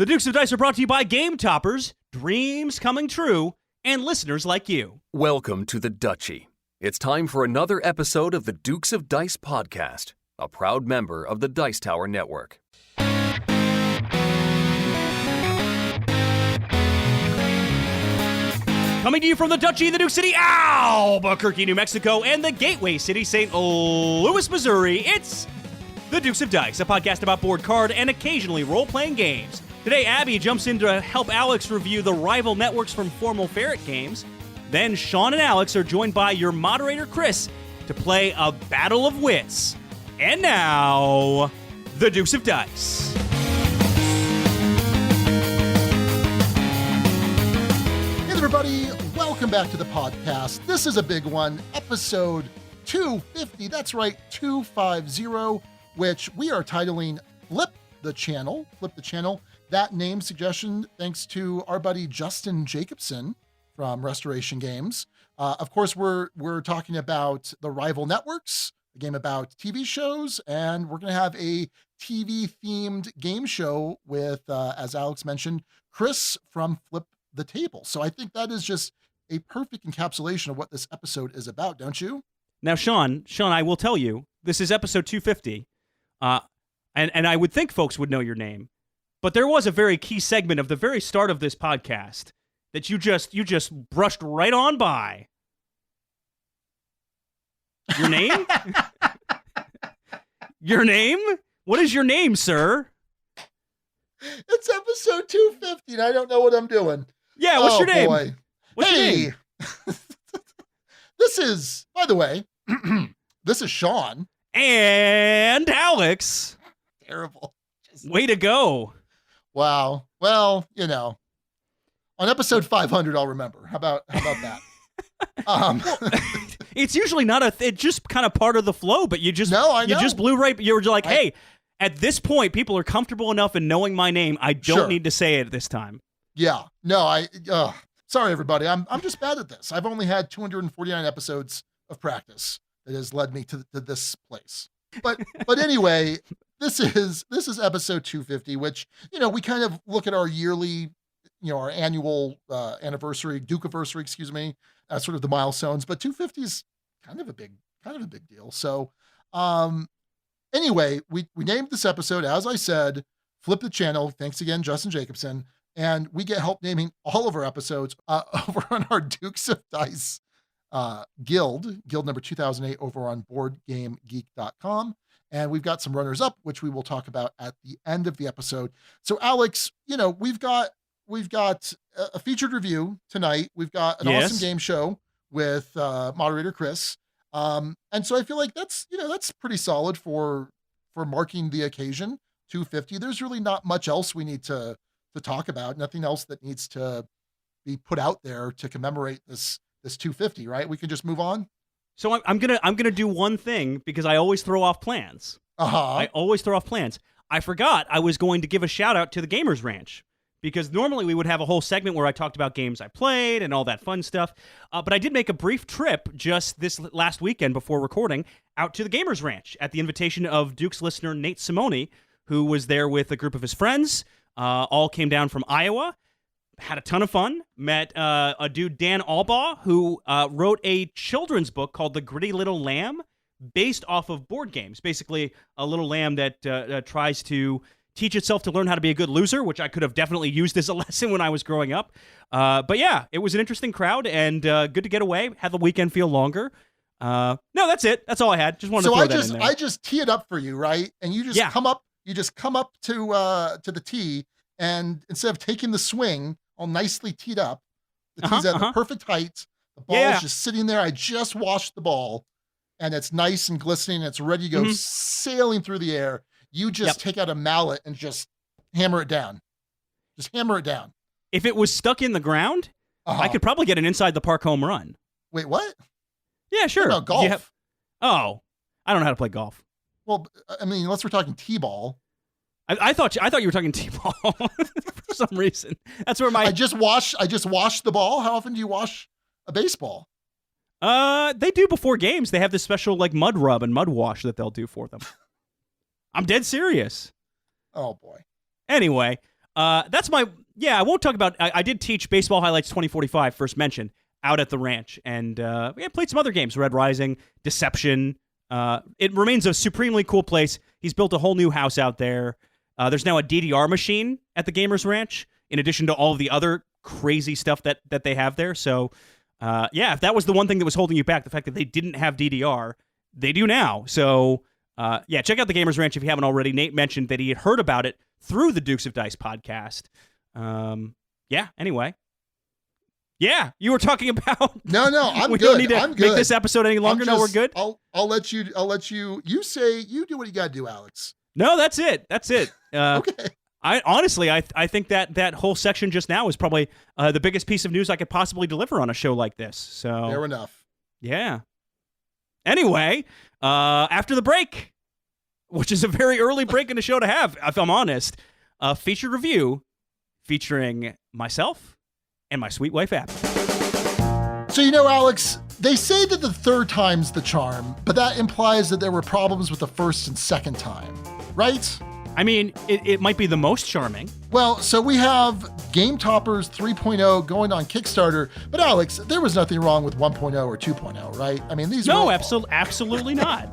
The Dukes of Dice are brought to you by Game Toppers, dreams coming true, and listeners like you. Welcome to the Duchy. It's time for another episode of the Dukes of Dice podcast, a proud member of the Dice Tower Network. Coming to you from the Duchy, the Duke City, Albuquerque, New Mexico, and the Gateway City, St. Louis, Missouri, it's the Dukes of Dice, a podcast about board card and occasionally role-playing games. Today, Abby jumps in to help Alex review the rival networks from formal Ferret games. Then Sean and Alex are joined by Your Moderator Chris to play a Battle of Wits. And now, the Dukes of Dice. Hey everybody, welcome back to the podcast. This is a big one, episode 250, that's right, 250, which we are titling Flip the Channel. That name suggestion thanks to our buddy Justin Jacobson from Restoration Games. Of course, we're talking about the rival networks, a game about TV shows, and we're going to have a TV-themed game show with, as Alex mentioned, Chris from Flip the Table. So I think that is just a perfect encapsulation of what this episode is about, don't you? Now, Sean, I will tell you, this is episode 250, and I would think folks would know your name. But there was a very key segment of the very start of this podcast that you just brushed right on by. Your name? Your name? What is your name, sir? It's episode 250, and I don't know what I'm doing. Yeah, what's your name? Boy. What's your name? This is, by the way, this is Sean. And Alex. Terrible. Way to go. Wow. Well, you know, on episode 500, I'll remember. How about that? It's usually not it's just kind of part of the flow, but you just, no, I know. You just blew right. You were like, hey, at this point, people are comfortable enough in knowing my name. I don't need to say it this time. Yeah. No, sorry, everybody. I'm just bad at this. I've only had 249 episodes of practice that has led me to this place. But anyway, this is episode 250, which, you know, we kind of look at our yearly, you know, our annual anniversary, Duke-iversary, excuse me, sort of the milestones. But 250 is kind of a big deal. So anyway, we named this episode, as I said, Flip the Channel. Thanks again, Justin Jacobson. And we get help naming all of our episodes over on our Dukes of Dice guild number 2008 over on boardgamegeek.com. And we've got some runners up, which we will talk about at the end of the episode. So Alex, you know, we've got a featured review tonight. We've got an awesome game show with moderator Chris. And so I feel like that's pretty solid for marking the occasion, 250. There's really not much else we need to talk about. Nothing else that needs to be put out there to commemorate this 250, right? We can just move on. So I'm gonna do one thing because I always throw off plans. I always throw off plans. I forgot I was going to give a shout out to the Gamers Ranch because normally we would have a whole segment where I talked about games I played and all that fun stuff. But I did make a brief trip just this last weekend before recording out to the Gamers Ranch at the invitation of Duke's listener Nate Simone, who was there with a group of his friends. All came down from Iowa. Had a ton of fun. Met a dude, Dan Albaugh, who wrote a children's book called The Gritty Little Lamb, based off of board games. Basically, a little lamb that tries to teach itself to learn how to be a good loser, which I could have definitely used as a lesson when I was growing up. But yeah, it was an interesting crowd and good to get away. Have the weekend feel longer. No, that's it. That's all I had. Just wanted to throw that in there. I just tee it up for you, right? And you just come up. You just come up to the tee, and instead of taking the swing, all nicely teed up, the tee's at the perfect height. The ball is just sitting there. I just washed the ball, and it's nice and glistening. And it's ready to go sailing through the air. You just take out a mallet and just hammer it down. Just hammer it down. If it was stuck in the ground, I could probably get an inside the park home run. Wait, what? Yeah, sure. What about golf? I don't know how to play golf. Well, I mean, unless we're talking t-ball. I thought you were talking t-ball for some reason. That's where I just washed the ball. How often do you wash a baseball? They do before games. They have this special like mud rub and mud wash that they'll do for them. I'm dead serious. Oh boy. Anyway, That's my, I won't talk about, I did teach Baseball Highlights 2045, first mention, out at the ranch. And played some other games, Red Rising, Deception. It remains a supremely cool place. He's built a whole new house out there. There's now a DDR machine at the Gamers Ranch, in addition to all of the other crazy stuff that they have there. So, if that was the one thing that was holding you back, the fact that they didn't have DDR, they do now. So, check out the Gamers Ranch if you haven't already. Nate mentioned that he had heard about it through the Dukes of Dice podcast. Anyway. Yeah, you were talking about. No, I'm we good. Don't need to I'm good. make this episode any longer. No, we're good. I'll let you. You say you do what you gotta do, Alex. No, that's it. Okay. I honestly, I think that whole section just now is probably the biggest piece of news I could possibly deliver on a show like this. So fair enough. Yeah. Anyway, after the break, which is a very early break in the show to have, if I'm honest, a featured review featuring myself and my sweet wife, Abby. So, Alex, they say that the third time's the charm, but that implies that there were problems with the first and second time, right? I mean, it might be the most charming. Well, so we have Game Toppers 3.0 going on Kickstarter, but Alex, there was nothing wrong with 1.0 or 2.0, right? I mean, these are all absolutely not.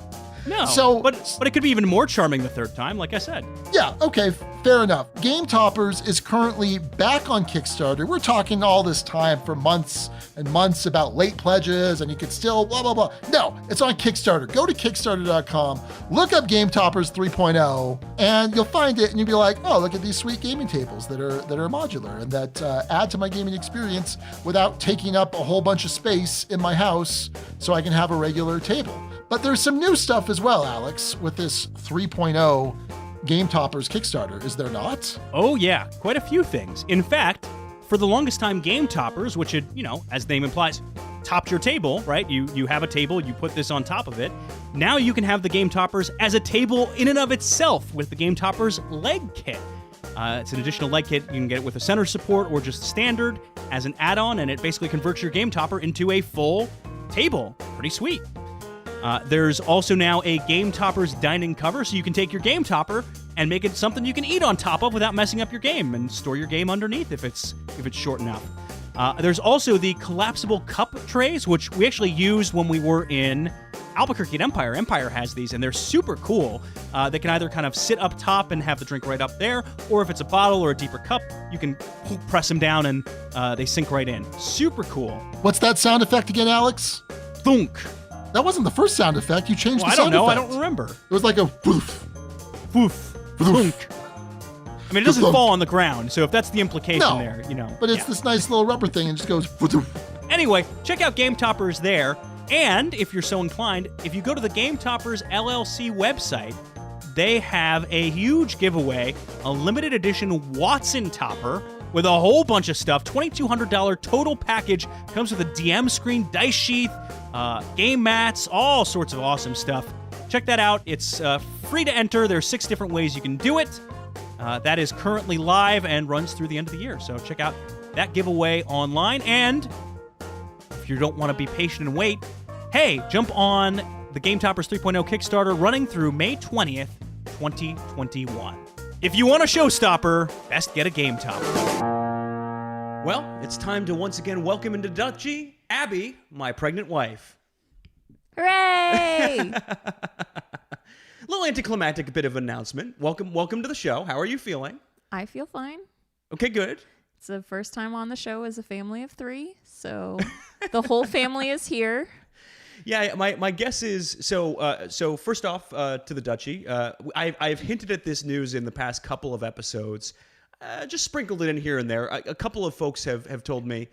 No. So, but it could be even more charming the third time, like I said. Yeah, okay, fair enough. Game Toppers is currently back on Kickstarter. We're talking all this time for months and months about late pledges, and you could still blah, blah, blah. No, it's on Kickstarter. Go to Kickstarter.com, look up Game Toppers 3.0, and you'll find it, and you'll be like, oh, look at these sweet gaming tables that are modular and that add to my gaming experience without taking up a whole bunch of space in my house so I can have a regular table. But there's some new stuff as well, Alex, with this 3.0 Game Toppers Kickstarter, is there not? Oh, yeah, quite a few things. In fact, for the longest time, Game Toppers, which had, as the name implies, topped your table, right? You have a table, you put this on top of it. Now you can have the Game Toppers as a table in and of itself with the Game Toppers leg kit. It's an additional leg kit. You can get it with a center support or just standard as an add-on, and it basically converts your Game Topper into a full table. Pretty sweet. There's also now a Game Toppers dining cover, so you can take your Game Topper and make it something you can eat on top of without messing up your game, and store your game underneath if it's short enough. There's also the collapsible cup trays, which we actually used when we were in Albuquerque at Empire. Empire has these, and they're super cool. They can either kind of sit up top and have the drink right up there, or if it's a bottle or a deeper cup, you can press them down and they sink right in. Super cool. What's that sound effect again, Alex? Thunk. That wasn't the first sound effect. You changed the I sound don't know. effect. I don't remember. It was like a woof. Woof. Thunk. I mean, it doesn't fall on the ground, so if that's the implication there, But it's this nice little rubber thing and just goes. Anyway, check out Game Toppers there. And if you're so inclined, if you go to the Game Toppers LLC website, they have a huge giveaway, a limited edition Watson Topper with a whole bunch of stuff. $2,200 total package. Comes with a DM screen, dice sheath, game mats, all sorts of awesome stuff. Check that out. It's free to enter. There are 6 different ways you can do it. That is currently live and runs through the end of the year. So check out that giveaway online. And if you don't want to be patient and wait, hey, jump on the Game Toppers 3.0 Kickstarter running through May 20th, 2021. If you want a showstopper, best get a Game Topper. Well, it's time to once again welcome into Dutchie, Abby, my pregnant wife. Hooray! Little anticlimactic bit of announcement. Welcome to the show. How are you feeling? I feel fine. Okay, good. It's the first time on the show as a family of 3, so the whole family is here. Yeah, my guess is so first off, to the Dutchie, I've hinted at this news in the past couple of episodes, just sprinkled it in here and there. A couple of folks have told me,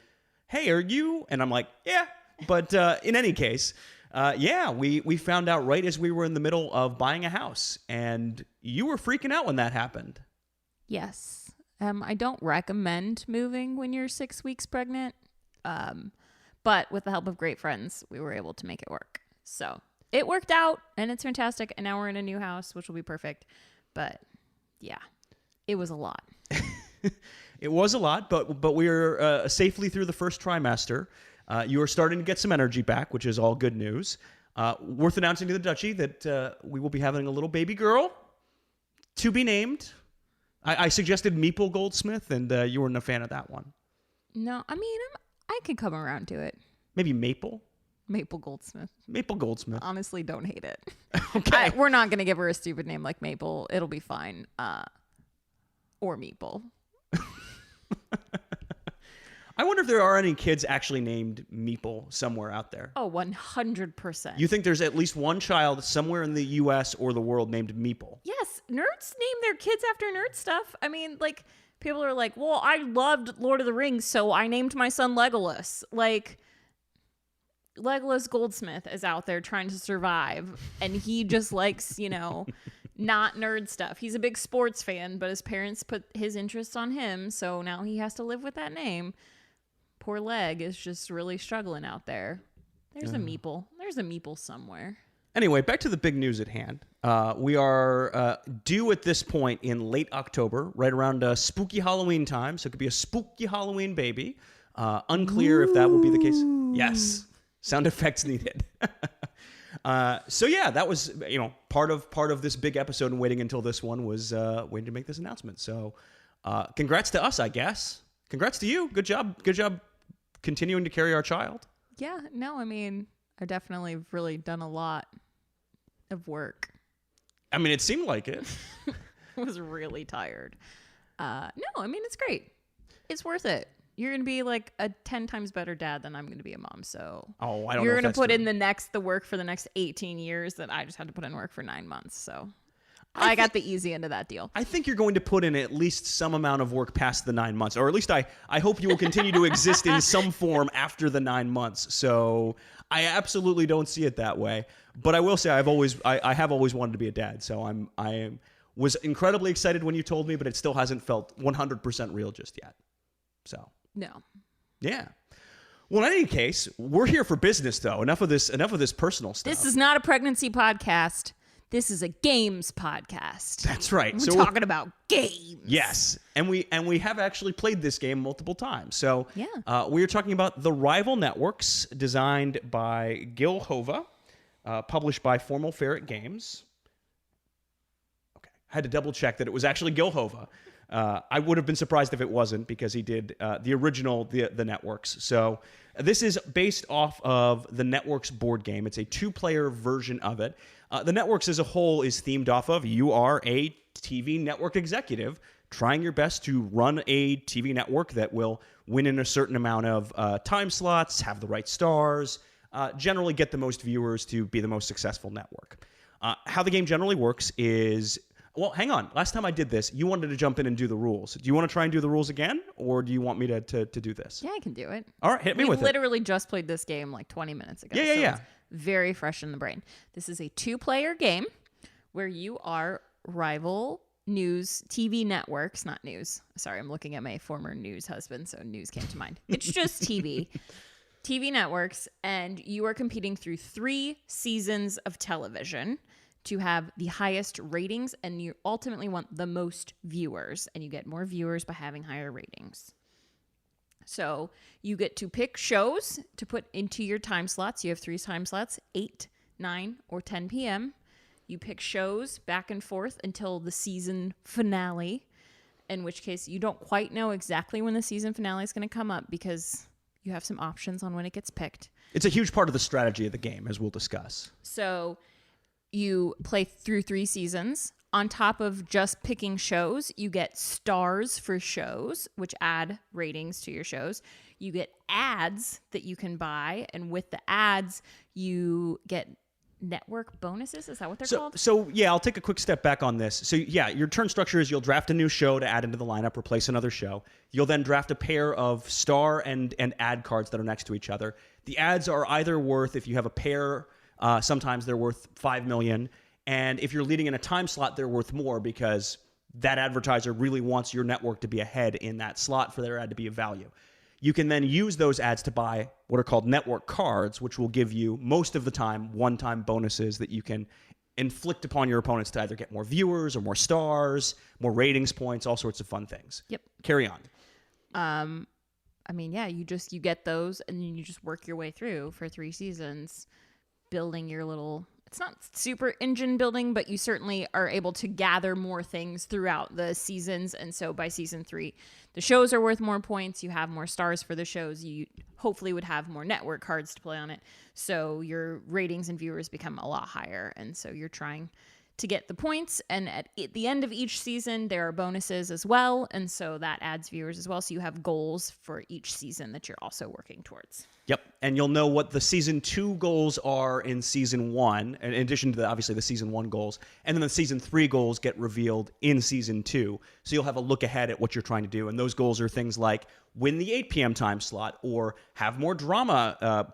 "Hey, are you?" And I'm like, "Yeah," but in any case, we found out right as we were in the middle of buying a house, and you were freaking out when that happened. Yes, I don't recommend moving when you're 6 weeks pregnant. But with the help of great friends, we were able to make it work. So it worked out, and it's fantastic. And now we're in a new house, which will be perfect. But yeah, it was a lot. It was a lot, but we are safely through the first trimester. You are starting to get some energy back, which is all good news. Worth announcing to the Dutchie that we will be having a little baby girl to be named I suggested Meeple Goldsmith, and you weren't a fan of that one. No, I mean, I could come around to it. Maybe Maple? Maple Goldsmith. Maple Goldsmith. Honestly, don't hate it. Okay. We're not going to give her a stupid name like Maple. It'll be fine. Or Meeple. I wonder if there are any kids actually named Meeple somewhere out there. Oh, 100%. You think there's at least one child somewhere in the U.S. or the world named Meeple? Yes, nerds name their kids after nerd stuff. I mean, like, people are like, well, I loved Lord of the Rings, so I named my son Legolas. Like, Legolas Goldsmith is out there trying to survive, and he just likes, not nerd stuff. He's a big sports fan, but his parents put his interest on him, so now he has to live with that name. Poor Leg is just really struggling out there. There's a Meeple. There's a Meeple somewhere. Anyway, back to the big news at hand. We are due at this point in late October, right around spooky Halloween time. So it could be a spooky Halloween baby. Unclear if that will be the case. Yes. Sound effects needed. So yeah, that was part of this big episode, and waiting until this one was waiting to make this announcement. So congrats to us, I guess. Congrats to you. Good job continuing to carry our child. Yeah, no, I mean, I definitely have really done a lot of work. I mean, it seemed like it. I was really tired. No, I mean, it's great. It's worth it. You're going to be like a 10 times better dad than I'm going to be a mom. So I don't know. You're going to put in the work for the next 18 years that I just had to put in work for 9 months. So I got the easy end of that deal. I think you're going to put in at least some amount of work past the 9 months, or at least I hope you will continue to exist in some form after the 9 months. So I absolutely don't see it that way. But I will say I have always wanted to be a dad. So I was incredibly excited when you told me, but it still hasn't felt 100% real just yet. So no. Yeah. Well, in any case, we're here for business, though. Enough of this personal stuff. This is not a pregnancy podcast. This is a games podcast. That's right. We're talking about games. Yes, and we have actually played this game multiple times. So yeah, we are talking about The Rival Networks, designed by Gil Hova, published by Formal Ferret Games. Okay, I had to double check that it was actually Gil Hova. I would have been surprised if it wasn't, because he did the original The Networks. So this is based off of The Networks board game. It's a 2-player version of it. The Networks as a whole is themed off of you are a TV network executive trying your best to run a TV network that will win in a certain amount of time slots, have the right stars, generally get the most viewers to be the most successful network. How the game generally works is... Well, hang on. Last time I did this, you wanted to jump in and do the rules. Do you want to try and do the rules again, or do you want me to do this? Yeah, I can do it. All right, hit me with it. We literally just played this game like 20 minutes ago. Yeah. It's very fresh in the brain. This is a 2-player game where you are rival news TV networks, not news. Sorry, I'm looking at my former news husband, so news came to mind. It's just TV. TV networks, and you are competing through 3 seasons of television to have the highest ratings, and you ultimately want the most viewers, and you get more viewers by having higher ratings. So you get to pick shows to put into your time slots. You have 3 time slots, 8, 9, or 10 p.m. You pick shows back and forth until the season finale, in which case you don't quite know exactly when the season finale is going to come up, because you have some options on when it gets picked. It's a huge part of the strategy of the game, as we'll discuss. So you play through 3 seasons. On top of just picking shows, you get stars for shows, which add ratings to your shows. You get ads that you can buy, and with the ads, you get network bonuses. Is that what they're called? So yeah, I'll take a quick step back on this. So yeah, your turn structure is you'll draft a new show to add into the lineup, replace another show. You'll then draft a pair of star and ad cards that are next to each other. The ads are either worth, if you have a pair, sometimes they're worth 5 million. And if you're leading in a time slot, they're worth more, because that advertiser really wants your network to be ahead in that slot for their ad to be of value. You can then use those ads to buy what are called network cards, which will give you, most of the time, one-time bonuses that you can inflict upon your opponents to either get more viewers or more stars, more ratings points, all sorts of fun things. Yep. Carry on. I mean, yeah, you get those, and then you just work your way through for 3 seasons, building your little... it's not super engine building, but you certainly are able to gather more things throughout the seasons. And so by season 3, the shows are worth more points. You have more stars for the shows. You hopefully would have more network cards to play on it. So your ratings and viewers become a lot higher. And so you're trying to get the points. And at the end of each season, there are bonuses as well. And so that adds viewers as well. So you have goals for each season that you're also working towards. Yep, and you'll know what the Season 2 goals are in Season 1, in addition to, obviously, the Season 1 goals. And then the Season 3 goals get revealed in Season 2. So you'll have a look ahead at what you're trying to do. And those goals are things like win the 8 p.m. time slot, or have more drama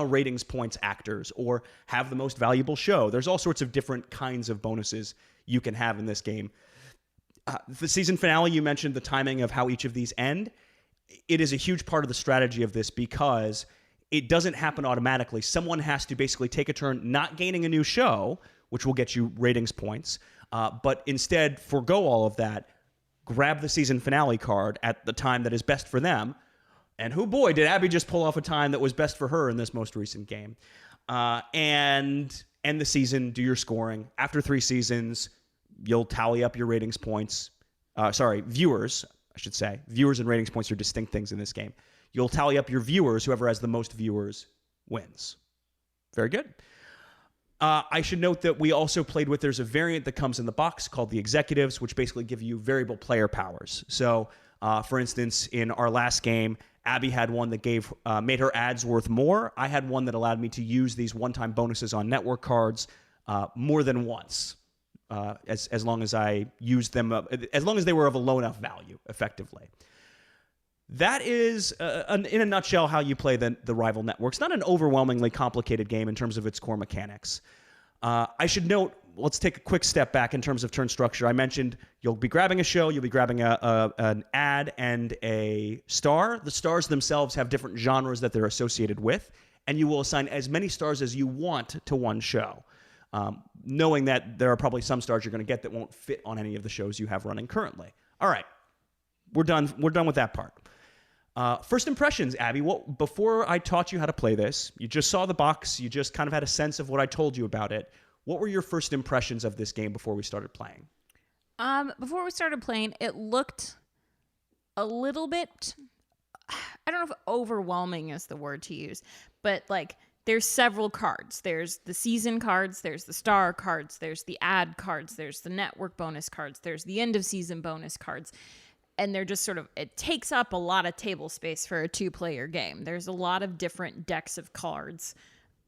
ratings points actors, or have the most valuable show. There's all sorts of different kinds of bonuses you can have in this game. The season finale, you mentioned the timing of how each of these end. It is a huge part of the strategy of this because it doesn't happen automatically. Someone has to basically take a turn not gaining a new show, which will get you ratings points, but instead forego all of that, grab the season finale card at the time that is best for them. And oh boy, did Abby just pull off a time that was best for her in this most recent game. And end the season, do your scoring. After 3 seasons, you'll tally up your ratings points. Viewers, I should say. Viewers and ratings points are distinct things in this game. You'll tally up your viewers. Whoever has the most viewers wins. Very good. I should note that we also played with, there's a variant that comes in the box called the Executives, which basically give you variable player powers. So, for instance, in our last game, Abby had one that made her ads worth more. I had one that allowed me to use these one-time bonuses on network cards more than once. As long as I used them, as long as they were of a low enough value, effectively. That is, in a nutshell, how you play the rival network. It's not an overwhelmingly complicated game in terms of its core mechanics. I should note, let's take a quick step back in terms of turn structure. I mentioned you'll be grabbing a show, you'll be grabbing an ad and a star. The stars themselves have different genres that they're associated with, and you will assign as many stars as you want to one show. Knowing that there are probably some stars you're going to get that won't fit on any of the shows you have running currently. All right, we're done with that part. First impressions, Abby. Before I taught you how to play this, you just saw the box, you just kind of had a sense of what I told you about it. What were your first impressions of this game before we started playing? Before we started playing, it looked a little bit, I don't know if overwhelming is the word to use, but like, there's several cards. There's the season cards, there's the star cards, there's the ad cards, there's the network bonus cards, there's the end of season bonus cards. And they're just it takes up a lot of table space for a 2-player game. There's a lot of different decks of cards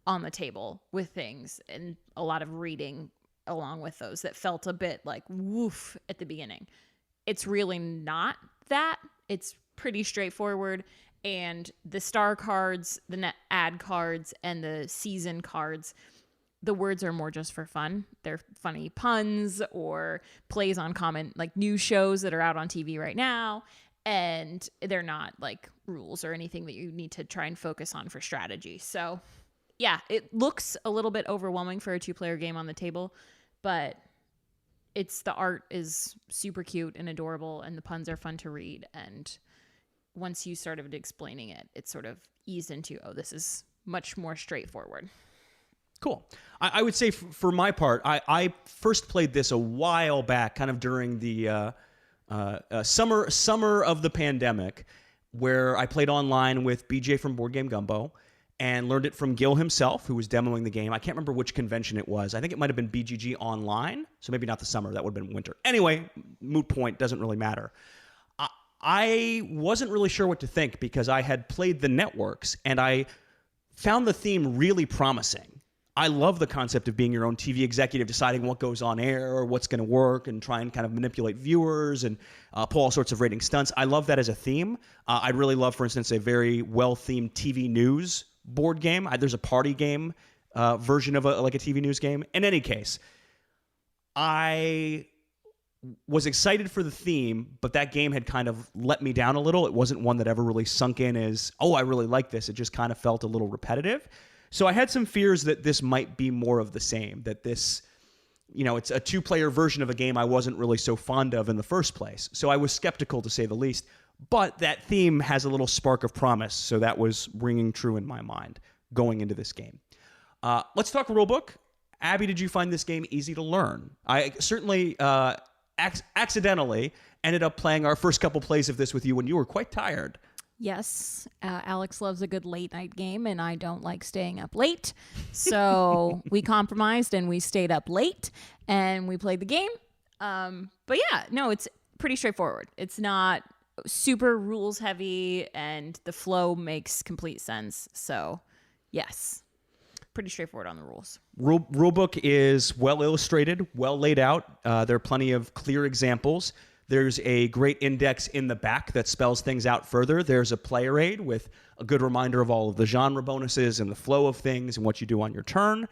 on the table with things, and a lot of reading along with those that felt a bit like woof at the beginning. It's really not that. It's pretty straightforward. And the star cards, the net ad cards, and the season cards, the words are more just for fun. They're funny puns or plays on common, like new shows that are out on TV right now. And they're not like rules or anything that you need to try and focus on for strategy. So yeah, it looks a little bit overwhelming for a 2-player game on the table, but the art is super cute and adorable, and the puns are fun to read. And once you started explaining it, it sort of eased into, this is much more straightforward. Cool. I would say for my part, I first played this a while back, kind of during the summer of the pandemic, where I played online with BJ from Board Game Gumbo and learned it from Gil himself, who was demoing the game. I can't remember which convention it was. I think it might have been BGG Online, so maybe not the summer. That would have been winter. Anyway, moot point, doesn't really matter. I wasn't really sure what to think because I had played the networks and I found the theme really promising. I love the concept of being your own TV executive, deciding what goes on air or what's going to work and try and kind of manipulate viewers and pull all sorts of rating stunts. I love that as a theme. I'd really love, for instance, a very well-themed TV news board game. There's a party game version of a TV news game. In any case, I was excited for the theme, but that game had kind of let me down a little. It wasn't one that ever really sunk in as, I really like this. It just kind of felt a little repetitive. So I had some fears that this might be more of the same, that this, it's a 2-player version of a game I wasn't really so fond of in the first place. So I was skeptical, to say the least. But that theme has a little spark of promise, so that was ringing true in my mind going into this game. Let's talk rulebook. Abby, did you find this game easy to learn? I certainly accidentally ended up playing our first couple plays of this with you when you were quite tired. Yes, Alex loves a good late night game, and I don't like staying up late. So we compromised and we stayed up late and we played the game. But yeah, no, it's pretty straightforward. It's not super rules heavy, and the flow makes complete sense. So yes, pretty straightforward on the rules. Rulebook is well illustrated, well laid out. There are plenty of clear examples. There's a great index in the back that spells things out further. There's a player aid with a good reminder of all of the genre bonuses and the flow of things and what you do on your turn.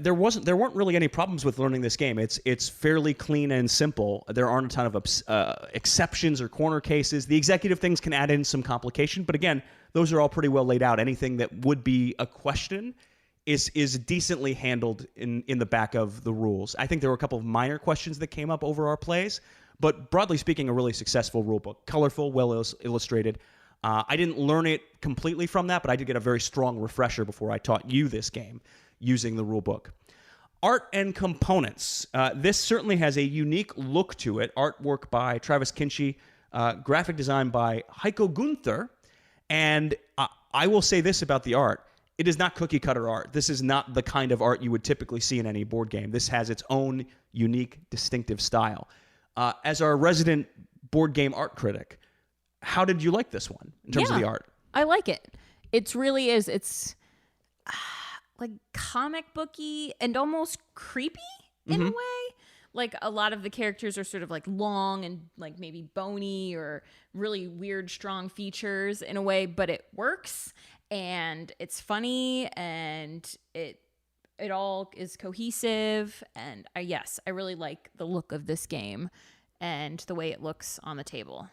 There weren't really any problems with learning this game. It's fairly clean and simple. There aren't a ton of exceptions or corner cases. The executive things can add in some complication, but again, those are all pretty well laid out. Anything that would be a question is decently handled in the back of the rules. I think there were a couple of minor questions that came up over our plays, but broadly speaking, a really successful rulebook. Colorful, well illustrated. I didn't learn it completely from that, but I did get a very strong refresher before I taught you this game using the rulebook. Art and components. This certainly has a unique look to it. Artwork by Travis Kinchy, graphic design by Heiko Gunther. And I will say this about the art. It is not cookie cutter art. This is not the kind of art you would typically see in any board game. This has its own unique, distinctive style. As our resident board game art critic, how did you like this one in terms of the art? I like it. It really is. It's like comic booky and almost creepy in a way. Like a lot of the characters are sort of like long and like maybe bony or really weird, strong features in a way, but it works and it's funny and it all is cohesive. And yes, I really like the look of this game and the way it looks on the table.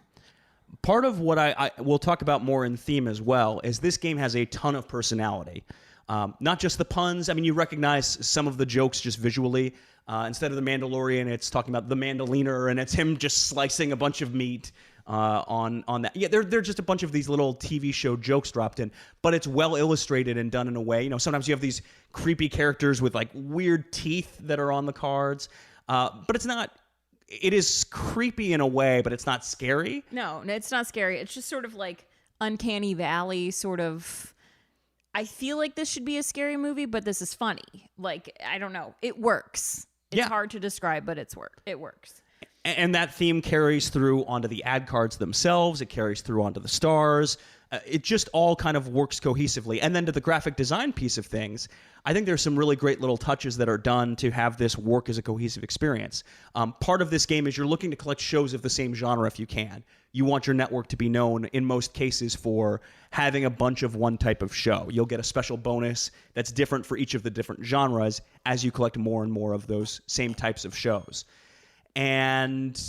Part of what I will talk about more in theme as well is this game has a ton of personality. Not just the puns. I mean, you recognize some of the jokes just visually. Instead of the Mandalorian, it's talking about the Mandoliner, and it's him just slicing a bunch of meat on that. Yeah, they're just a bunch of these little TV show jokes dropped in, but it's well illustrated and done in a way. You know, sometimes you have these creepy characters with like weird teeth that are on the cards, but it's not. It is creepy in a way, but it's not scary. No, it's not scary. It's just sort of like Uncanny Valley sort of. I feel like this should be a scary movie, but this is funny. Like, I don't know. It works. It's hard to describe, but it works. And that theme carries through onto the ad cards themselves. It carries through onto the stars. It just all kind of works cohesively. And then to the graphic design piece of things, I think there's some really great little touches that are done to have this work as a cohesive experience. Part of this game is you're looking to collect shows of the same genre if you can. You want your network to be known, in most cases, for having a bunch of one type of show. You'll get a special bonus that's different for each of the different genres as you collect more and more of those same types of shows. And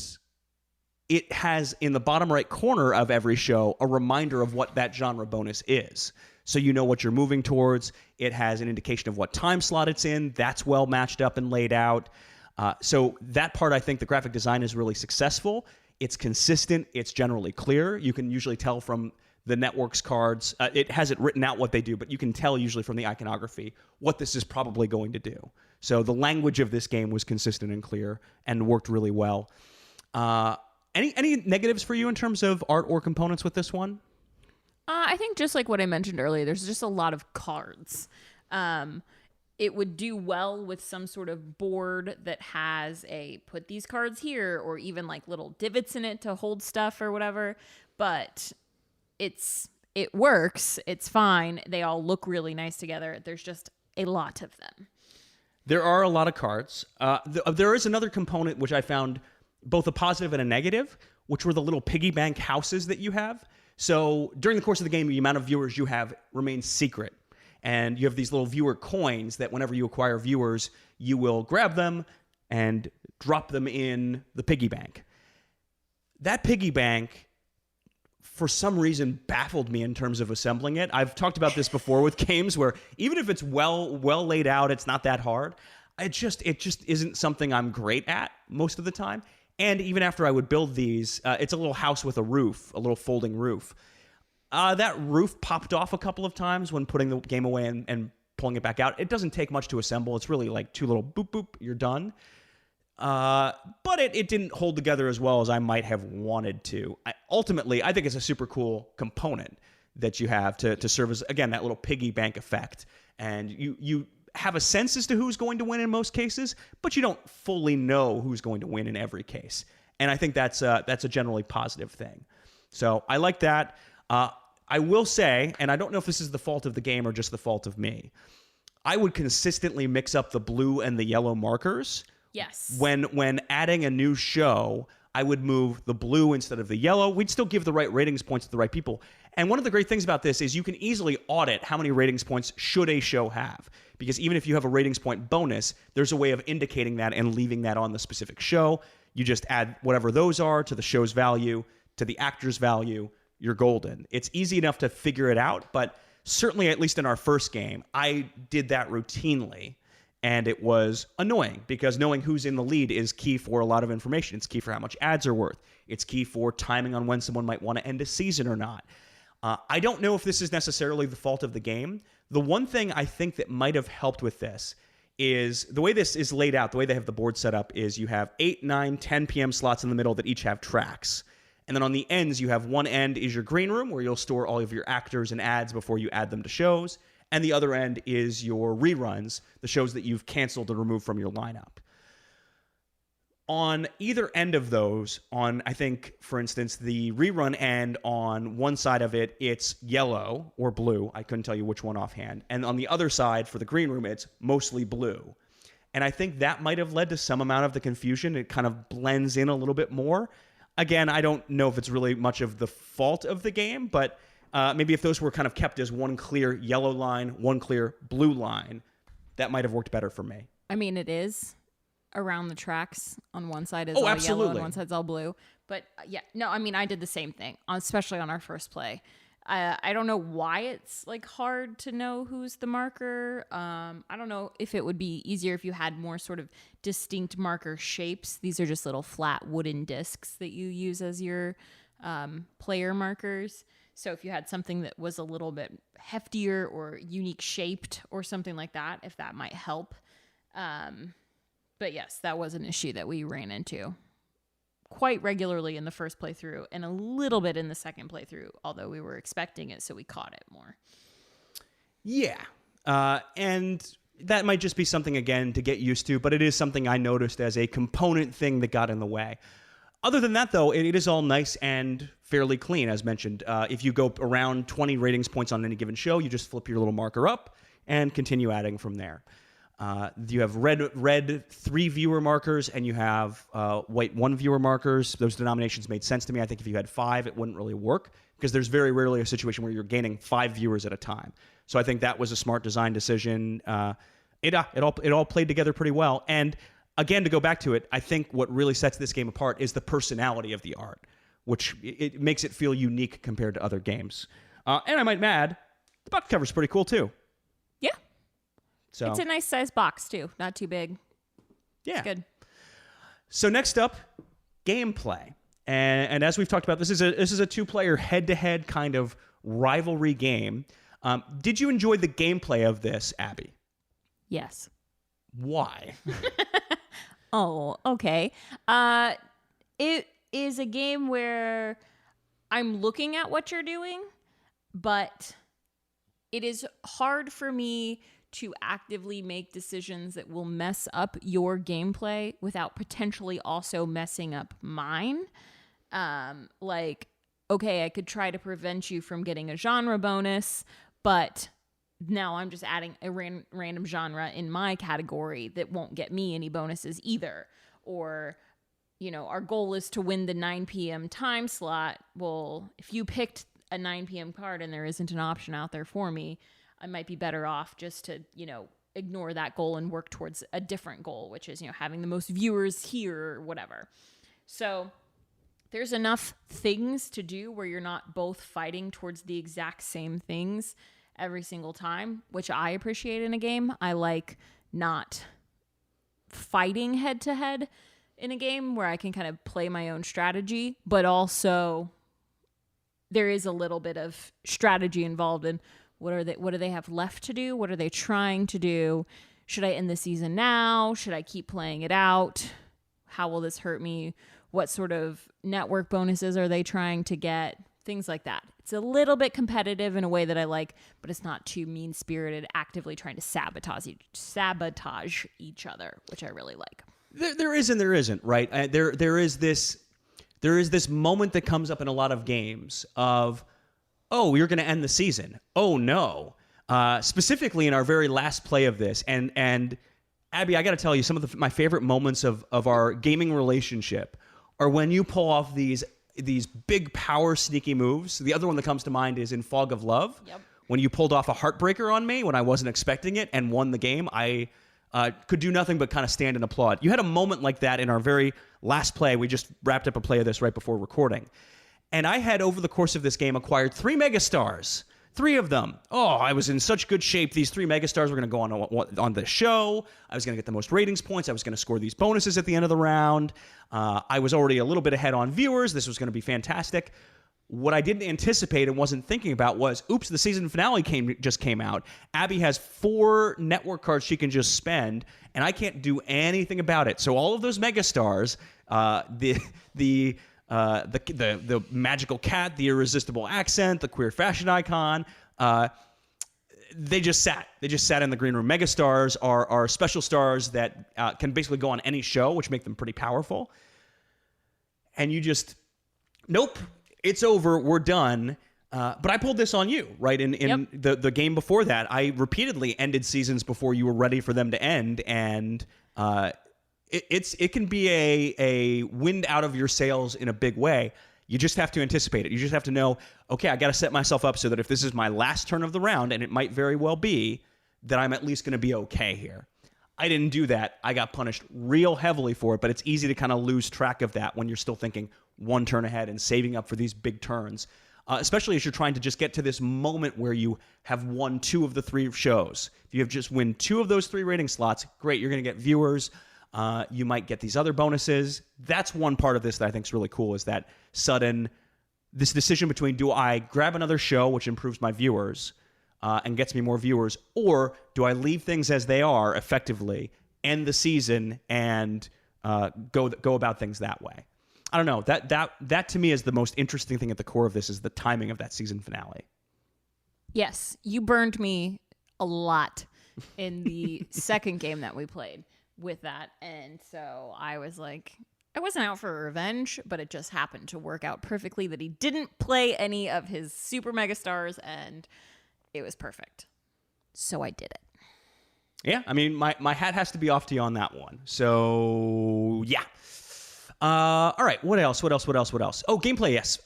it has, in the bottom right corner of every show, a reminder of what that genre bonus is. So you know what you're moving towards. It has an indication of what time slot it's in. That's well matched up and laid out. So that part, I think the graphic design is really successful. It's consistent. It's generally clear. You can usually tell from the network's cards. It has it written out what they do, but you can tell usually from the iconography what this is probably going to do. So the language of this game was consistent and clear and worked really well. Any negatives for you in terms of art or components with this one? I think just like what I mentioned earlier, there's just a lot of cards. It would do well with some sort of board that has a put these cards here or even like little divots in it to hold stuff or whatever. But it works. It's fine. They all look really nice together. There's just a lot of them. There are a lot of cards. There is another component which I found both a positive and a negative, which were the little piggy bank houses that you have. So during the course of the game, the amount of viewers you have remains secret. And you have these little viewer coins that whenever you acquire viewers, you will grab them and drop them in the piggy bank. That piggy bank, for some reason, baffled me in terms of assembling it. I've talked about this before with games where even if it's well laid out, it's not that hard. It just isn't something I'm great at most of the time. And even after I would build these, it's a little house with a roof, a little folding roof. That roof popped off a couple of times when putting the game away and pulling it back out. It doesn't take much to assemble. It's really like 2 little boop, boop, you're done. But it didn't hold together as well as I might have wanted to. Ultimately, I think it's a super cool component that you have to serve as, again, that little piggy bank effect. And you have a sense as to who's going to win in most cases, but you don't fully know who's going to win in every case. And I think that's a generally positive thing. So I like that. I will say, and I don't know if this is the fault of the game or just the fault of me, I would consistently mix up the blue and the yellow markers. Yes. When adding a new show, I would move the blue instead of the yellow. We'd still give the right ratings points to the right people. And one of the great things about this is you can easily audit how many ratings points should a show have. Because even if you have a ratings point bonus, there's a way of indicating that and leaving that on the specific show. You just add whatever those are to the show's value, to the actor's value, you're golden. It's easy enough to figure it out, but certainly, at least in our first game, I did that routinely. And it was annoying because knowing who's in the lead is key for a lot of information. It's key for how much ads are worth. It's key for timing on when someone might want to end a season or not. I don't know if this is necessarily the fault of the game. The one thing I think that might have helped with this is the way this is laid out, the way they have the board set up is you have 8, 9, 10 p.m. slots in the middle that each have tracks. And then on the ends, you have one end is your green room where you'll store all of your actors and ads before you add them to shows. And the other end is your reruns, the shows that you've canceled and removed from your lineup. On either end of those, on, I think, for instance, the rerun end, on one side of it, it's yellow or blue. I couldn't tell you which one offhand. And on the other side, for the green room, it's mostly blue. And I think that might have led to some amount of the confusion. It kind of blends in a little bit more. Again, I don't know if it's really much of the fault of the game, but maybe if those were kind of kept as one clear yellow line, one clear blue line, that might have worked better for me. I mean, it is around the tracks. On one side is all yellow and one side's all blue. But yeah, no, I mean, I did the same thing, especially on our first play. I don't know why it's like hard to know who's the marker. I don't know if it would be easier if you had more sort of distinct marker shapes. These are just little flat wooden discs that you use as your player markers. So if you had something that was a little bit heftier or unique shaped or something like that, if that might help. But yes, that was an issue that we ran into quite regularly in the first playthrough and a little bit in the second playthrough, although we were expecting it, so we caught it more. Yeah. And that might just be something, again, to get used to, but it is something I noticed as a component thing that got in the way. Other than that, though, it is all nice and fairly clean, as mentioned. If you go around 20 ratings points on any given show, you just flip your little marker up and continue adding from there. You have red 3 viewer markers, and you have white 1 viewer markers. Those denominations made sense to me. I think if you had 5, it wouldn't really work because there's very rarely a situation where you're gaining 5 viewers at a time. So I think that was a smart design decision. It all played together pretty well. And again, to go back to it, I think what really sets this game apart is the personality of the art, which it makes it feel unique compared to other games. And I might add, the box cover's pretty cool too. Yeah. So it's a nice size box too, not too big. Yeah. It's good. So next up, gameplay. And as we've talked about, this is a 2-player head-to-head kind of rivalry game. Did you enjoy the gameplay of this, Abby? Yes. Why? Oh, okay. It is a game where I'm looking at what you're doing, but it is hard for me to actively make decisions that will mess up your gameplay without potentially also messing up mine. Like, okay, I could try to prevent you from getting a genre bonus, but now I'm just adding a random genre in my category that won't get me any bonuses either. Or, you know, our goal is to win the 9 p.m. time slot. Well, if you picked a 9 p.m. card and there isn't an option out there for me, I might be better off just to, you know, ignore that goal and work towards a different goal, which is, you know, having the most viewers here or whatever. So there's enough things to do where you're not both fighting towards the exact same things every single time, which I appreciate in a game. I like not fighting head to head in a game where I can kind of play my own strategy, but also there is a little bit of strategy involved in What do they have left to do? What are they trying to do? Should I end the season now? Should I keep playing it out? How will this hurt me? What sort of network bonuses are they trying to get? Things like that. It's a little bit competitive in a way that I like, but it's not too mean-spirited, actively trying to sabotage each other, which I really like. There is and there isn't, right? There is this moment that comes up in a lot of games of, oh, you're going to end the season. Oh no. Specifically in our very last play of this, and Abby, I got to tell you, some of my favorite moments of our gaming relationship are when you pull off these big power sneaky moves. The other one that comes to mind is in Fog of Love. Yep. When you pulled off a heartbreaker on me when I wasn't expecting it and won the game, I could do nothing but kind of stand and applaud. You had a moment like that in our very last play. We just wrapped up a play of this right before recording. And I had, over the course of this game, acquired 3 megastars. 3 of them. Oh, I was in such good shape. These 3 megastars were going to go on the show. I was going to get the most ratings points. I was going to score these bonuses at the end of the round. I was already a little bit ahead on viewers. This was going to be fantastic. What I didn't anticipate and wasn't thinking about was, oops, the season finale just came out. Abby has 4 network cards she can just spend, and I can't do anything about it. So all of those megastars, the magical cat, the irresistible accent, the queer fashion icon, they just sat. They just sat in the green room. Megastars are special stars that can basically go on any show, which make them pretty powerful. And you just, nope, it's over, we're done. But I pulled this on you, right? In the game before that, I repeatedly ended seasons before you were ready for them to end, and it can be a wind out of your sails in a big way. You just have to anticipate it. You just have to know, okay, I got to set myself up so that if this is my last turn of the round, and it might very well be, that I'm at least going to be okay here. I didn't do that. I got punished real heavily for it, but it's easy to kind of lose track of that when you're still thinking one turn ahead and saving up for these big turns, especially as you're trying to just get to this moment where you have won 2 of the 3 shows. If you have just win 2 of those 3 rating slots, great, you're going to get viewers. You might get these other bonuses. That's one part of this that I think is really cool, is that this decision between, do I grab another show, which improves my viewers and gets me more viewers, or do I leave things as they are effectively, end the season, and go about things that way? I don't know. That to me is the most interesting thing at the core of this, is the timing of that season finale. Yes, you burned me a lot in the second game that we played with that, and so I was like, I wasn't out for revenge, but it just happened to work out perfectly that he didn't play any of his super mega stars, and it was perfect. So I did it. Yeah, I mean, my hat has to be off to you on that one. So yeah. All right, what else? Oh, gameplay, yes.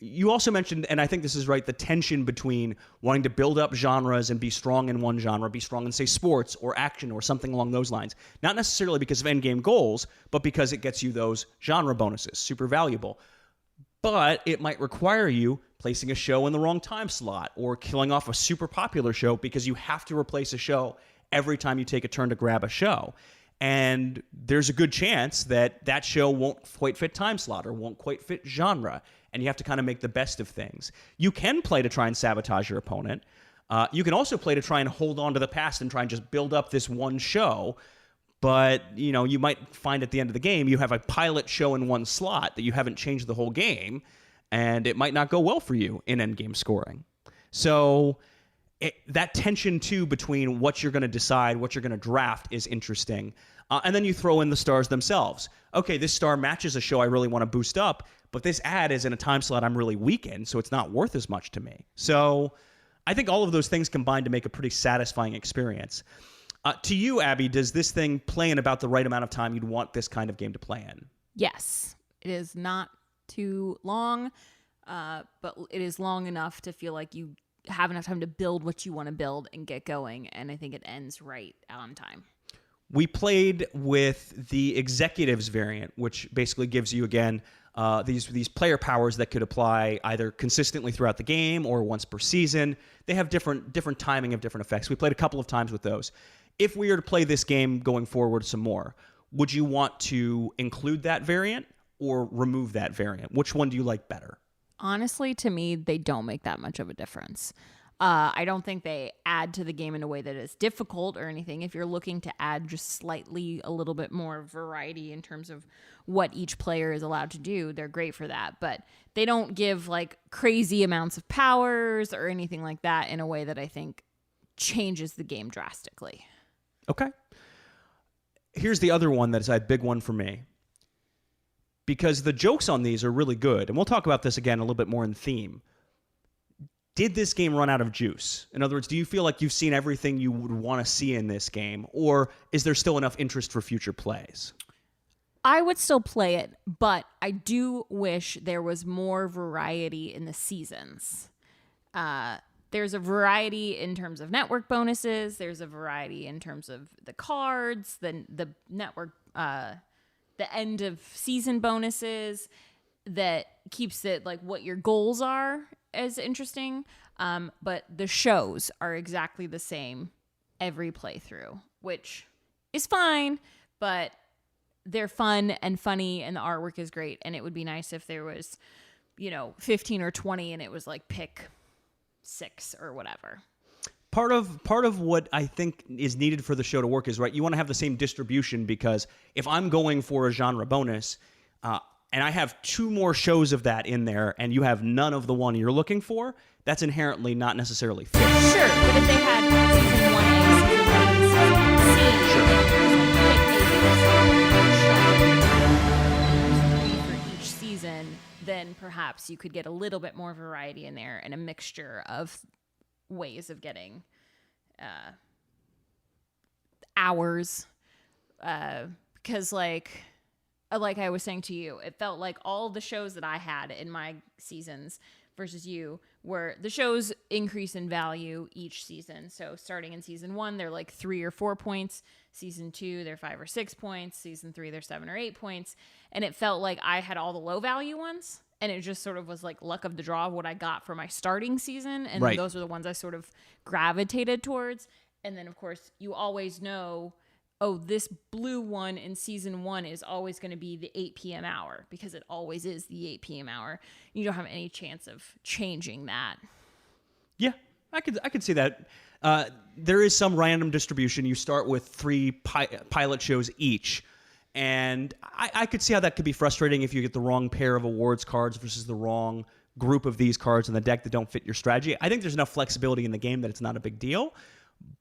You also mentioned, and I think this is right, the tension between wanting to build up genres and be strong in one genre, be strong in, say, sports or action or something along those lines. Not necessarily because of endgame goals, but because it gets you those genre bonuses, super valuable. But it might require you placing a show in the wrong time slot or killing off a super popular show because you have to replace a show every time you take a turn to grab a show. And there's a good chance that that show won't quite fit time slot or won't quite fit genre. And you have to kind of make the best of things. You can play to try and sabotage your opponent. You can also play to try and hold on to the past and try and just build up this one show. But, you know, you might find at the end of the game you have a pilot show in one slot that you haven't changed the whole game, and it might not go well for you in endgame scoring. So that tension, too, between what you're going to decide, what you're going to draft is interesting. And then you throw in the stars themselves. Okay, this star matches a show I really want to boost up, but this ad is in a time slot I'm really weak in, so it's not worth as much to me. So I think all of those things combine to make a pretty satisfying experience. To you, Abby, does this thing play in about the right amount of time you'd want this kind of game to play in? Yes. It is not too long, but it is long enough to feel like you have enough time to build what you want to build and get going, and I think it ends right on time. We played with the Executives variant, which basically gives you, again, these player powers that could apply either consistently throughout the game or once per season. They have different timing of different effects. We played a couple of times with those. If we were to play this game going forward some more, would you want to include that variant or remove that variant? Which one do you like better? Honestly, to me, they don't make that much of a difference. I don't think they add to the game in a way that is difficult or anything. If you're looking to add just slightly a little bit more variety in terms of what each player is allowed to do, they're great for that. But they don't give like crazy amounts of powers or anything like that in a way that I think changes the game drastically. Okay. Here's the other one that is a big one for me. Because the jokes on these are really good. And we'll talk about this again a little bit more in theme. Did this game run out of juice? In other words, do you feel like you've seen everything you would want to see in this game? Or is there still enough interest for future plays? I would still play it, but I do wish there was more variety in the seasons. There's a variety in terms of network bonuses. There's a variety in terms of the cards, the network, the end of season bonuses that keeps it like what your goals are as interesting. But the shows are exactly the same every playthrough, which is fine, but they're fun and funny and the artwork is great. And it would be nice if there was, 15 or 20 and it was like pick 6 or whatever. Part of what I think is needed for the show to work is, right, you want to have the same distribution, because if I'm going for a genre bonus and I have 2 more shows of that in there and you have none of the one you're looking for, that's inherently not necessarily fair. Sure, but if they had season 1 and season 1, for each season, then perhaps you could get a little bit more variety in there and a mixture of ways of getting hours, because like I was saying to you, it felt like all the shows that I had in my seasons versus you were the shows increase in value each season. So starting in season 1, they're like 3 or 4 points. Season 2, they're 5 or 6 points. Season 3, they're 7 or 8 points. And it felt like I had all the low value ones. And it just sort of was like luck of the draw of what I got for my starting season. And right. Those are the ones I sort of gravitated towards. And then, of course, you always know, oh, this blue one in season 1 is always going to be the 8 p.m. hour, because it always is the 8 p.m. hour. You don't have any chance of changing that. Yeah, I could see that. There is some random distribution. You start with 3 pilot shows each. And I could see how that could be frustrating if you get the wrong pair of awards cards versus the wrong group of these cards in the deck that don't fit your strategy. I think there's enough flexibility in the game that it's not a big deal.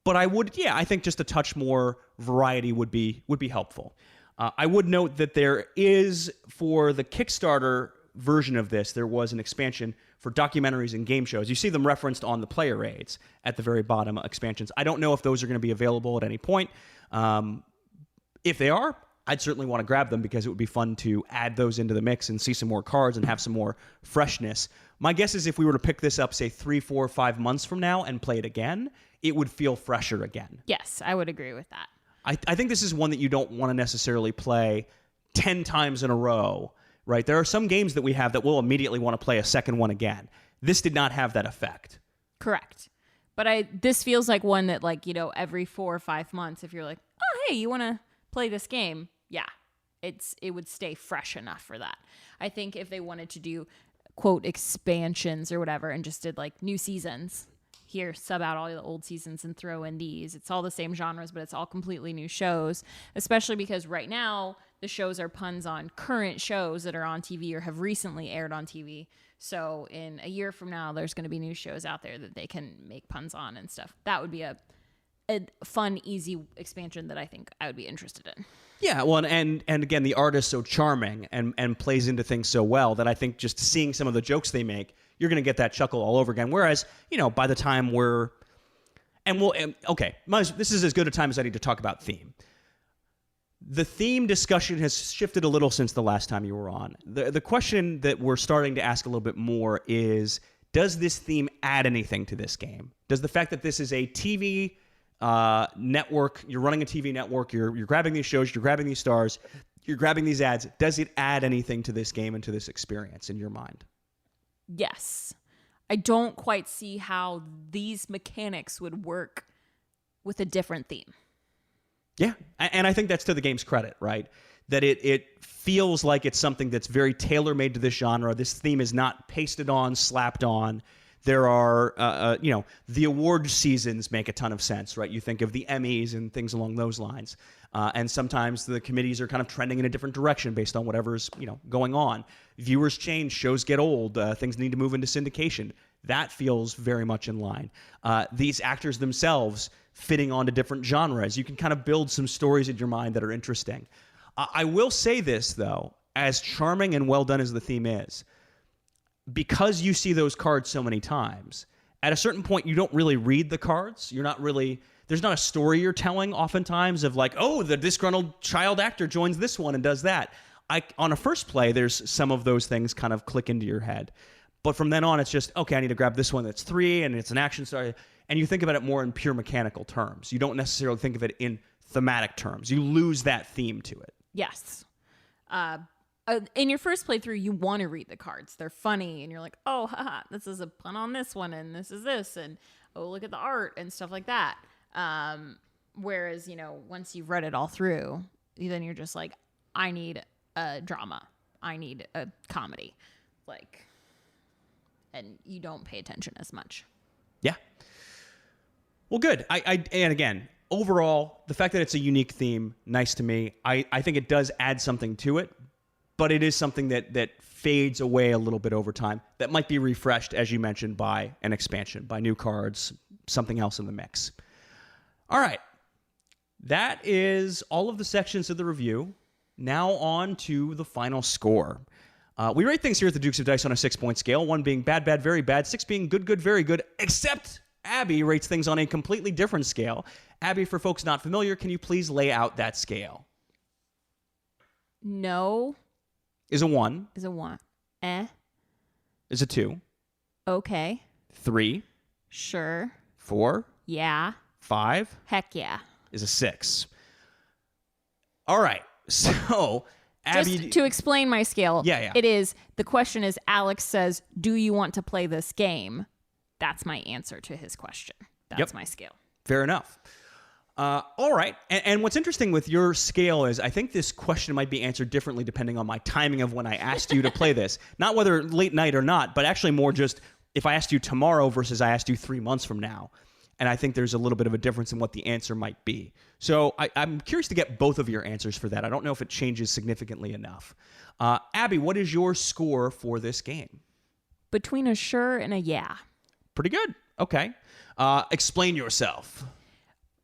But I think just a touch more variety would be helpful. I would note that there is, for the Kickstarter version of this, there was an expansion for documentaries and game shows. You see them referenced on the player aids at the very bottom, expansions. I don't know if those are going to be available at any point. If they are, I'd certainly want to grab them, because it would be fun to add those into the mix and see some more cards and have some more freshness. My guess is if we were to pick this up, say 3, 4, 5 months from now and play it again, it would feel fresher again. Yes, I would agree with that. I think this is one that you don't want to necessarily play 10 times in a row, right? There are some games that we have that we'll immediately want to play a second one again. This did not have that effect. Correct. But this feels like one that, like, every 4 or 5 months, if you're like, oh, hey, you want to play this game? Yeah, it would stay fresh enough for that. I think if they wanted to do, quote, expansions or whatever, and just did like new seasons, here, sub out all the old seasons and throw in these. It's all the same genres, but it's all completely new shows, especially because right now the shows are puns on current shows that are on TV or have recently aired on TV. So in a year from now, there's going to be new shows out there that they can make puns on and stuff. That would be a fun, easy expansion that I think I would be interested in. Yeah, well, and again, the art is so charming and plays into things so well that I think just seeing some of the jokes they make, you're going to get that chuckle all over again. Whereas, by the time this is as good a time as I need to talk about theme. The theme discussion has shifted a little since the last time you were on. The question that we're starting to ask a little bit more is, does this theme add anything to this game? Does the fact that this is a TV network, you're running a TV network, you're grabbing these shows, you're grabbing these stars, you're grabbing these ads, does it add anything to this game and to this experience in your mind? Yes. I don't quite see how these mechanics would work with a different theme. Yeah, and I think that's to the game's credit, right? That it feels like it's something that's very tailor-made to this genre. This theme is not pasted on, slapped on. There are, the award seasons make a ton of sense, right? You think of the Emmys and things along those lines. And sometimes the committees are kind of trending in a different direction based on whatever's, going on. Viewers change, shows get old, things need to move into syndication. That feels very much in line. These actors themselves fitting onto different genres. You can kind of build some stories in your mind that are interesting. I will say this, though, as charming and well done as the theme is, because you see those cards so many times, at a certain point, you don't really read the cards. There's not a story you're telling oftentimes of like, oh, the disgruntled child actor joins this one and does that. On a first play, there's some of those things kind of click into your head. But from then on, it's just, okay, I need to grab this one that's 3 and it's an action story. And you think about it more in pure mechanical terms. You don't necessarily think of it in thematic terms. You lose that theme to it. Yes. In your first playthrough, you want to read the cards. They're funny, and you're like, oh, haha, this is a pun on this one, and this is this, and oh, look at the art, and stuff like that. Whereas, once you've read it all through, then you're just like, I need a drama. I need a comedy. And you don't pay attention as much. Yeah. Well, good. And again, overall, the fact that it's a unique theme, nice to me. I think it does add something to it, but it is something that fades away a little bit over time. That might be refreshed, as you mentioned, by an expansion, by new cards, something else in the mix. All right. That is all of the sections of the review. Now on to the final score. We rate things here at the Dukes of Dice on a 6-point scale, 1 being bad, bad, very bad, 6 being good, good, very good, except Abby rates things on a completely different scale. Abby, for folks not familiar, can you please lay out that scale? No. Is a 1. Is a 1. Is a 2. Okay. 3. Sure. 4. Yeah. 5. Heck yeah. Is a 6. All right. So, Abby, just to explain my scale, yeah. It is, the question is, Alex says, do you want to play this game? That's my answer to his question. That's my scale. Fair enough. All right. And what's interesting with your scale is I think this question might be answered differently depending on my timing of when I asked you to play this. Not whether late night or not, but actually more just if I asked you tomorrow versus I asked you 3 months from now. And I think there's a little bit of a difference in what the answer might be. So I'm curious to get both of your answers for that. I don't know if it changes significantly enough. Abby, what is your score for this game? Between a sure and a yeah. Pretty good. Okay. Explain yourself.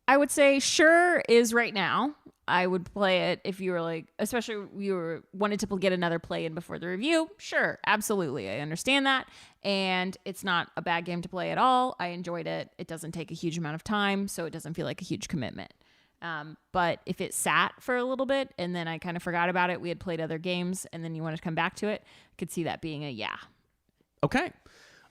I would say sure is right now. I would play it if you were like, especially you wanted to get another play in before the review. Sure, absolutely. I understand that. And it's not a bad game to play at all. I enjoyed it. It doesn't take a huge amount of time, so it doesn't feel like a huge commitment. But if it sat for a little bit and then I kind of forgot about it, we had played other games, and then you wanted to come back to it, I could see that being a yeah. Okay.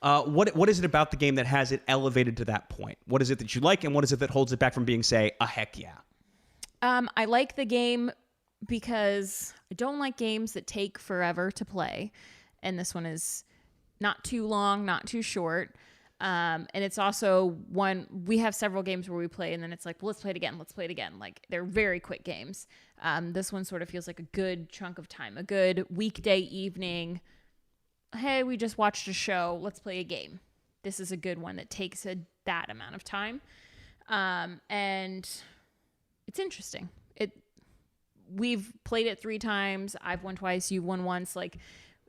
What is it about the game that has it elevated to that point? What is it that you like, and what is it that holds it back from being, say, a heck yeah? I like the game because I don't like games that take forever to play. And this one is not too long, not too short. And it's also one, we have several games where we play and then it's like, well, let's play it again. Let's play it again. Like, they're very quick games. This one sort of feels like a good chunk of time, a good weekday evening. Hey, we just watched a show. Let's play a game. This is a good one that takes that amount of time. And it's interesting. We've played it 3 times. I've won twice. You've won once. Like,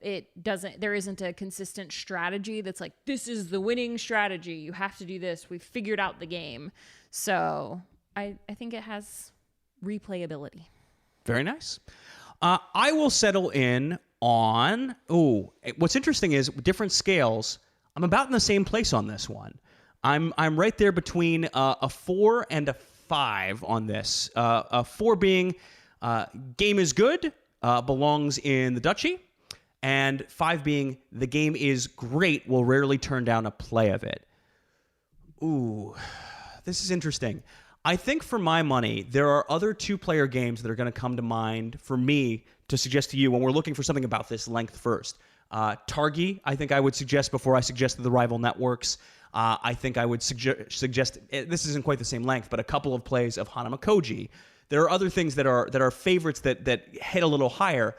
there isn't a consistent strategy that's like, this is the winning strategy. You have to do this. We've figured out the game. So I think it has replayability. Very nice. I will settle in on, what's interesting is different scales. I'm about in the same place on this one. I'm right there between a 4 and a 5 on this. A 4 being game is good, belongs in the duchy, and 5 being the game is great, will rarely turn down a play of it. Ooh, this is interesting. I think for my money, there are other 2-player games that are going to come to mind for me to suggest to you when we're looking for something about this length first. Targi, I think I would suggest before I suggested the rival networks. I think I would suggest, this isn't quite the same length, but a couple of plays of Hanamakoji. There are other things that are favorites that hit a little higher,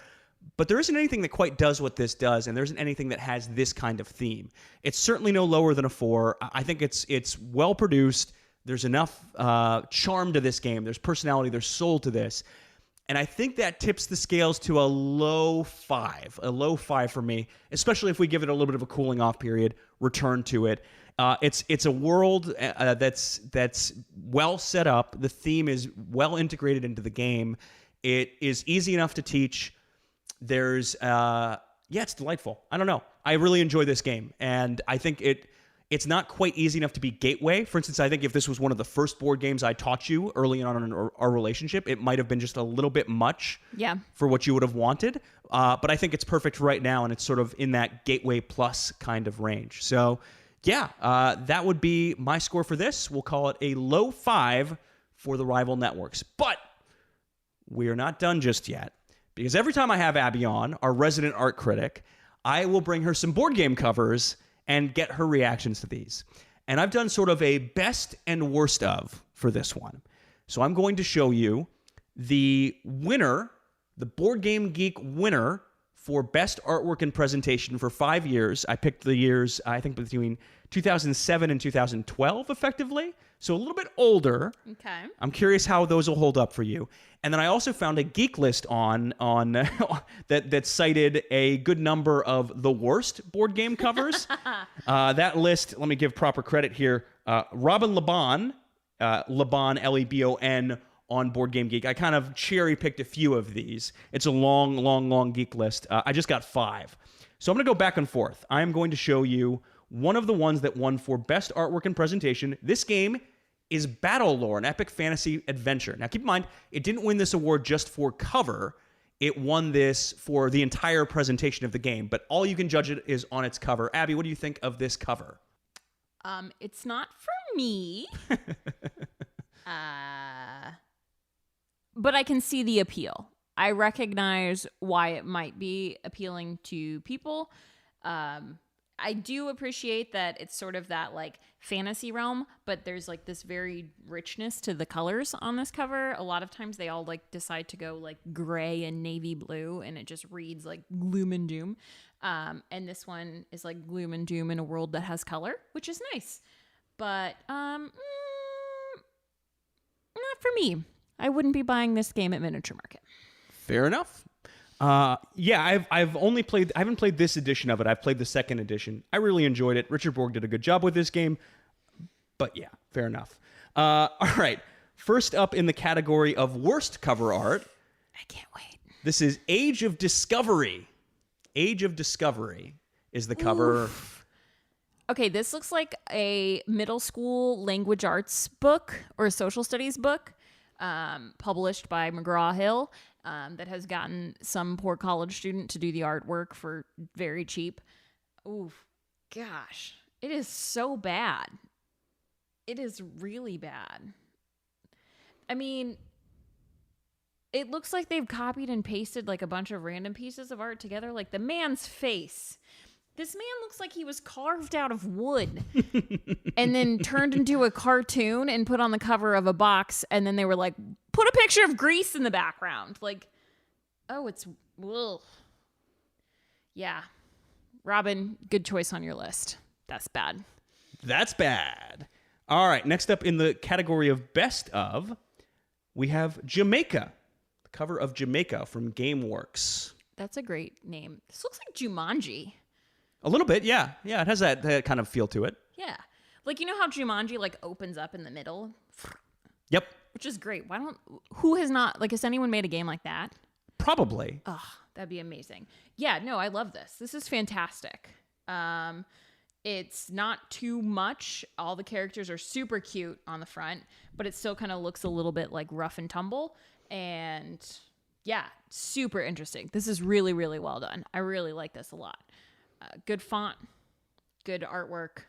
But there isn't anything that quite does what this does, and there isn't anything that has this kind of theme. It's certainly no lower than a 4. I think it's well produced. There's enough charm to this game. There's personality. There's soul to this. And I think that tips the scales to a low 5. A low 5 for me, especially if we give it a little bit of a cooling off period, return to it. It's a world that's well set up. The theme is well integrated into the game. It is easy enough to teach. There's it's delightful. I don't know. I really enjoy this game, and I think it's not quite easy enough to be gateway. For instance, I think if this was one of the first board games I taught you early on in our relationship, it might have been just a little bit much for what you would have wanted. But I think it's perfect right now, and it's sort of in that gateway plus kind of range. So that would be my score for this. We'll call it a low 5 for the rival networks. But we are not done just yet. Because every time I have Abby on, our resident art critic, I will bring her some board game covers and get her reactions to these. And I've done sort of a best and worst of for this one. So I'm going to show you the winner, the Board Game Geek winner for best artwork and presentation for 5 years. I picked the years, I think, between 2007 and 2012, effectively. So a little bit older. Okay. I'm curious how those will hold up for you. And then I also found a geek list on that cited a good number of the worst board game covers. That list, let me give proper credit here. Robin Lebon, Lebon, on Board Game Geek. I kind of cherry-picked a few of these. It's a long geek list. I just got 5. So I'm going to go back and forth. I'm going to show you one of the ones that won for best artwork and presentation. This game is Battle Lore, an epic fantasy adventure. Now, keep in mind, it didn't win this award just for cover. It won this for the entire presentation of the game, but all you can judge it is on its cover. Abby, what do you think of this cover? It's not for me. But I can see the appeal. I recognize why it might be appealing to people. I do appreciate that it's sort of that like fantasy realm, but there's like this very richness to the colors on this cover. A lot of times they all like decide to go like gray and navy blue, and it just reads like gloom and doom. And this one is like gloom and doom in a world that has color, which is nice. But not for me. I wouldn't be buying this game at Miniature Market. Fair enough. I haven't played this edition of it. I've played the second edition. I really enjoyed it. Richard Borg did a good job with this game. But yeah, fair enough. All right. First up in the category of worst cover art. I can't wait. This is Age of Discovery. Age of Discovery is the cover. Oof. Okay, this looks like a middle school language arts book or a social studies book published by McGraw-Hill. That has gotten some poor college student to do the artwork for very cheap. Oof, gosh, it is so bad. It is really bad. I mean, it looks like they've copied and pasted like a bunch of random pieces of art together. Like the man's face. This man looks like he was carved out of wood and then turned into a cartoon and put on the cover of a box. And then they were like, put a picture of Greece in the background. Like, oh, it's, ugh. Yeah. Robin, good choice on your list. That's bad. That's bad. All right. Next up in the category of best of, we have Jamaica. The cover of Jamaica from GameWorks. That's a great name. This looks like Jumanji. A little bit, yeah. Yeah, it has that kind of feel to it. Yeah. Like, you know how Jumanji, like, opens up in the middle? Yep. Which is great. Who has not, like, has anyone made a game like that? Probably. Oh, that'd be amazing. Yeah, no, I love this. This is fantastic. It's not too much. All the characters are super cute on the front, but it still kind of looks a little bit, like, rough and tumble. And, yeah, super interesting. This is really, really well done. I really like this a lot. Good font, good artwork,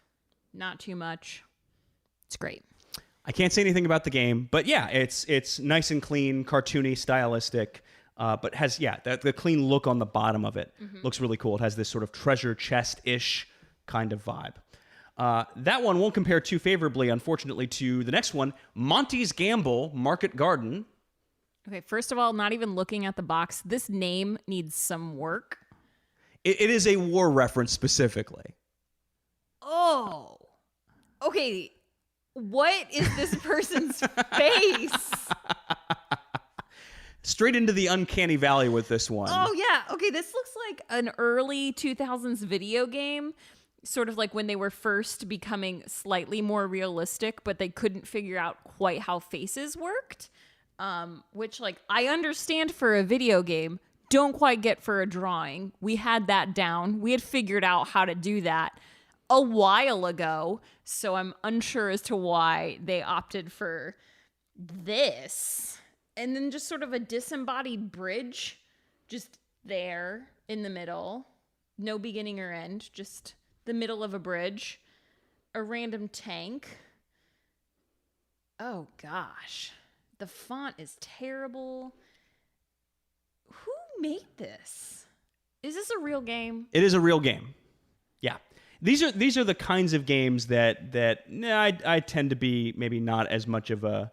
not too much. It's great. I can't say anything about the game, but yeah, it's nice and clean, cartoony, stylistic, but has, the clean look on the bottom of it looks really cool. It has this sort of treasure chest-ish kind of vibe. That one won't compare too favorably, unfortunately, to the next one, Monty's Gamble Market Garden. Okay, first of all, not even looking at the box, this name needs some work. It is a war reference specifically. Oh. Okay, what is this person's face? Straight into the uncanny valley with this one. Oh, yeah. Okay, this looks like an early 2000s video game, sort of like when they were first becoming slightly more realistic, but they couldn't figure out quite how faces worked, which, like, I understand for a video game, don't quite get for a drawing. We had that down. We had figured out how to do that a while ago, so I'm unsure as to why they opted for this. And then just sort of a disembodied bridge just there in the middle. No beginning or end, just the middle of a bridge. A random tank. Oh, gosh. The font is terrible. Who made this? Is this a real game? It is a real game. Yeah. These are the kinds of games that I tend to be maybe not as much of a...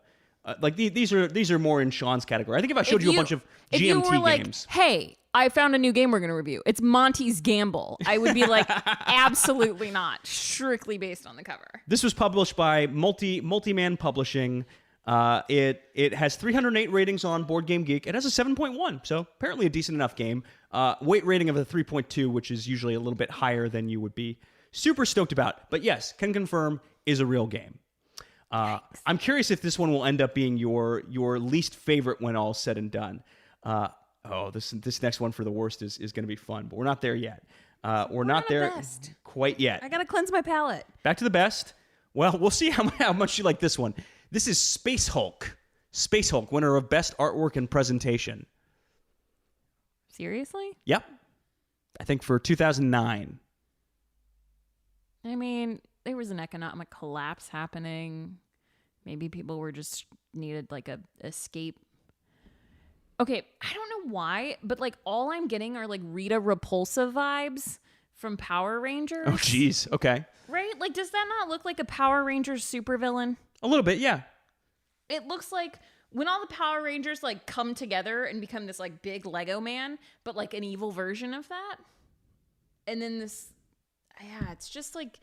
like these are more in Sean's category. I think if I showed you a bunch of GMT if you were like, games, hey, I found a new game we're going to review. It's Monty's Gamble. I would be like, absolutely not. Strictly based on the cover. This was published by Multi-Man Publishing. It has 308 ratings on Board Game Geek. It has a 7.1, so apparently a decent enough game. Weight rating of a 3.2, which is usually a little bit higher than you would be super stoked about. But yes, can confirm is a real game. I'm curious if this one will end up being your least favorite when all's said and done. This next one for the worst is going to be fun, but we're not there yet. We're not there quite yet. I gotta cleanse my palate. Back to the best. Well, we'll see how much you like this one. This is Space Hulk. Space Hulk, winner of Best Artwork and Presentation. Seriously? Yep. I think for 2009. I mean, there was an economic collapse happening. Maybe people were just needed like a escape. Okay, I don't know why, but like all I'm getting are like Rita Repulsa vibes from Power Rangers. Oh, jeez. Okay. Right? Like, does that not look like a Power Rangers supervillain? A little bit, yeah. It looks like when all the Power Rangers like come together and become this like big Lego man, but like an evil version of that. And then this, yeah, it's just like,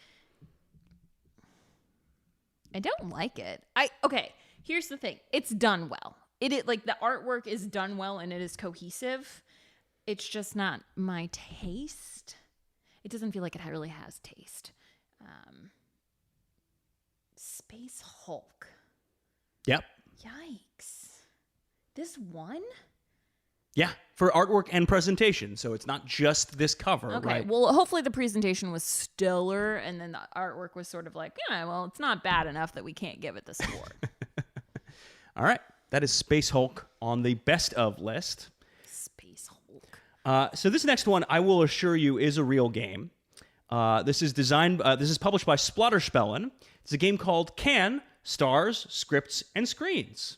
I don't like it. Okay, here's the thing. It's done well. It like the artwork is done well and it is cohesive. It's just not my taste. It doesn't feel like it really has taste. Space Hulk. Yep. Yikes. This one? Yeah, for artwork and presentation. So it's not just this cover, okay, right? Well, hopefully the presentation was stellar and then the artwork was sort of like, yeah, well, it's not bad enough that we can't give it the score. All right. That is Space Hulk on the best of list. Space Hulk. So this next one, I will assure you, is a real game. This is published by Splatterspellen. It's a game called Can, Stars, Scripts, and Screens.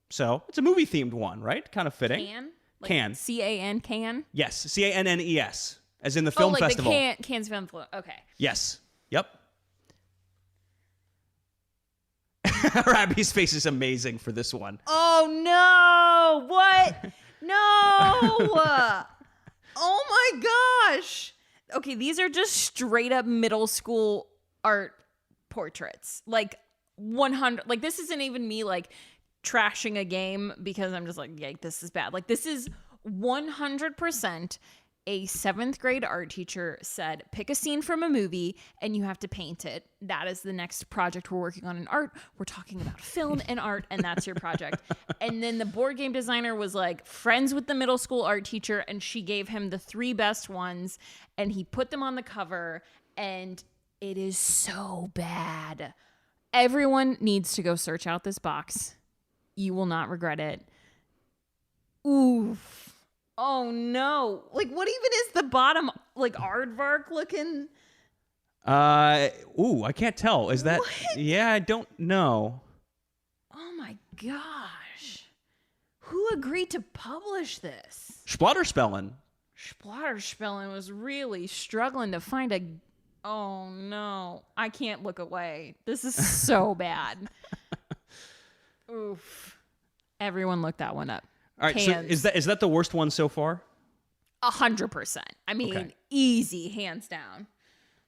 So it's a movie-themed one, right? Kind of fitting. Can? Like Can. C-A-N, can? Yes, C-A-N-N-E-S, as in the film festival. Oh, like the Cannes Film Festival. Okay. Yes. Yep. Rabbi's face is amazing for this one. Oh, no. What? No. Oh, my gosh. Okay, these are just straight up middle school art portraits. Like 100. Like, this isn't even me, like, trashing a game because I'm just like, yeah, this is bad. Like, this is 100% a 7th grade art teacher said, pick a scene from a movie and you have to paint it. That is the next project we're working on in art. We're talking about film and art, and that's your project. And then the board game designer was like friends with the middle school art teacher, and she gave him the 3 best ones, and he put them on the cover, and it is so bad. Everyone needs to go search out this box. You will not regret it. Oof. Oh no. Like, what even is the bottom, like, aardvark looking? I can't tell. Is that? What? Yeah, I don't know. Oh my gosh. Who agreed to publish this? Splatterspellen. Splatterspellen was really struggling to find a... Oh no. I can't look away. This is so bad. Oof. Everyone look that one up. All right, cans. so is that the worst one so far? 100%. I mean, easy, hands down.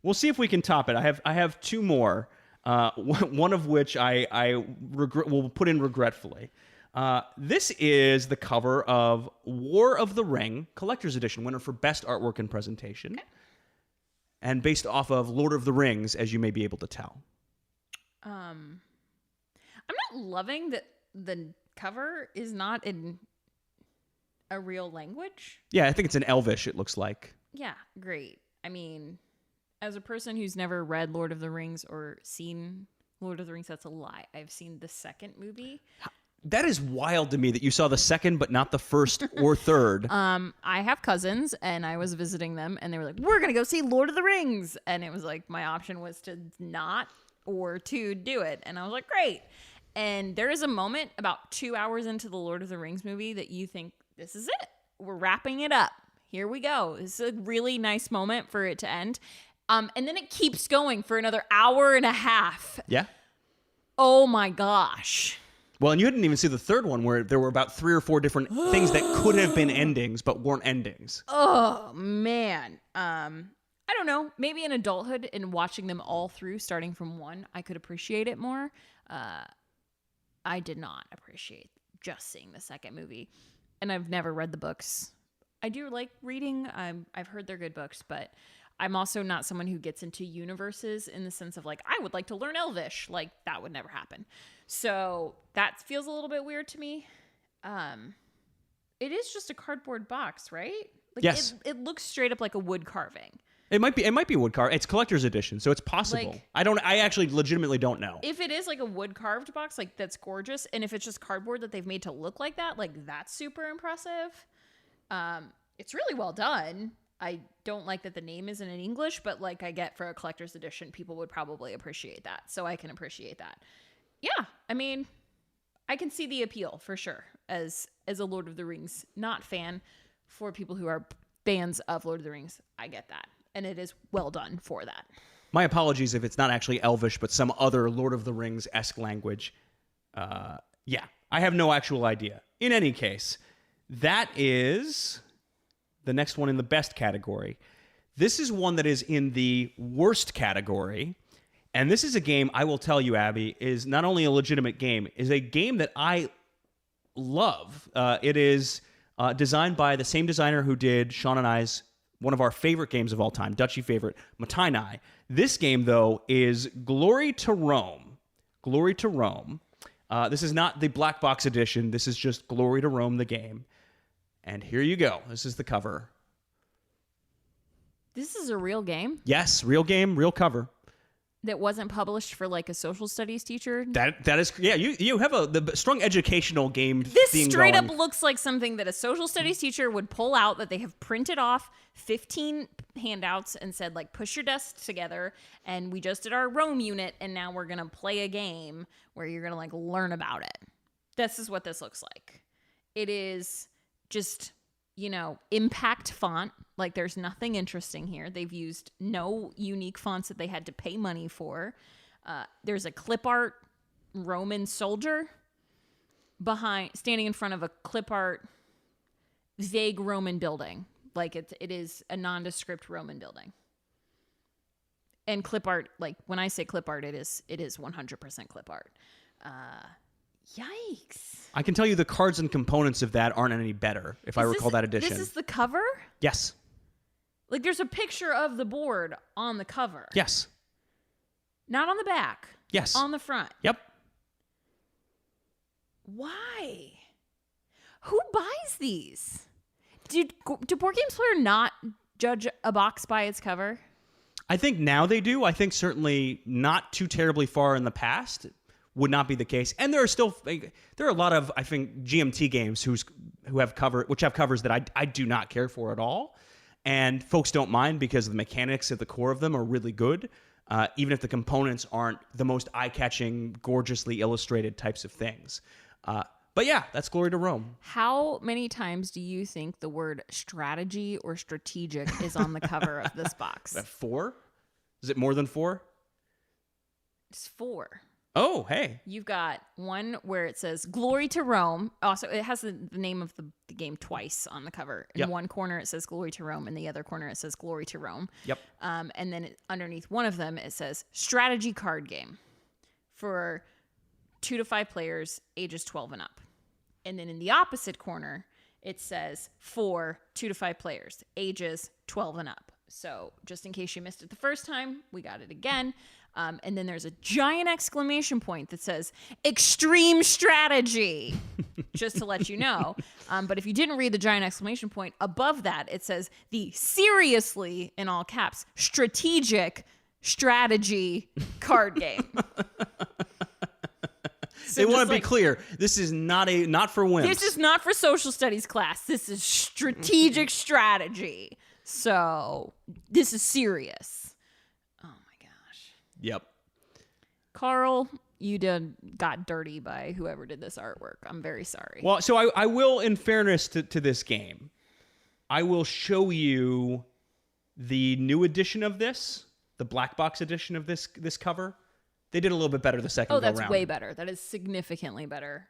We'll see if we can top it. I have two more. One of which I will put in regretfully. This is the cover of War of the Ring Collector's Edition, winner for Best Artwork and Presentation. Okay. And based off of Lord of the Rings, as you may be able to tell. I'm not loving that the cover is not in a real language. Yeah, I think it's in Elvish, it looks like. Yeah, great. I mean, as a person who's never read Lord of the Rings or seen Lord of the Rings, that's a lie. I've seen the second movie. That is wild to me that you saw the second but not the first or third. I have cousins, and I was visiting them, and they were like, we're going to go see Lord of the Rings. And it was like, my option was to not or to do it. And I was like, great. And there is a moment about 2 hours into the Lord of the Rings movie that you think, this is it. We're wrapping it up. Here we go. This is a really nice moment for it to end. And then it keeps going for another hour and a half. Yeah. Oh my gosh. Well, and you didn't even see the third one where there were about 3 or 4 different things that could have been endings but weren't endings. Oh, man. I don't know. Maybe in adulthood and watching them all through, starting from 1, I could appreciate it more. I did not appreciate just seeing the second movie. And I've never read the books. I do like reading. I've heard they're good books, but I'm also not someone who gets into universes in the sense of like, I would like to learn Elvish. Like, that would never happen. So that feels a little bit weird to me. It is just a cardboard box, right? Like, yes. It looks straight up like a wood carving. It might be wood carved. It's collector's edition, so it's possible. Like, I actually legitimately don't know. If it is like a wood carved box, like that's gorgeous. And if it's just cardboard that they've made to look like that, like that's super impressive. It's really well done. I don't like that the name isn't in English, but like I get for a collector's edition, people would probably appreciate that. So I can appreciate that. Yeah, I mean, I can see the appeal for sure as a Lord of the Rings not fan. For people who are fans of Lord of the Rings, I get that. And it is well done for that. My apologies if it's not actually Elvish, but some other Lord of the Rings-esque language. Yeah, I have no actual idea. In any case, that is the next one in the best category. This is one that is in the worst category. And this is a game, I will tell you, Abby, is not only a legitimate game, is a game that I love. It is designed by the same designer who did Sean and I's one of our favorite games of all time, Dutchy favorite, Matai. This game, though, is Glory to Rome. Glory to Rome. This is not the black box edition. This is just Glory to Rome, the game. And here you go. This is the cover. This is a real game? Yes, real game, real cover. That wasn't published for like a social studies teacher? That is, yeah, you have the strong educational game This theme straight going. up looks like something that a social studies teacher would pull out that they have printed off 15 handouts and said like, push your desks together and we just did our Rome unit and now we're going to play a game where you're going to like learn about it. This is what this looks like. It is just, impact font. Like there's nothing interesting here. They've used no unique fonts that they had to pay money for. There's a clip art Roman soldier standing in front of a clip art vague Roman building. Like it is a nondescript Roman building. And clip art, like when I say clip art, it is 100% clip art. Yikes. I can tell you the cards and components of that aren't any better, if I recall that edition. This is the cover? Yes. Like there's a picture of the board on the cover. Yes. Not on the back. Yes. On the front. Yep. Why? Who buys these? Do board games players not judge a box by its cover? I think now they do. I think certainly not too terribly far in the past would not be the case. And there are a lot of, I think, GMT games which have covers that I do not care for at all. And folks don't mind because the mechanics at the core of them are really good, even if the components aren't the most eye-catching, gorgeously illustrated types of things. But yeah, that's Glory to Rome. How many times do you think the word strategy or strategic is on the cover of this box? Is that 4? Is it more than 4? It's 4. Oh, hey. You've got one where it says "Glory to Rome." Also, it has the name of the game twice on the cover. In one corner, it says "Glory to Rome," in the other corner, it says "Glory to Rome." Yep. And then underneath one of them, it says "Strategy Card Game" for 2 to 5 players, ages 12 and up. And then in the opposite corner, it says for 2 to 5 players, ages 12 and up. So just in case you missed it the first time, we got it again. And then there's a giant exclamation point that says extreme strategy, just to let you know. But if you didn't read the giant exclamation point, above that, it says the seriously, in all caps, strategic strategy card game. So they want to be clear. This is not for wimps. This is not for social studies class. This is strategic strategy. So this is serious. Oh my gosh. Yep. Carl, you got dirty by whoever did this artwork. I'm very sorry. Well, so I will, in fairness to this game, I will show you the new edition of this, the black box edition of this cover. They did a little bit better the second go round. Oh, that's way better. That is significantly better.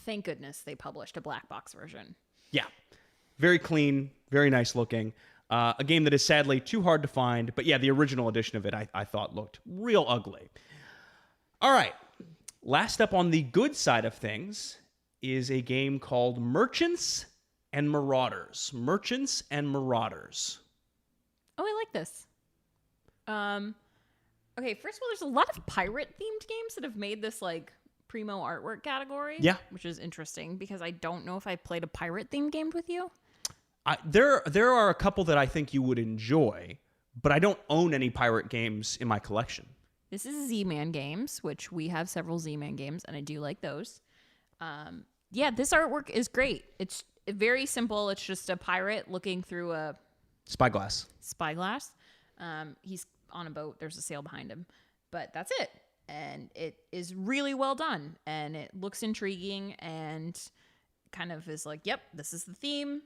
Thank goodness they published a black box version. Yeah. Very clean, very nice looking. A game that is sadly too hard to find. But yeah, the original edition of it I thought looked real ugly. All right. Last up on the good side of things is a game called Merchants and Marauders. Merchants and Marauders. Oh, I like this. Okay, first of all, there's a lot of pirate-themed games that have made this, like, primo artwork category. Yeah. Which is interesting, because I don't know if I played a pirate-themed game with you. There are a couple that I think you would enjoy, but I don't own any pirate games in my collection. This is Z-Man Games, which we have several Z-Man games, and I do like those. Yeah, this artwork is great. It's very simple. It's just a pirate looking through a... Spyglass. He's on a boat. There's a sail behind him. But that's it. And it is really well done. And it looks intriguing and kind of is like, yep, this is the theme.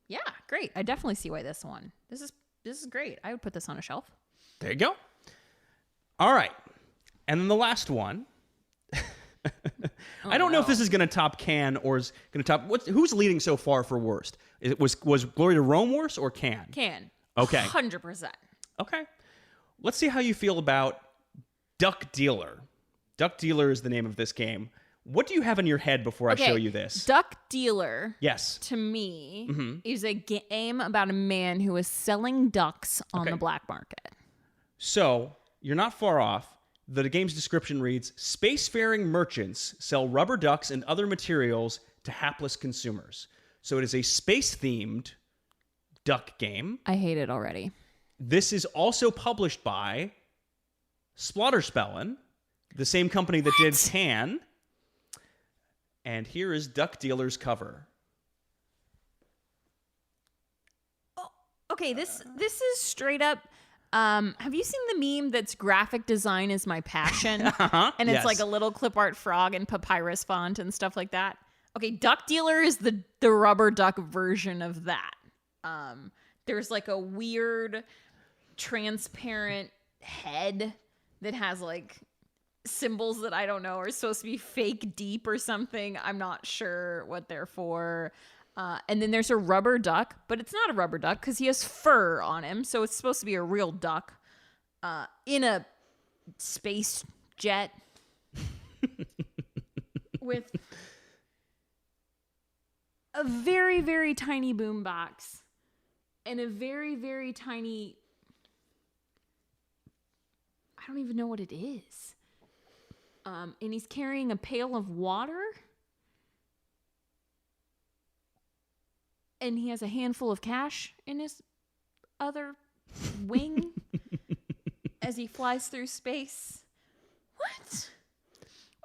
Yeah, great. I definitely see why this one. This is great. I would put this on a shelf. There you go. All right. And then the last one. I don't know if this is going to top Can or is going to top... Who's leading so far for worst? Was Glory to Rome worse or Can? Can. Okay. 100%. Okay. Let's see how you feel about Duck Dealer. Duck Dealer is the name of this game. What do you have in your head before I show you this? Duck Dealer, yes, to me, is a game about a man who is selling ducks on the black market. So, you're not far off. The game's description reads, spacefaring merchants sell rubber ducks and other materials to hapless consumers. So it is a space-themed duck game. I hate it already. This is also published by Splatterspellen, the same company that did Can. And here is Duck Dealer's cover. Oh, okay, this is straight up. Have you seen the meme that's graphic design is my passion? And it's like a little clip art frog and papyrus font and stuff like that. Okay, Duck Dealer is the rubber duck version of that. There's like a weird transparent head that has like symbols that I don't know are supposed to be fake deep or something. I'm not sure what they're for. And then there's a rubber duck, but it's not a rubber duck because he has fur on him. So it's supposed to be a real duck in a space jet with a very, very tiny boombox and a very, very tiny... I don't even know what it is. And he's carrying a pail of water. And he has a handful of cash in his other wing as he flies through space. What?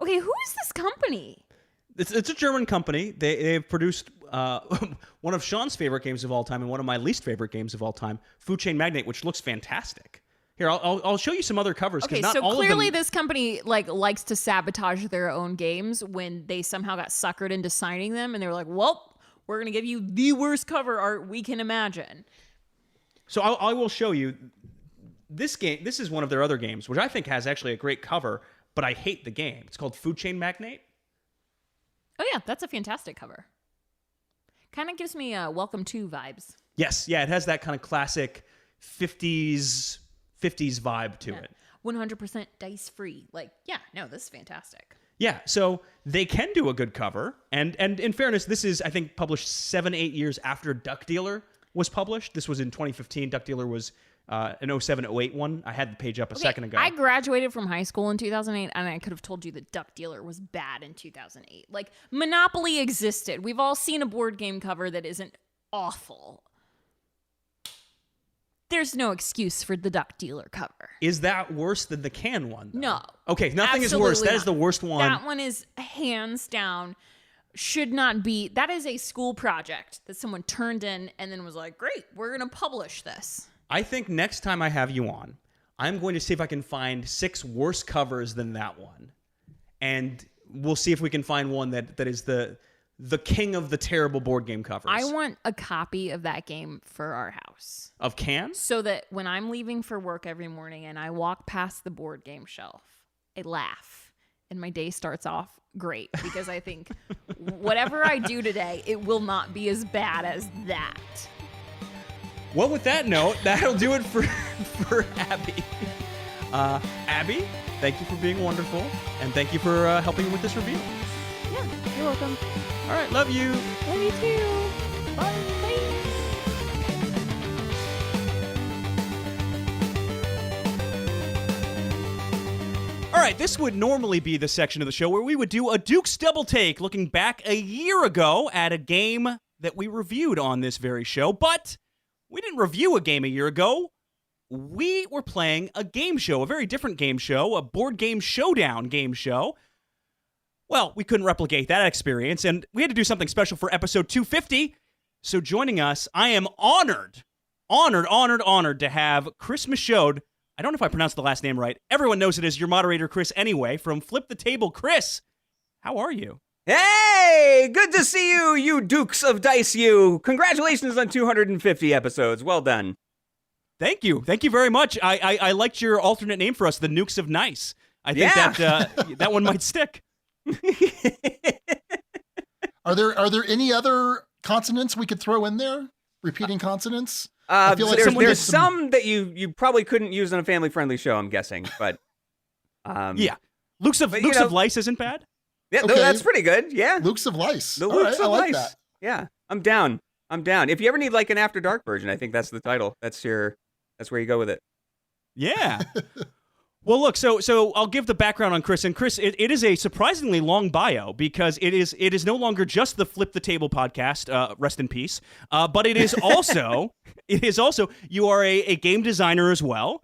Okay, who is this company? It's a German company. They've produced one of Sean's favorite games of all time and one of my least favorite games of all time, Food Chain Magnate, which looks fantastic. Here, I'll show you some other covers. Okay, not so all clearly of them... this company likes to sabotage their own games when they somehow got suckered into signing them, and they were like, well, we're going to give you the worst cover art we can imagine. So I will show you this game. This is one of their other games, which I think has actually a great cover, but I hate the game. It's called Food Chain Magnate. Oh, yeah. That's a fantastic cover. Kind of gives me Welcome to vibes. Yes. Yeah, it has that kind of classic 50s vibe to it. 100% dice free. Like, yeah, no, this is fantastic. Yeah, so they can do a good cover. And in fairness, this is, I think, published 7-8 years after Duck Dealer was published. This was in 2015. Duck Dealer was an 07-08 one. I had the page up a second ago. I graduated from high school in 2008, and I could have told you that Duck Dealer was bad in 2008. Like, Monopoly existed. We've all seen a board game cover that isn't awful. There's no excuse for the Duck Dealer cover. Is that worse than the can one, though? No. Okay, nothing is worse. That is the worst one. That one is hands down, should not be. That is a school project that someone turned in and then was like, great, we're going to publish this. I think next time I have you on, I'm going to see if I can find 6 worse covers than that one. And we'll see if we can find one that is the king of the terrible board game covers. I want a copy of that game for our house. Of cans? So that when I'm leaving for work every morning and I walk past the board game shelf, I laugh and my day starts off great because I think whatever I do today, it will not be as bad as that. Well, with that note, that'll do it for Abby. Abby, thank you for being wonderful, and thank you for helping with this review. Yeah, you're welcome. All right, love you. Love you too. Bye. All right, this would normally be the section of the show where we would do a Duke's Double Take, looking back a year ago at a game that we reviewed on this very show, but we didn't review a game a year ago. We were playing a game show, a very different game show, a board game showdown game show. Well, we couldn't replicate that experience, and we had to do something special for episode 250. So joining us, I am honored to have Chris Michaud. I don't know if I pronounced the last name right. Everyone knows it as Your Moderator Chris anyway, from Flip the Table. Chris, how are you? Hey, good to see you, you Dukes of Dice, you. Congratulations on 250 episodes. Well done. Thank you. Thank you very much. I liked your alternate name for us, the Nukes of Nice. I think that one might stick. Are there any other consonants we could throw in there? Repeating consonants? I feel like there's some that you probably couldn't use on a family-friendly show, I'm guessing. But yeah, Lukes of Lice isn't bad. Yeah, okay. That's pretty good. Yeah, Lukes of Lice. The Lukes of Lice. That. Yeah, I'm down. If you ever need like an After Dark version, I think that's the title. That's where you go with it. Yeah. Well, look, so I'll give the background on Chris. And Chris, it is a surprisingly long bio because it is no longer just the Flip the Table podcast, rest in peace, but it is also you are a game designer as well,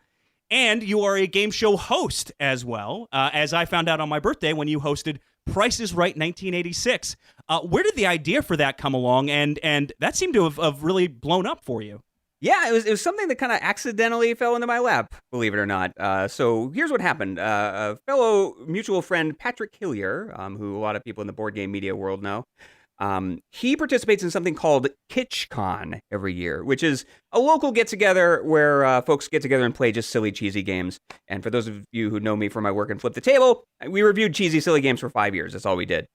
and you are a game show host as well, as I found out on my birthday when you hosted Price is Right 1986. Where did the idea for that come along? And that seemed to have really blown up for you. Yeah, it was something that kind of accidentally fell into my lap, believe it or not. So here's what happened. A fellow mutual friend, Patrick Hillier, who a lot of people in the board game media world know, he participates in something called KitschCon every year, which is a local get-together where folks get together and play just silly, cheesy games. And for those of you who know me from my work in Flip the Table, we reviewed cheesy, silly games for 5 years. That's all we did.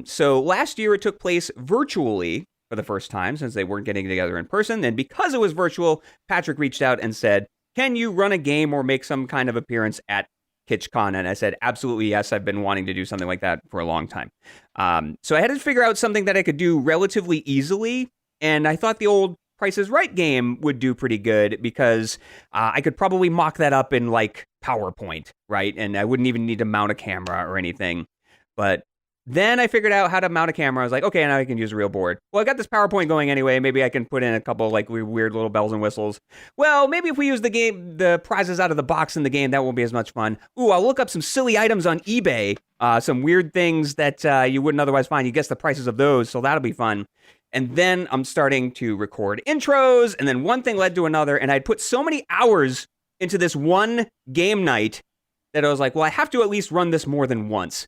So last year it took place virtually for the first time since they weren't getting together in person. And because it was virtual, Patrick reached out and said, can you run a game or make some kind of appearance at KitschCon? And I said, absolutely, yes. I've been wanting to do something like that for a long time. So I had to figure out something that I could do relatively easily. And I thought the old Price is Right game would do pretty good because I could probably mock that up in like PowerPoint, right? And I wouldn't even need to mount a camera or anything. But then I figured out how to mount a camera. I was like, okay, now I can use a real board. Well, I got this PowerPoint going anyway. Maybe I can put in a couple like weird little bells and whistles. Well, maybe if we use the prizes out of the box in the game, that won't be as much fun. Ooh, I'll look up some silly items on eBay, some weird things that you wouldn't otherwise find. You guess the prices of those, so that'll be fun. And then I'm starting to record intros, and then one thing led to another, and I'd put so many hours into this one game night that I was like, well, I have to at least run this more than once.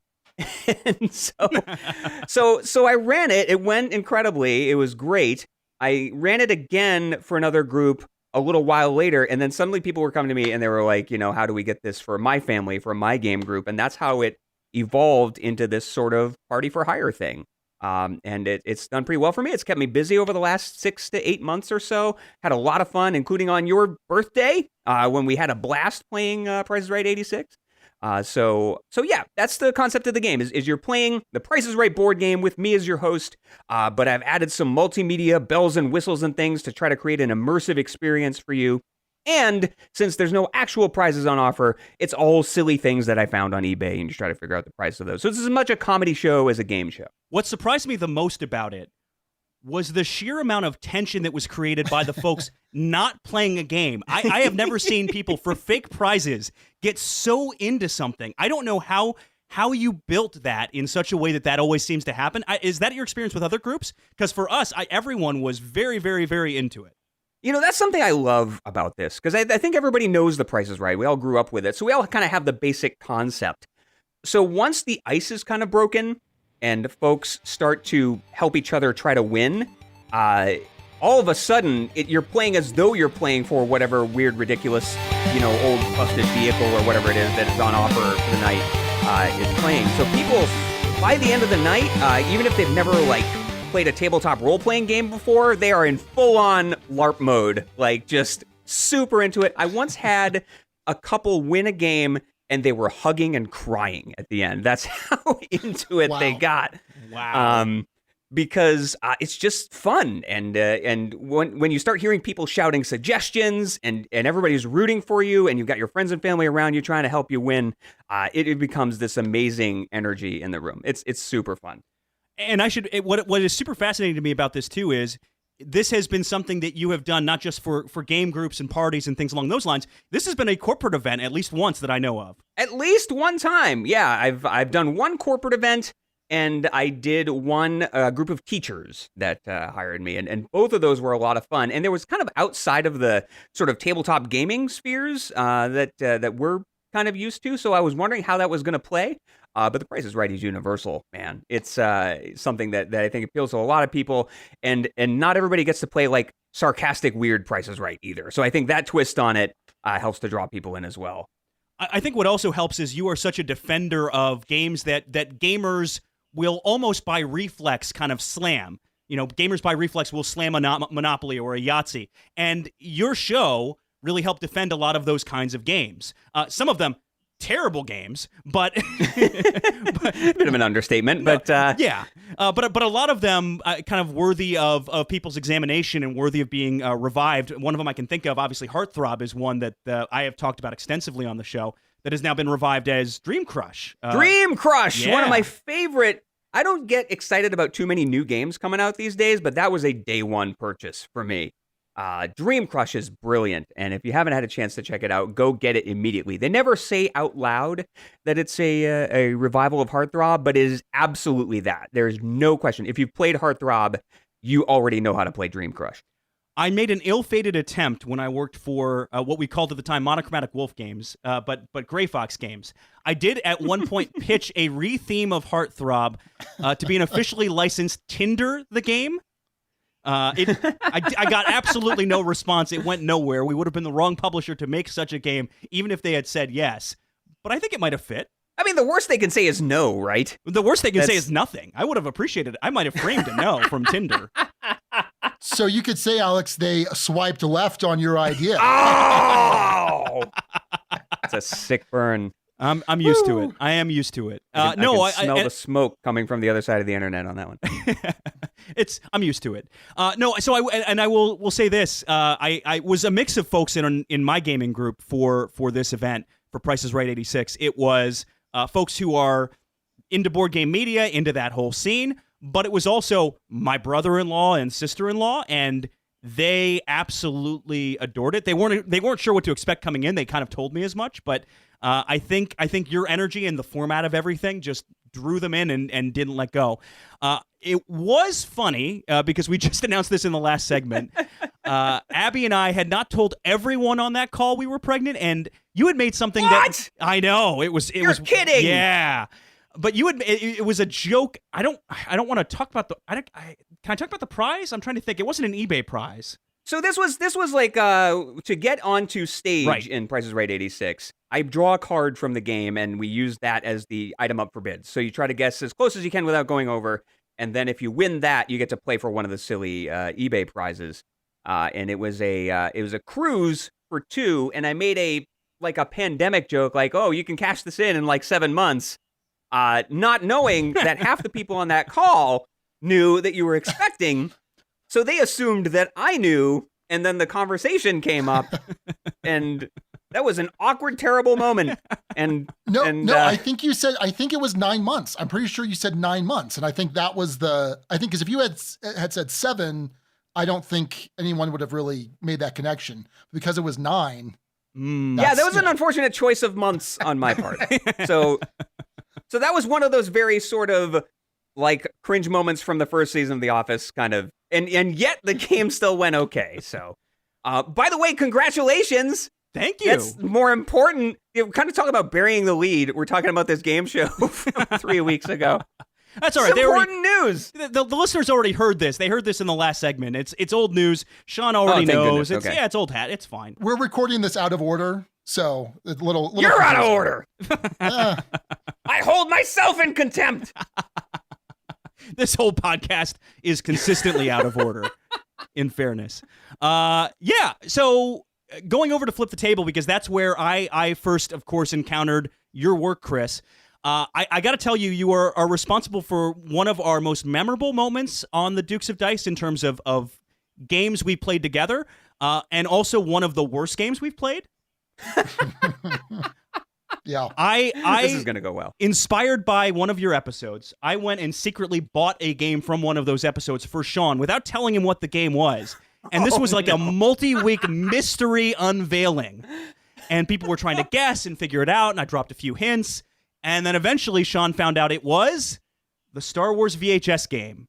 And so I ran it. It went incredibly. It was great. I ran it again for another group a little while later, and then suddenly people were coming to me and they were like, how do we get this for my family, for my game group? And that's how it evolved into this sort of party for hire thing. And it's done pretty well for me. It's kept me busy over the last 6 to 8 months or so. Had a lot of fun, including on your birthday, when we had a blast playing Price is Right 86. So yeah, that's the concept of the game is you're playing the Price is Right board game with me as your host, but I've added some multimedia bells and whistles and things to try to create an immersive experience for you. And since there's no actual prizes on offer, it's all silly things that I found on eBay and just try to figure out the price of those. So it's as much a comedy show as a game show. What surprised me the most about it was the sheer amount of tension that was created by the folks not playing a game. I have never seen people for fake prizes get so into something. I don't know how you built that in such a way that always seems to happen. Is that your experience with other groups? Because for us, everyone was very, very, very into it. That's something I love about this, because I think everybody knows the Price is Right. We all grew up with it, so we all kind of have the basic concept. So once the ice is kind of broken and folks start to help each other try to win, all of a sudden, you're playing as though you're playing for whatever weird, ridiculous, old busted vehicle or whatever it is that is on offer for the night is playing. So people, by the end of the night, even if they've never, played a tabletop role-playing game before, they are in full-on LARP mode, just super into it. I once had a couple win a game, and they were hugging and crying at the end. That's how into it they got. Wow. Because it's just fun, and when you start hearing people shouting suggestions, and everybody's rooting for you, and you've got your friends and family around you trying to help you win, it becomes this amazing energy in the room. It's super fun. And what is super fascinating to me about this too is this has been something that you have done not just for game groups and parties and things along those lines. This has been a corporate event at least once that I know of. At least one time, yeah. I've done one corporate event, and I did one group of teachers that hired me, and both of those were a lot of fun. And there was kind of outside of the sort of tabletop gaming spheres that we're kind of used to. So I was wondering how that was going to play. But the Price is Right is universal, man. It's something that I think appeals to a lot of people, and not everybody gets to play sarcastic, weird Price is Right either. So I think that twist on it helps to draw people in as well. I think what also helps is you are such a defender of games that gamers will almost by reflex kind of slam. Gamers by reflex will slam a Monopoly or a Yahtzee, and your show really helped defend a lot of those kinds of games. Some of them terrible games, but bit of an understatement, but yeah, but a lot of them kind of worthy of people's examination and worthy of being revived. One of them I can think of, obviously, Heartthrob is one that I have talked about extensively on the show that has now been revived as Dream Crush. Dream Crush, yeah. One of my favorite. I don't get excited about too many new games coming out these days, but that was a day one purchase for me. Dream Crush is brilliant, and if you haven't had a chance to check it out, go get it immediately. They never say out loud that it's a revival of Heartthrob, but it is absolutely that. There's no question. If you've played Heartthrob, you already know how to play Dream Crush. I made an ill-fated attempt when I worked for what we called at the time Monochromatic Wolf Games, but Gray Fox Games. I did at one point pitch a re-theme of Heartthrob to be an officially licensed Tinder the game. I got absolutely no response. It went nowhere. We would have been the wrong publisher to make such a game, even if they had said yes. But I think it might have fit. I mean, the worst they can say is no, right? The worst they can say is nothing. I would have appreciated it. I might have framed a no from Tinder. So you could say, Alex, they swiped left on your idea. Oh! That's a sick burn. I'm used to it. I am used to it. I can smell the smoke coming from the other side of the internet on that one. I'm used to it. So I will say this. I was a mix of folks in my gaming group for this event for Price is Right 86. It was folks who are into board game media, into that whole scene, but it was also my brother-in-law and sister-in-law, and they absolutely adored it. They weren't sure what to expect coming in. They kind of told me as much, but I think your energy and the format of everything just drew them in and didn't let go. It was funny because we just announced this in the last segment. Abby and I had not told everyone on that call we were pregnant, and you had made something that I know it was. You're kidding. Yeah. But it was a joke. I don't want to talk about can I talk about the prize? I'm trying to think. It wasn't an eBay prize. So this was like to get onto stage in Price is Right 86. I draw a card from the game, and we use that as the item up for bids. So you try to guess as close as you can without going over, and then if you win that, you get to play for one of the silly eBay prizes. And it was a cruise for 2, and I made a pandemic joke, like, oh, you can cash this in like 7 months, not knowing that half the people on that call knew that you were expecting. So they assumed that I knew, and then the conversation came up, and that was an awkward, terrible moment. And no, I think it was 9 months. I'm pretty sure you said 9 months, and I think that was because if you had said 7, I don't think anyone would have really made that connection. Because it was 9. Yeah, that was an unfortunate choice of months on my part. So that was one of those very sort of like cringe moments from the first season of The Office, kind of, and yet the game still went okay. So, by the way, congratulations. Thank you. That's more important. You kind of talk about burying the lead. We're talking about this game show from 3 weeks ago. That's all right. It's important news. The listeners already heard this. They heard this in the last segment. It's old news. Sean already knows. It's old hat. It's fine. We're recording this out of order, so it's a little. You're out of order. I hold myself in contempt. This whole podcast is consistently out of order, in fairness. Yeah, so going over to Flip the Table, because that's where I first, of course, encountered your work, Chris. I got to tell you, you are responsible for one of our most memorable moments on the Dukes of Dice in terms of games we played together, and also one of the worst games we've played. Yeah. This is going to go well. Inspired by one of your episodes, I went and secretly bought a game from one of those episodes for Sean without telling him what the game was. And this was like a multi-week mystery unveiling. And people were trying to guess and figure it out, and I dropped a few hints. And then eventually Sean found out it was the Star Wars VHS game.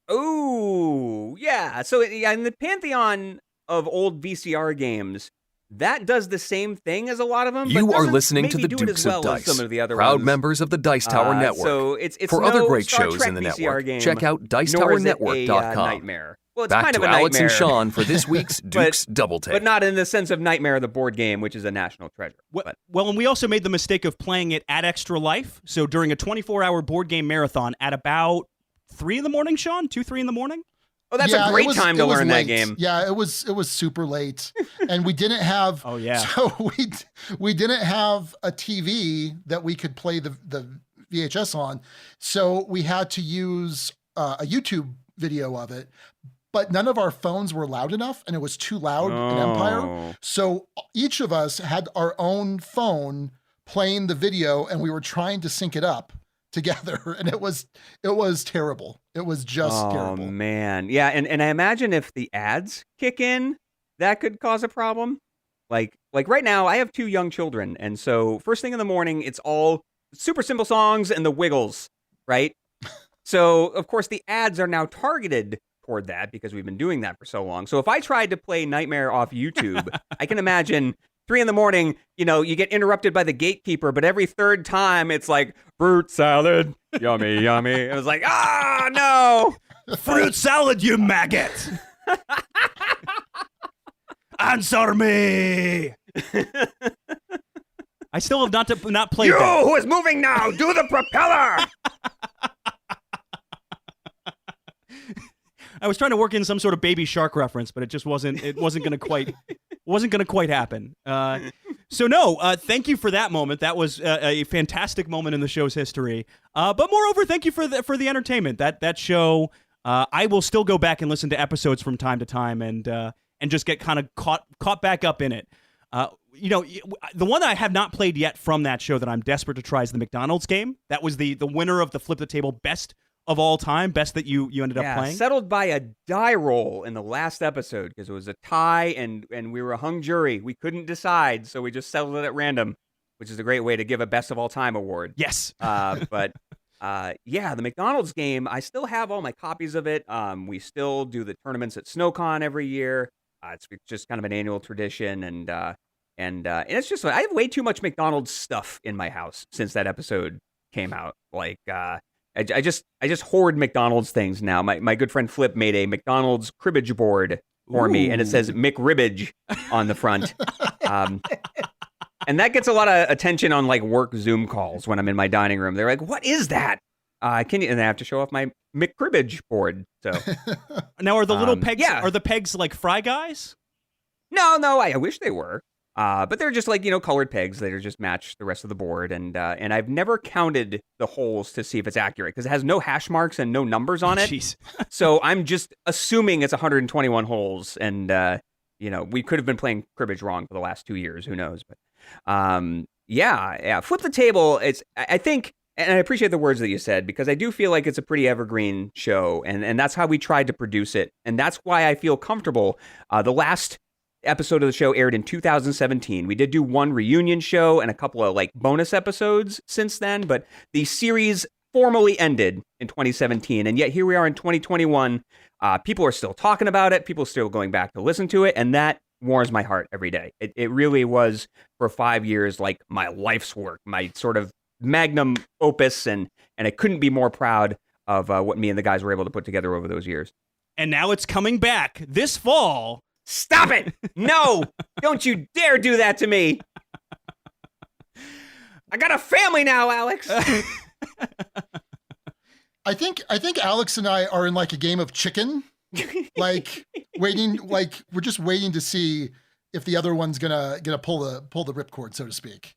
Oh, yeah. So in the pantheon of old VCR games, that does the same thing as a lot of them. You are listening to the Dukes of Dice, some of the other proud ones. members of the Dice Tower Network. So it's For no other great Star shows Trek in the VCR network, game, check out nor is it DicetowerNetwork.com. a nightmare. Well, it's Back kind to of a Alex nightmare. and Sean for this week's Dukes Double Take. But not in the sense of Nightmare, the board game, which is a national treasure. Well, and we also made the mistake of playing it at Extra Life. So during a 24-hour board game marathon at about 3 in the morning, Sean? 2, 3 in the morning? Oh, that's a great time to learn that game. Yeah, it was super late, and we didn't have. Oh yeah. So we didn't have a TV that we could play the VHS on, so we had to use a YouTube video of it. But none of our phones were loud enough, and it was too loud in Empire. So each of us had our own phone playing the video, and we were trying to sync it up together, and it was terrible. It was just terrible. Oh man. Yeah, and I imagine if the ads kick in, that could cause a problem. Like right now, I have 2 young children, and so first thing in the morning, it's all super simple songs and the Wiggles, right? So of course the ads are now targeted toward that because we've been doing that for so long. So if I tried to play Nightmare off YouTube, I can imagine 3 in the morning, you get interrupted by the gatekeeper, but every third time it's like, fruit salad, yummy, yummy. It was like, no. Fruit salad, you maggot. Answer me. I still have not played that. You, who is moving now, do the propeller. I was trying to work in some sort of Baby Shark reference, but it just wasn't going to quite happen. So no, thank you for that moment. That was a fantastic moment in the show's history. But moreover, thank you for the entertainment. That show, I will still go back and listen to episodes from time to time and just get kind of caught back up in it. The one that I have not played yet from that show that I'm desperate to try is the McDonald's game. That was the winner of the Flip the Table best of all time, best that you ended up playing. Settled by a die roll in the last episode because it was a tie and we were a hung jury. We couldn't decide, so we just settled it at random, which is a great way to give a best of all time award. Yes. But the McDonald's game, I still have all my copies of it. We still do the tournaments at SnowCon every year. It's just kind of an annual tradition, and it's just I have way too much McDonald's stuff in my house since that episode came out. I just hoard McDonald's things now. My good friend Flip made a McDonald's cribbage board for me, and it says McRibbage on the front. And that gets a lot of attention on like work Zoom calls when I'm in my dining room. They're like, "What is that? Can you?" And I have to show off my McRibbage board. So now, are the little pegs? Yeah. Are the pegs like Fry Guys? No. I wish they were. But they're just like, colored pegs that are just match the rest of the board. And I've never counted the holes to see if it's accurate because it has no hash marks and no numbers on it. Jeez. So I'm just assuming it's 121 holes. And, we could have been playing cribbage wrong for the last 2 years. Who knows? But yeah. Flip the Table. I think, and I appreciate the words that you said because I do feel like it's a pretty evergreen show. And that's how we tried to produce it. And that's why I feel comfortable. The last episode of the show aired in 2017. We did do one reunion show and a couple of like bonus episodes since then, but the series formally ended in 2017. And yet here we are in 2021. People are still talking about it. People are still going back to listen to it. And that warms my heart every day. It really was for 5 years like my life's work, my sort of magnum opus. And I couldn't be more proud of what me and the guys were able to put together over those years. And now it's coming back this fall. Stop it! No! Don't you dare do that to me! I got a family now, Alex! I think Alex and I are in like a game of chicken. Like waiting, like we're just waiting to see if the other one's gonna pull the ripcord, so to speak.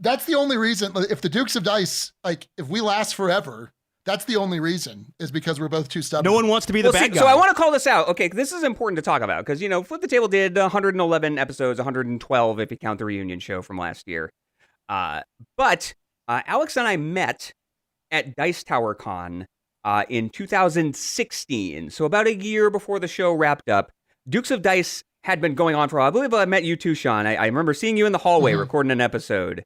That's the only reason. If the Dukes of Dice, like if we last forever, that's the only reason, is because we're both too stubborn. No one wants to be the bad guy. So I want to call this out. Okay, this is important to talk about because, Flip the Table did 111 episodes, 112 if you count the reunion show from last year. But Alex and I met at Dice Tower Con in 2016. So about a year before the show wrapped up. Dukes of Dice had been going on for a while. I believe I met you too, Sean. I remember seeing you in the hallway recording an episode.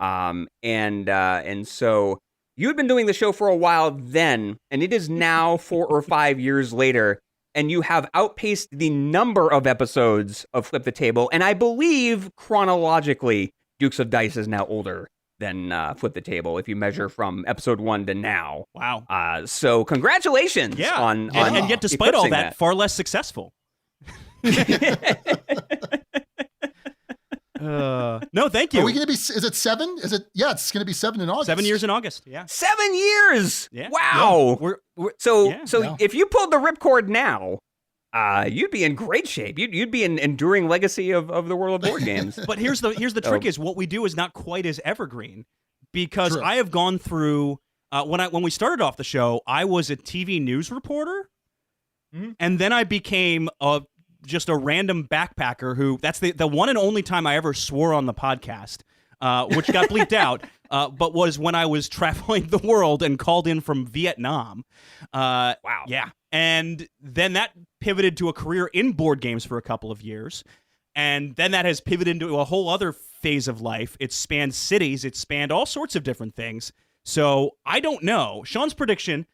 And so you had been doing the show for a while then, and it is now 4 or 5 years later, and you have outpaced the number of episodes of Flip the Table, and I believe chronologically, Dukes of Dice is now older than Flip the Table if you measure from episode 1 to now. Wow. So congratulations on and yet despite all that, far less successful. No, thank you. Are we going to be, is it 7? Yeah, it's going to be 7 in August. 7 years in August, yeah. 7 years! Yeah. Wow! Yeah. So if you pulled the ripcord now, you'd be in great shape. You'd be an enduring legacy of the world of board games. But here's the trick is what we do is not quite as evergreen because True. I have gone through, when we started off the show, I was a TV news reporter, and then I became just a random backpacker who, that's the one and only time I ever swore on the podcast, which got bleeped out, but was when I was traveling the world and called in from Vietnam. Wow. Yeah. And then that pivoted to a career in board games for a couple of years. And then that has pivoted into a whole other phase of life. It spanned cities. It spanned all sorts of different things. So I don't know. Sean's prediction,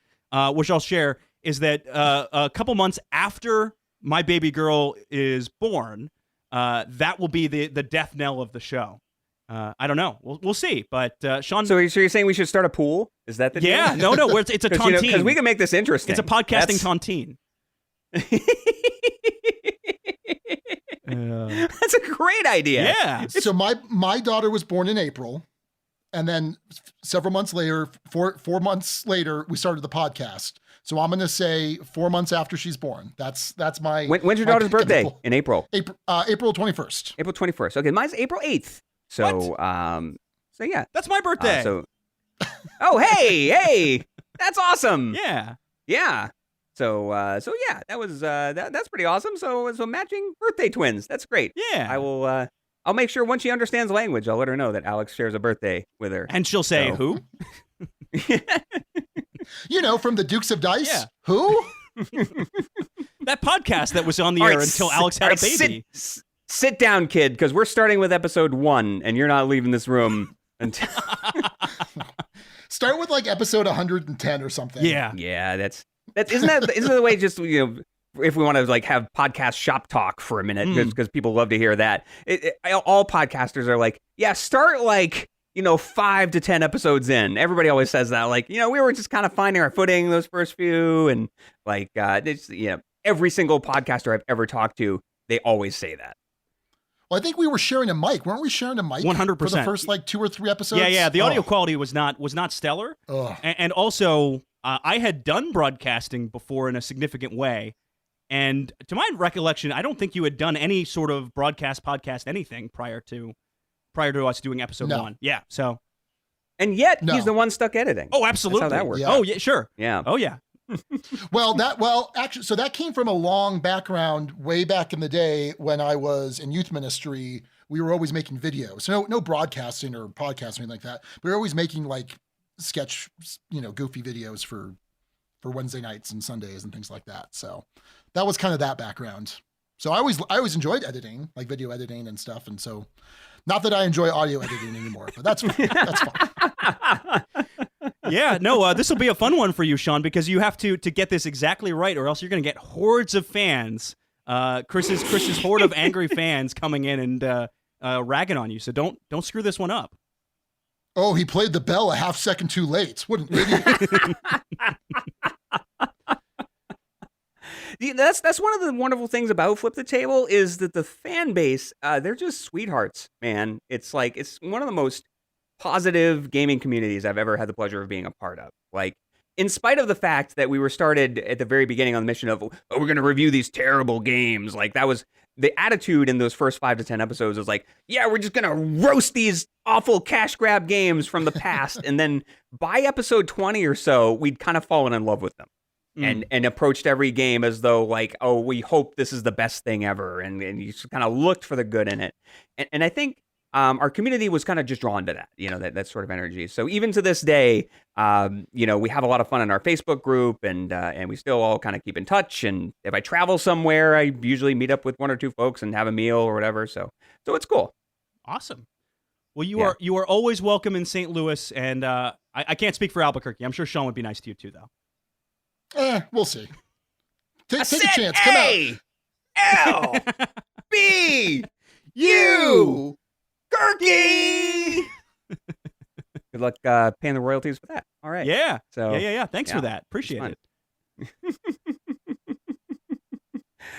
which I'll share, is that a couple months after my baby girl is born, that will be the death knell of the show. I don't know. We'll see. But Sean, so you're saying we should start a pool? Is that the deal? Yeah, no, it's a tontine. Because we can make this interesting. It's a podcasting tontine. That's a great idea. Yeah. So my daughter was born in April, and then several months later, four months later, we started the podcast. So I'm going to say 4 months after she's born. That's my. When's your daughter's birthday? In April. April 21st. April 21st. Okay, mine's April 8th. So so yeah, that's my birthday. Oh hey, that's awesome. Yeah. So yeah, that was that's pretty awesome. So matching birthday twins. That's great. Yeah. I will. I'll make sure once she understands language, I'll let her know that Alex shares a birthday with her. And she'll say who? From the Dukes of Dice. Yeah. Who? That podcast that was on the air until Alex had a baby. Sit down, kid, because we're starting with episode 1, and you're not leaving this room until. Start with like episode 110 or something. Yeah. That's isn't that the way? Just if we want to like have podcast shop talk for a minute, because people love to hear that. All podcasters are like, yeah, start like 5 to 10 episodes in. Everybody always says that, like, we were just kind of finding our footing those first few, and like, every single podcaster I've ever talked to, they always say that. Well, I think we were sharing a mic. Weren't we sharing a mic 100% for the first like 2 or 3 episodes? Yeah. The audio quality was not stellar. And also, I had done broadcasting before in a significant way. And to my recollection, I don't think you had done any sort of broadcast, podcast, anything prior to us doing episode 1. Yeah. So. And yet he's the one stuck editing. Oh, absolutely. That's how that works. Yeah. Oh, yeah, sure. Yeah. Oh, yeah. Actually, so that came from a long background way back in the day when I was in youth ministry. We were always making videos. So no broadcasting or podcasting or anything like that. We were always making like sketch, goofy videos for Wednesday nights and Sundays and things like that. So that was kind of that background. So I always enjoyed editing, like video editing and stuff. And so not that I enjoy audio editing anymore, but that's fine. That's fine. Yeah, no, this will be a fun one for you, Sean, because you have to get this exactly right, or else you're going to get hordes of fans, Chris's horde of angry fans coming in and ragging on you. So don't screw this one up. Oh, he played the bell a half second too late. What an idiot. That's one of the wonderful things about Flip the Table is that the fan base, they're just sweethearts, man. It's like, it's one of the most positive gaming communities I've ever had the pleasure of being a part of. Like, in spite of the fact that we were started at the very beginning on the mission of, we're going to review these terrible games. Like, that was the attitude in those first 5 to 10 episodes was like, yeah, we're just going to roast these awful cash grab games from the past. And then by episode 20 or so, we'd kind of fallen in love with them. And approached every game as though like, oh, we hope this is the best thing ever. And you kind of looked for the good in it. And I think our community was kind of just drawn to that, that sort of energy. So even to this day, we have a lot of fun in our Facebook group and we still all kind of keep in touch. And if I travel somewhere, I usually meet up with 1 or 2 folks and have a meal or whatever. So it's cool. Awesome. Well, you are always welcome in St. Louis. And I can't speak for Albuquerque. I'm sure Sean would be nice to you too, though. We'll see. Take a chance. Come out. LB U Kirky. Good luck paying the royalties for that. All right. Yeah. So yeah. Thanks for that. Appreciate it.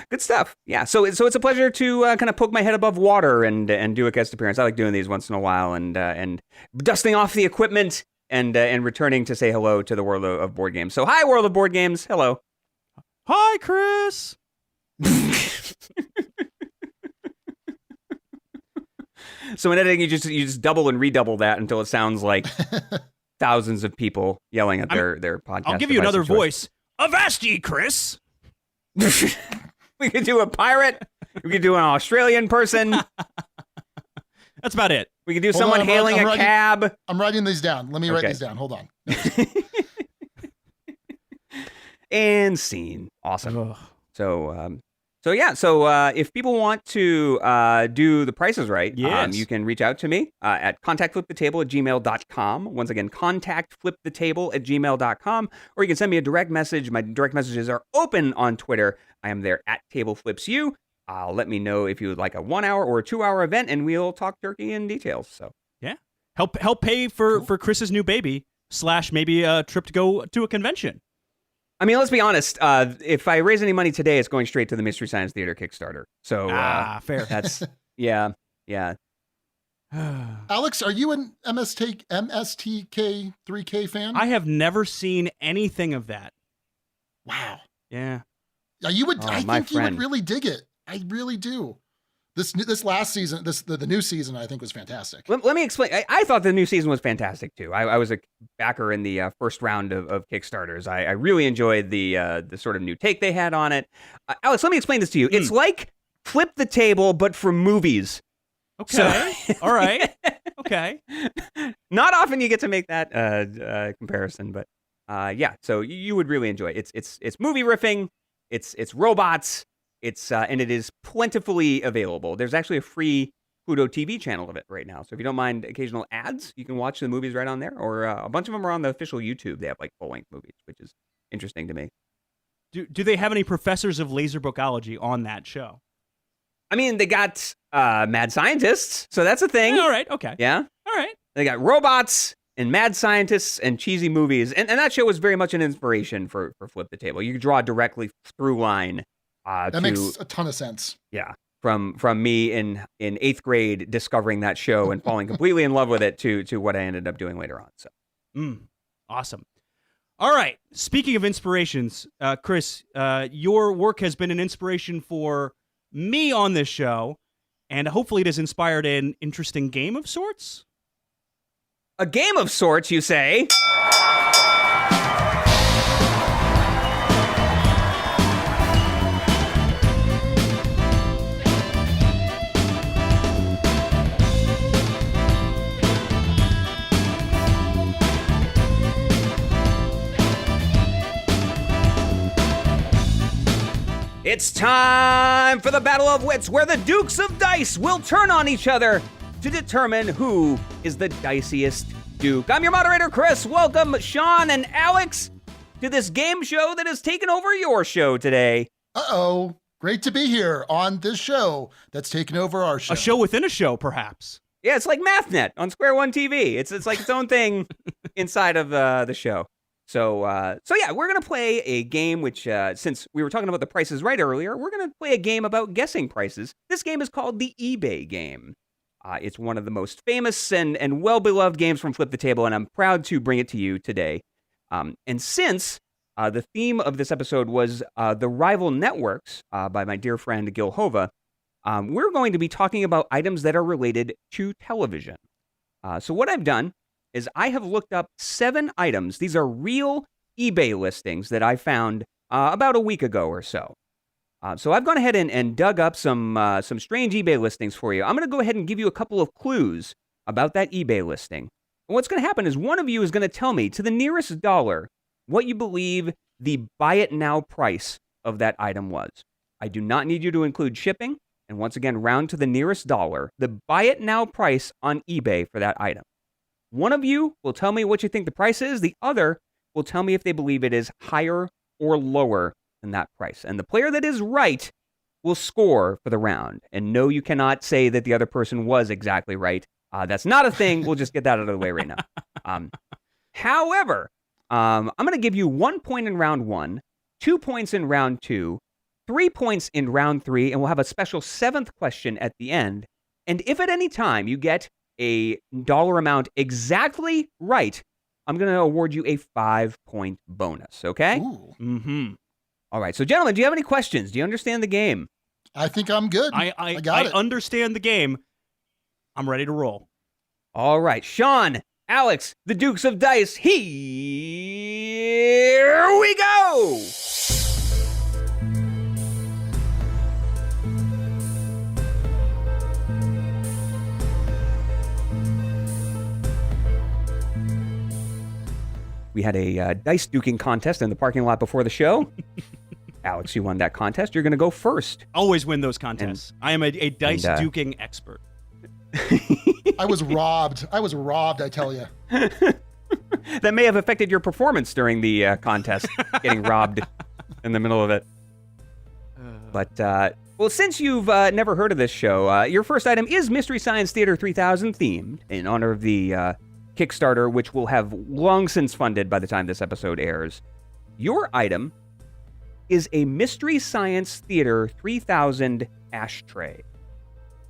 Good stuff. Yeah. So it's a pleasure to kind of poke my head above water and do a guest appearance. I like doing these once in a while and dusting off the equipment. And returning to say hello to the world of board games. So, hi, world of board games. Hello. Hi, Chris. So in editing, you just double and redouble that until it sounds like thousands of people yelling at their podcast. I'll give you another voice. Avast ye, Chris. We could do a pirate. We could do an Australian person. That's about it. We could do someone hailing a cab. I'm writing these down. Let me write these down. Hold on. And scene. Awesome. So if people want to do the prices right, you can reach out to me at contactflipthetable@gmail.com. Once again, contactflipthetable@gmail.com. Or you can send me a direct message. My direct messages are open on Twitter. I am there at tableflipsyou. Let me know if you would like a 1 hour or a 2 hour event, and we'll talk turkey in details. So yeah, help pay for Chris's new baby / maybe a trip to go to a convention. I mean, let's be honest. If I raise any money today, it's going straight to the Mystery Science Theater Kickstarter. So fair. That's yeah. Alex, are you an MSTK 3K fan? I have never seen anything of that. Wow. Yeah. You would. I think you would really dig it. I really do. This last season, the new season, I think was fantastic. Let me explain. I thought the new season was fantastic too. I was a backer in the first round of Kickstarters. I really enjoyed the sort of new take they had on it. Alex, let me explain this to you. It's like Flip the Table, but for movies. Okay. So, all right. Okay. Not often you get to make that comparison, but yeah. So you would really enjoy it. It's movie riffing. It's robots. And it is plentifully available. There's actually a free Pluto TV channel of it right now. So if you don't mind occasional ads, you can watch the movies right on there. Or a bunch of them are on the official YouTube. They have like full-length movies, which is interesting to me. Do they have any professors of laser bookology on that show? I mean, they got mad scientists, so that's a thing. Yeah, all right, okay. Yeah? All right. They got robots and mad scientists and cheesy movies. And that show was very much an inspiration for Flip the Table. You draw a directly through line. That makes a ton of sense. Yeah. From me in 8th grade discovering that show and falling completely in love with it to what I ended up doing later on. So, awesome. All right. Speaking of inspirations, Chris, your work has been an inspiration for me on this show, and hopefully it has inspired an interesting game of sorts. A game of sorts, you say? It's time for the Battle of Wits, where the Dukes of Dice will turn on each other to determine who is the diciest Duke. I'm your moderator, Chris. Welcome, Sean and Alex, to this game show that has taken over your show today. Uh-oh. Great to be here on this show that's taken over our show. A show within a show, perhaps. Yeah, it's like MathNet on Square One TV. It's like its own thing inside of the show. So yeah, we're going to play a game which, since we were talking about the prices right earlier, we're going to play a game about guessing prices. This game is called the eBay game. It's one of the most famous and well-beloved games from Flip the Table, and I'm proud to bring it to you today. And since the theme of this episode was the rival networks by my dear friend Gil Hova, we're going to be talking about items that are related to television. So what I've done is I have looked up 7 items. These are real eBay listings that I found about a week ago or so. So I've gone ahead and dug up some strange eBay listings for you. I'm going to go ahead and give you a couple of clues about that eBay listing. And what's going to happen is one of you is going to tell me to the nearest dollar what you believe the buy it now price of that item was. I do not need you to include shipping. And once again, round to the nearest dollar, the buy it now price on eBay for that item. One of you will tell me what you think the price is. The other will tell me if they believe it is higher or lower than that price. And the player that is right will score for the round. And no, you cannot say that the other person was exactly right. That's not a thing. We'll just get that out of the way right now. However, I'm going to give you 1 point in round 1, 2 points in round 2, 3 points in round 3, and we'll have a special 7th question at the end. And if at any time you get a dollar amount exactly right, I'm going to award you a 5-point bonus, okay? Ooh. Mm-hmm. All right, so gentlemen, do you have any questions? Do you understand the game? I think I'm good. I got it. Understand the game. I'm ready to roll. All right, Sean, Alex, the Dukes of Dice, here we go! We had a dice duking contest in the parking lot before the show. Alex, you won that contest. You're going to go first. Always win those contests. I am a dice duking expert. I was robbed, I tell you. That may have affected your performance during the contest, getting robbed in the middle of it. But, well, since you've never heard of this show, your first item is Mystery Science Theater 3000 themed in honor of the Kickstarter, which will have long since funded by the time this episode airs. Your item is a Mystery Science Theater 3000 ashtray.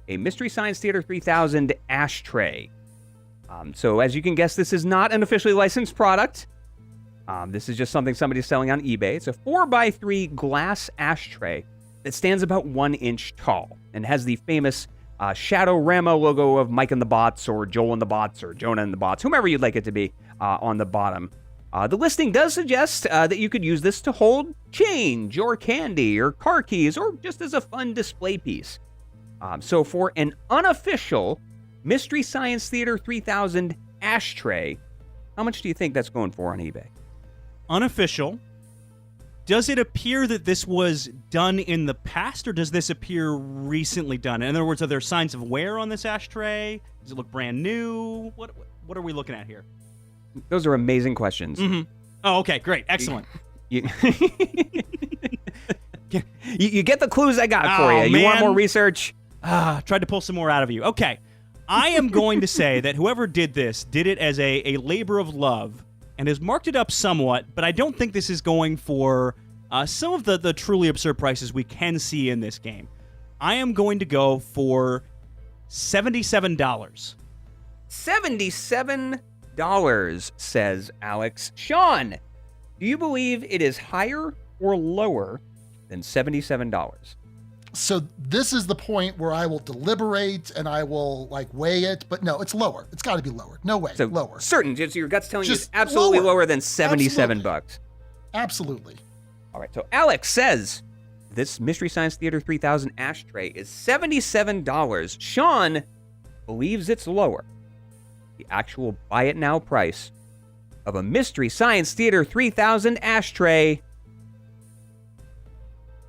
A Mystery Science Theater 3000 ashtray. So as you can guess, this is not an officially licensed product. This is just something somebody's selling on eBay. It's a 4x3 glass ashtray that stands about 1 inch tall and has the famous Shadow Rama logo of Mike and the Bots, or Joel and the Bots, or Jonah and the Bots, whomever you'd like it to be, on the bottom. The listing does suggest that you could use this to hold change, or candy, or car keys, or just as a fun display piece. So for an unofficial Mystery Science Theater 3000 ashtray, how much do you think that's going for on eBay? Unofficial. Does it appear that this was done in the past, or does this appear recently done? In other words, are there signs of wear on this ashtray? Does it look brand new? What are we looking at here? Those are amazing questions. Mm-hmm. Oh, okay, great, excellent. You get the clues I got for you. Man. You want more research? Tried to pull some more out of you. Okay. I am going to say that whoever did this did it as a labor of love and has marked it up somewhat, but I don't think this is going for some of the truly absurd prices we can see in this game. I am going to go for $77. $77, says Alex. Sean, do you believe it is higher or lower than $77? So this is the point where I will deliberate and I will weigh it, but no, it's lower. It's got to be lower. No way, So lower. certain, just your gut's telling you it's Just absolutely lower. lower than $77. Absolutely. All right, so Alex says this Mystery Science Theater 3000 ashtray is $77. Sean believes it's lower. The actual buy it now price of a Mystery Science Theater 3000 ashtray,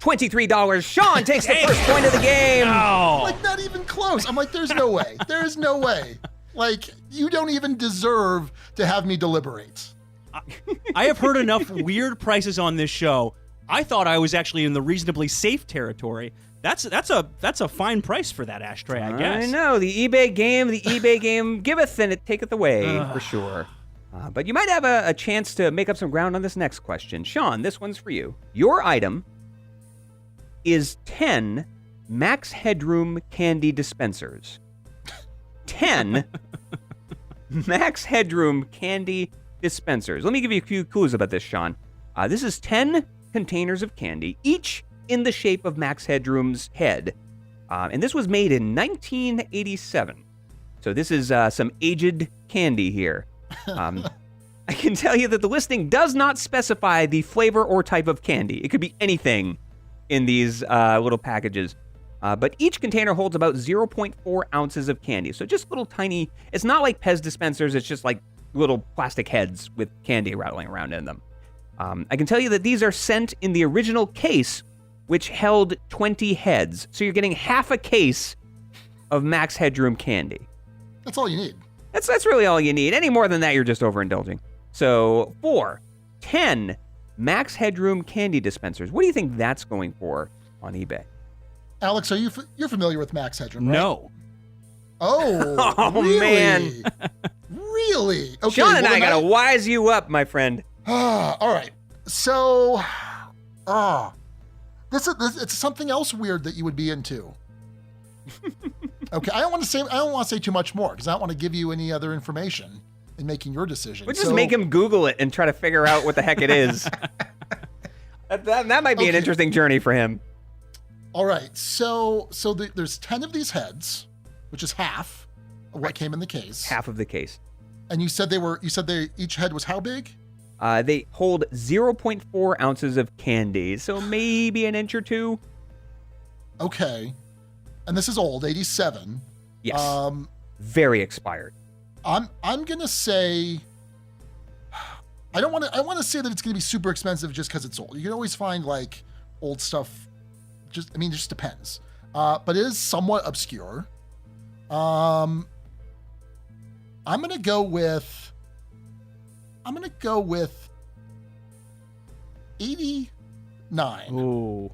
$23. Sean takes the first point of the game. Oh. Not even close. I'm like, there's no way. There is no way. You don't even deserve to have me deliberate. I have heard enough weird prices on this show. I thought I was actually in the reasonably safe territory. That's a fine price for that ashtray, I guess. I know, the eBay game giveth and it taketh away, for sure. But you might have a chance to make up some ground on this next question. Sean, this one's for you. Your item is 10 Max Headroom candy dispensers. 10 Max Headroom candy dispensers. Let me give you a few clues about this, Sean. This is 10 containers of candy, each in the shape of Max Headroom's head. And this was made in 1987. So this is some aged candy here. I can tell you that the listing does not specify the flavor or type of candy. It could be anything in these little packages. But each container holds about 0.4 ounces of candy. So just little tiny, it's not like Pez dispensers, it's just like little plastic heads with candy rattling around in them. I can tell you that these are sent in the original case, which held 20 heads. So you're getting half a case of Max Headroom candy. That's all you need. That's really all you need. Any more than that, you're just overindulging. So for 10 Max Headroom candy dispensers, what do you think that's going for on eBay? Alex, you're familiar with Max Headroom, right? No. Oh, Oh, really? man. Really? Okay, Sean and well, I then gotta wise you up, my friend. All right. So, it's something else weird that you would be into. Okay, I don't want to say too much more because I don't want to give you any other information in making your decision. We'll just make him Google it and try to figure out what the heck it is. that might be an interesting journey for him. All right, so there's 10 of these heads, which is half of what came in the case. Half of the case. And you said each head was how big? They hold 0.4 ounces of candy, so maybe an inch or two. Okay. And this is old, 87. Yes. Very expired. I'm gonna say I want to say that it's gonna be super expensive just because it's old. You can always find old stuff. It just depends. But it is somewhat obscure. I'm gonna go with $89. Ooh.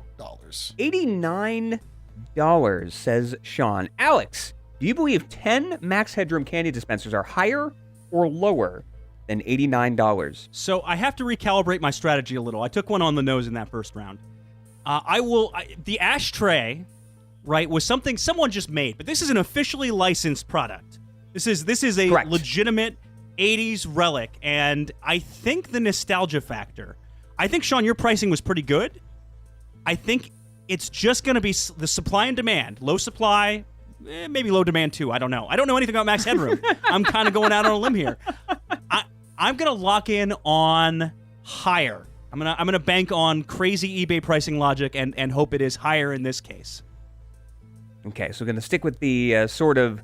$89, says Sean. Alex, do you believe 10 Max Headroom candy dispensers are higher or lower than $89? So I have to recalibrate my strategy a little. I took one on the nose in that first round. The ashtray, right, was something someone just made, but this is an officially licensed product. This is a Correct. legitimate 80s relic, and I think the nostalgia factor. I think, Sean, your pricing was pretty good. I think it's just going to be the supply and demand. Low supply, maybe low demand too. I don't know. I don't know anything about Max Headroom. I'm kind of going out on a limb here. I'm going to lock in on higher. I'm gonna bank on crazy eBay pricing logic and hope it is higher in this case. Okay, so we're going to stick with the sort of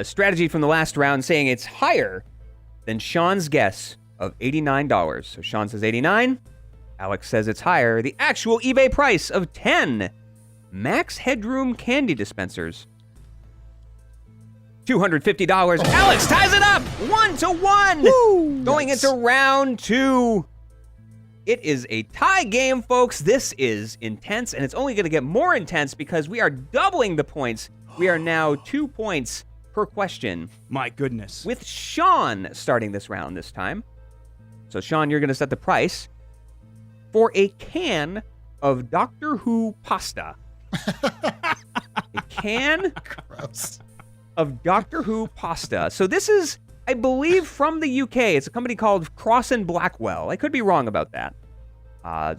strategy from the last round, saying it's higher than Sean's guess of $89. So Sean says 89. Alex says it's higher. The actual eBay price of 10 Max Headroom candy dispensers, $250. Alex ties it up 1-1. Woo! Going Nice. into round 2. It is a tie game, folks. This is intense, and it's only going to get more intense because we are doubling the points. We are now 2 points per question. My goodness. With Sean starting this round this time. So, Sean, you're going to set the price for a can of Doctor Who pasta. A can Gross. of Doctor Who pasta. So this is, I believe, from the UK. It's a company called Cross and Blackwell. I could be wrong about that.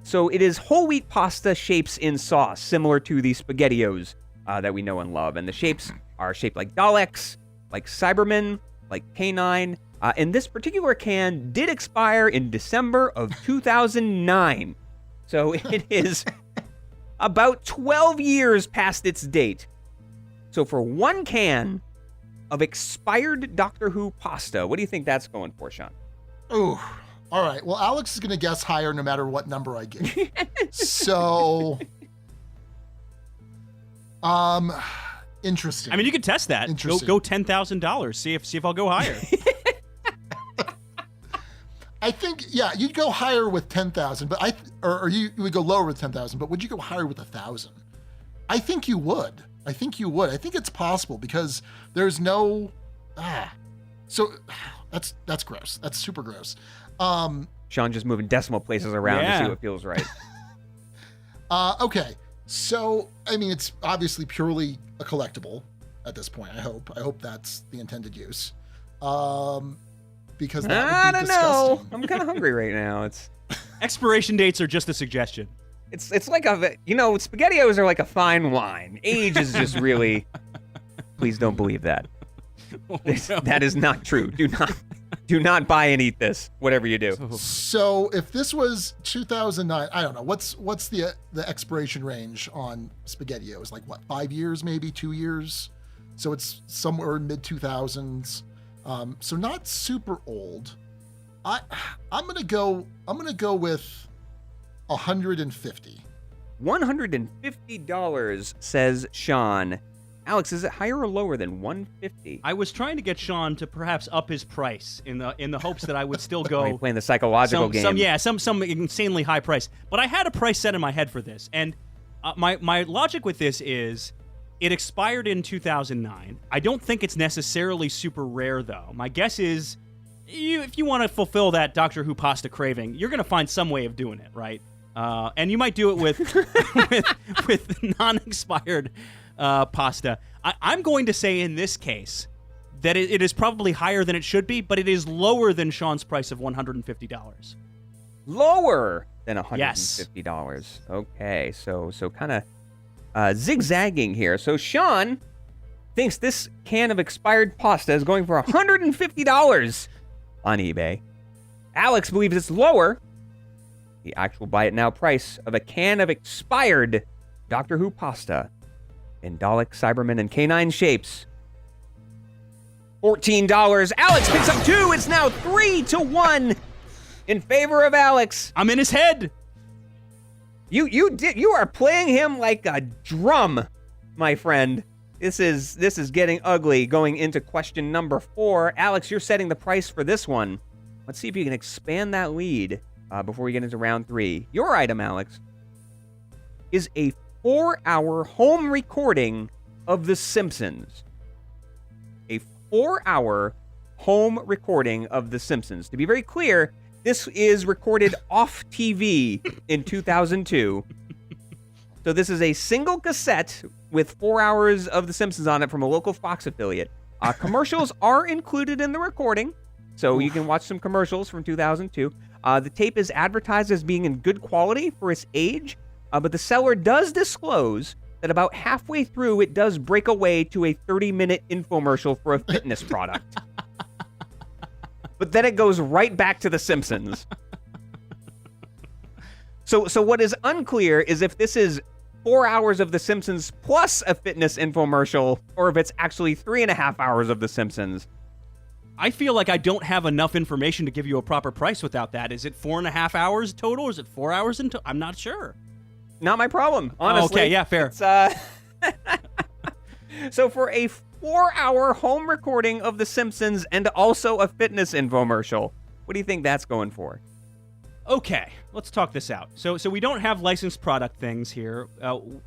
So it is whole wheat pasta shapes in sauce, similar to the SpaghettiOs that we know and love. And the shapes are shaped like Daleks, like Cybermen, like K9. And this particular can did expire in December of 2009. So it is about 12 years past its date. So for one can of expired Doctor Who pasta, what do you think that's going for, Sean? Ooh. All right. Well, Alex is going to guess higher no matter what number I give. So, interesting. I mean, you could test that. Go $10,000. See if I'll go higher. I think, yeah, you'd go higher with 10,000, but or you would go lower with 10,000, but would you go higher with 1,000? I think you would. I think it's possible because there's no, so that's gross. That's super gross. Sean just moving decimal places around to see what feels right. Okay. So, I mean, it's obviously purely a collectible at this point. I hope that's the intended use. Because that would be disgusting. Know. I'm kind of hungry right now. It's expiration dates are just a suggestion. It's like SpaghettiOs are like a fine wine. Age is just really. Please don't believe that. Oh, no. That is not true. Do not buy and eat this. Whatever you do. So if this was 2009, I don't know what's the expiration range on SpaghettiOs? Like what? 5 years, maybe 2 years. So it's somewhere in mid 2000s. So not super old. I'm gonna go with $150. $150 says Sean. Alex, is it higher or lower than $150? I was trying to get Sean to perhaps up his price in the hopes that I would still go. You're playing the psychological game. Some insanely high price. But I had a price set in my head for this, and my logic with this is it expired in 2009. I don't think it's necessarily super rare, though. My guess is if you want to fulfill that Doctor Who pasta craving, you're going to find some way of doing it, right? And you might do it with with non-expired pasta. I'm going to say in this case that it is probably higher than it should be, but it is lower than Sean's price of $150. Lower than $150. Yes. Okay, so kind of zigzagging here. So Sean thinks this can of expired pasta is going for $150 on eBay. Alex believes it's lower. The actual buy it now price of a can of expired Doctor Who pasta in Dalek, Cybermen, and K9 shapes. $14. Alex picks up 2. It's now 3-1 in favor of Alex. I'm in his head. You are playing him like a drum, my friend. This is getting ugly. Going into question number 4. Alex, you're setting the price for this one. Let's see if you can expand that lead before we get into round 3. Your item, Alex, is a 4-hour home recording of The Simpsons. A 4-hour home recording of The Simpsons. To be very clear, this is recorded off TV in 2002. So this is a single cassette with 4 hours of The Simpsons on it from a local Fox affiliate. Commercials are included in the recording, so you can watch some commercials from 2002. The tape is advertised as being in good quality for its age, but the seller does disclose that about halfway through, it does break away to a 30-minute infomercial for a fitness product. But then it goes right back to The Simpsons. So what is unclear is if this is 4 hours of The Simpsons plus a fitness infomercial, or if it's actually 3.5 hours of The Simpsons. I feel like I don't have enough information to give you a proper price without that. Is it 4.5 hours total, or is it 4 hours in total? I'm not sure. Not my problem, honestly. Okay, yeah, fair. So for a 4-hour home recording of The Simpsons and also a fitness infomercial, what do you think that's going for? Okay, let's talk this out. So we don't have licensed product things here.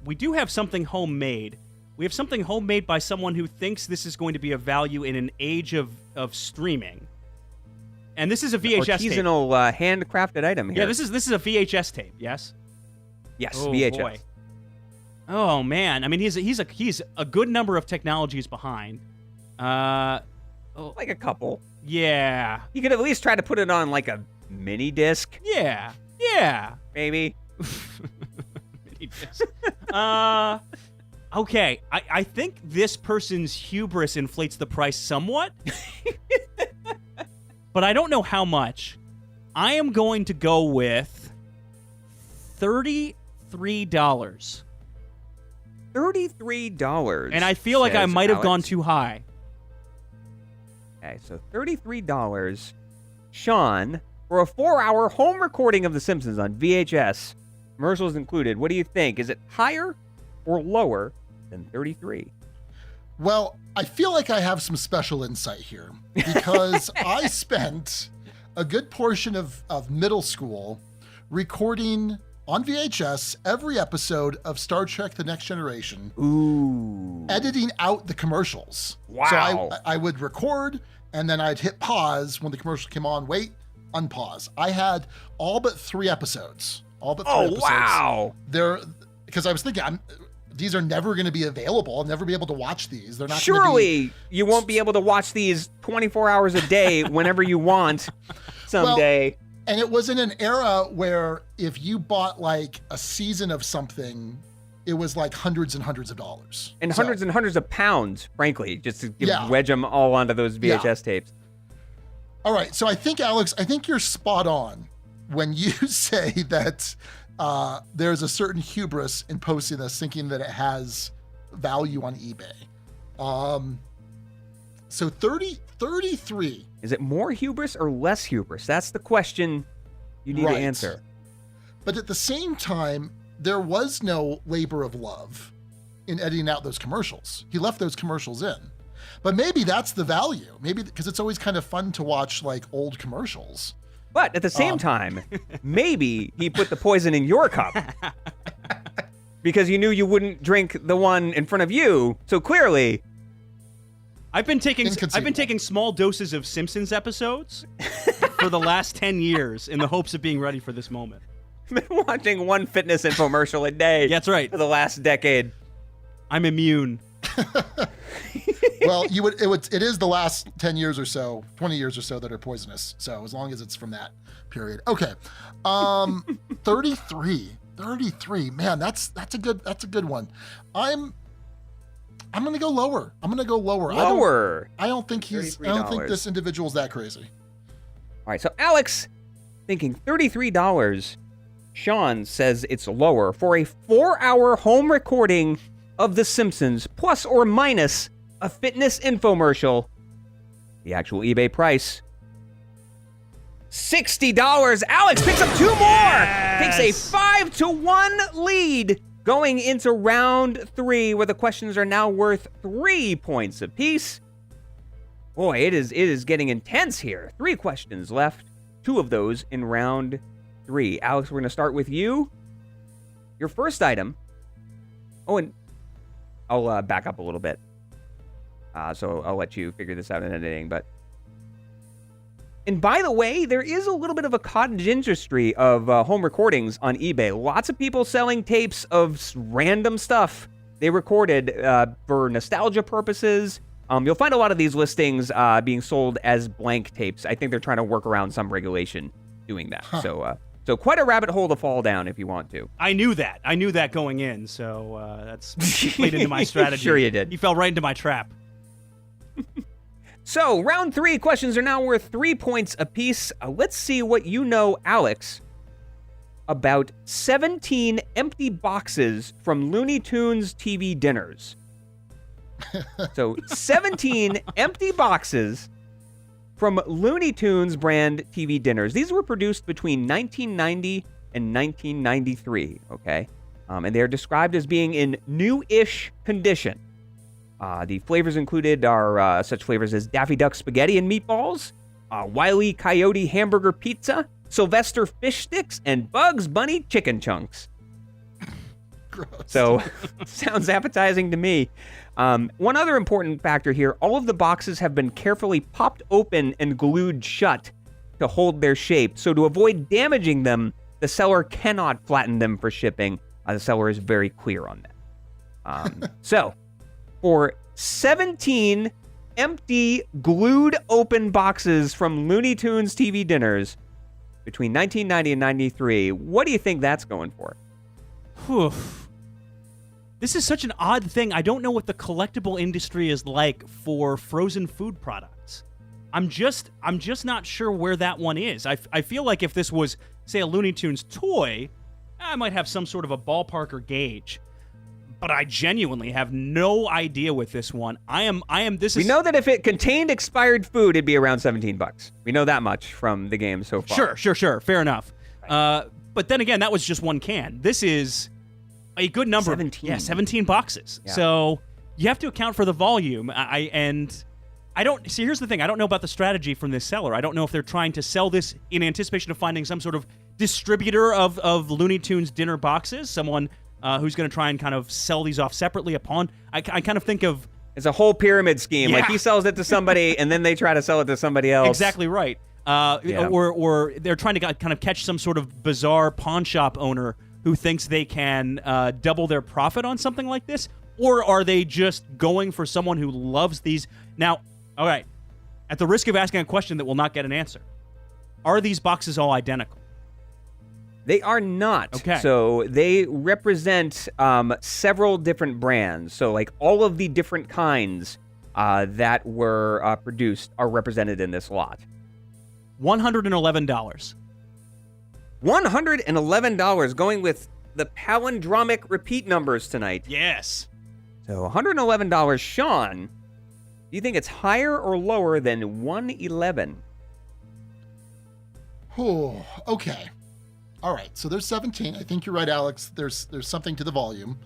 We do have something homemade, We have something homemade by someone who thinks this is going to be of value in an age of streaming. And this is a VHS tape. Artisanal handcrafted item here. Yeah, this is a VHS tape. Yes. Yes, Oh, VHS. boy. Oh man, I mean he's a good number of technologies behind. Like a couple. Yeah. You could at least try to put it on like a mini disc. Yeah. Maybe. Mini disc. Okay. I think this person's hubris inflates the price somewhat. But I don't know how much. I am going to go with $33. $33. And I feel like I says might have Alex. gone too high. Okay, so $33. Sean, for a 4-hour home recording of The Simpsons on VHS, commercials included, what do you think? Is it higher or lower than 33? Well, I feel like I have some special insight here because I spent a good portion of middle school recording on VHS every episode of Star Trek The Next Generation. Ooh. Editing out the commercials. Wow. So I would record and then I'd hit pause when the commercial came on, wait, unpause. I had all but 3 episodes. Wow. Because I was thinking, these are never going to be available. I'll never be able to watch these. They're not Surely you won't be able to watch these 24 hours a day whenever you want someday. Well, and it was in an era where if you bought like a season of something, it was like hundreds and hundreds of dollars. And hundreds and hundreds of pounds, frankly, just to wedge them all onto those VHS tapes. All right. So I think, Alex, you're spot on when you say that there's a certain hubris in posting this, thinking that it has value on eBay. So 33. Is it more hubris or less hubris? That's the question you need to answer. But at the same time, there was no labor of love in editing out those commercials. He left those commercials in. But maybe that's the value. Maybe because it's always kind of fun to watch like old commercials. But at the same time, maybe he put the poison in your cup because you knew you wouldn't drink the one in front of you. So clearly, I've been taking small doses of Simpsons episodes for the last 10 years in the hopes of being ready for this moment. I've been watching one fitness infomercial a day. That's right. For the last decade. I'm immune. Well, it is the last 10 years or so, 20 years or so that are poisonous. So as long as it's from that period. Okay. 33. Man, that's a good one. I'm going to go lower. Lower. I don't think this individual's that crazy. All right. So Alex thinking $33. Sean says it's lower for a 4-hour home recording of The Simpsons, plus or minus a fitness infomercial. The actual eBay price, $60. Alex picks up 2 more. Yes. Takes a 5-1 lead going into round 3, where the questions are now worth 3 points apiece. Boy, it is getting intense here. 3 questions left, 2 of those in round 3. Alex, we're going to start with you. Your first item. Oh, and I'll back up a little bit. So I'll let you figure this out in editing. And by the way, there is a little bit of a cottage industry of home recordings on eBay. Lots of people selling tapes of random stuff they recorded for nostalgia purposes. You'll find a lot of these listings being sold as blank tapes. I think they're trying to work around some regulation doing that. Huh. So quite a rabbit hole to fall down if you want to. I knew that going in, so that's played into my strategy. Sure you did. You fell right into my trap. So, round 3 questions are now worth 3 points apiece. Let's see what you know, Alex, about 17 empty boxes from Looney Tunes TV dinners. So, 17 empty boxes from Looney Tunes brand TV dinners. These were produced between 1990 and 1993, okay? And they are described as being in new-ish condition. The flavors included are such flavors as Daffy Duck spaghetti and meatballs, Wile E. Coyote hamburger pizza, Sylvester fish sticks, and Bugs Bunny chicken chunks. Gross. So sounds appetizing to me. One other important factor here, all of the boxes have been carefully popped open and glued shut to hold their shape. So to avoid damaging them, the seller cannot flatten them for shipping. The seller is very clear on that. So for 17 empty, glued open boxes from Looney Tunes TV dinners between 1990 and 93, what do you think that's going for? Whew. This is such an odd thing. I don't know what the collectible industry is like for frozen food products. I'm just not sure where that one is. I feel like if this was, say, a Looney Tunes toy, I might have some sort of a ballpark or gauge. But I genuinely have no idea with this one. We know that if it contained expired food, it'd be around $17. We know that much from the game so far. Sure. Fair enough. But then again, that was just one can. This is a good number. 17. Yeah, 17 boxes. Yeah. So you have to account for the volume. Here's the thing. I don't know about the strategy from this seller. I don't know if they're trying to sell this in anticipation of finding some sort of distributor of Looney Tunes dinner boxes, someone who's going to try and kind of sell these off separately upon. I kind of think of... It's a whole pyramid scheme. Yeah. Like he sells it to somebody, and then they try to sell it to somebody else. Exactly right. Or they're trying to kind of catch some sort of bizarre pawn shop owner who thinks they can double their profit on something like this. Or are they just going for someone who loves these? Now, all right, at the risk of asking a question that will not get an answer, are these boxes all identical? They are not. Okay. So they represent several different brands. So like all of the different kinds that were produced are represented in this lot. $111. $111, going with the palindromic repeat numbers tonight. Yes. So $111. Sean, do you think it's higher or lower than 111? Oh, okay. All right, so there's 17. I think you're right, Alex. There's something to the volume.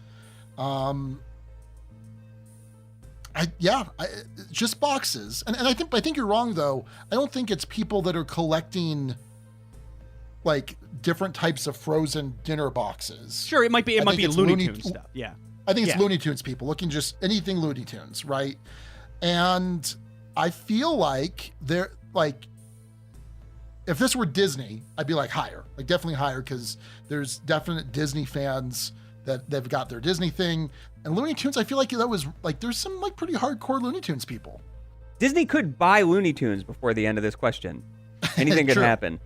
Just boxes, and I think you're wrong though. I don't think it's people that are collecting like different types of frozen dinner boxes. Sure, it might be Looney Tunes stuff. Yeah, I think it's Looney Tunes people looking just anything Looney Tunes, right? And I feel like they're like. If this were Disney, I'd be like higher, like definitely higher, because there's definite Disney fans that they've got their Disney thing. And Looney Tunes, I feel like that was like, there's some like pretty hardcore Looney Tunes people. Disney could buy Looney Tunes before the end of this question. Anything could happen.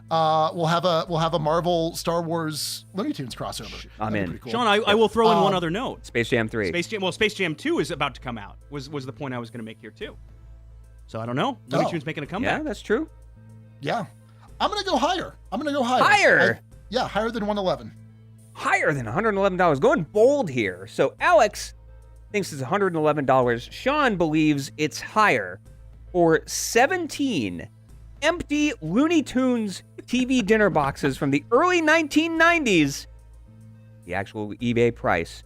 We'll have a Marvel Star Wars Looney Tunes crossover. I'm in. Cool. Sean, I will throw in one other note. Space Jam 3. Space Jam 2 is about to come out, was the point I was going to make here too. So I don't know. Looney Tunes making a comeback. Yeah, that's true. Yeah. I'm going to go higher. Higher? Higher than 111. Higher than $111. Going bold here. So Alex thinks it's $111. Sean believes it's higher. For 17 empty Looney Tunes TV dinner boxes from the early 1990s, the actual eBay price,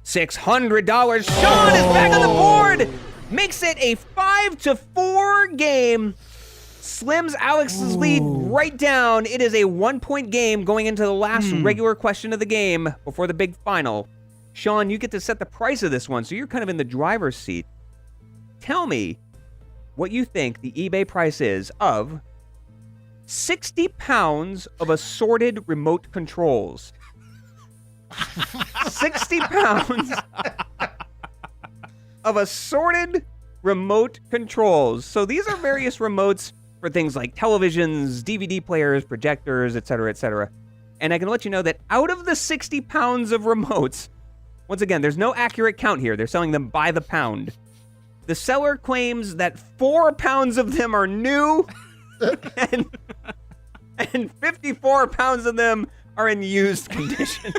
$600. Sean is back on the board. Makes it a 5-4 game. Slims Alex's lead right down. It is a 1-point game going into the last regular question of the game before the big final. Sean, you get to set the price of this one, so you're kind of in the driver's seat. Tell me what you think the eBay price is of 60 pounds of assorted remote controls. 60 pounds of assorted remote controls. So these are various remotes for things like televisions, DVD players, projectors, etc., etc. And I can let you know that out of the 60 pounds of remotes, once again, there's no accurate count here. They're selling them by the pound. The seller claims that 4 pounds of them are new and 54 pounds of them are in used condition.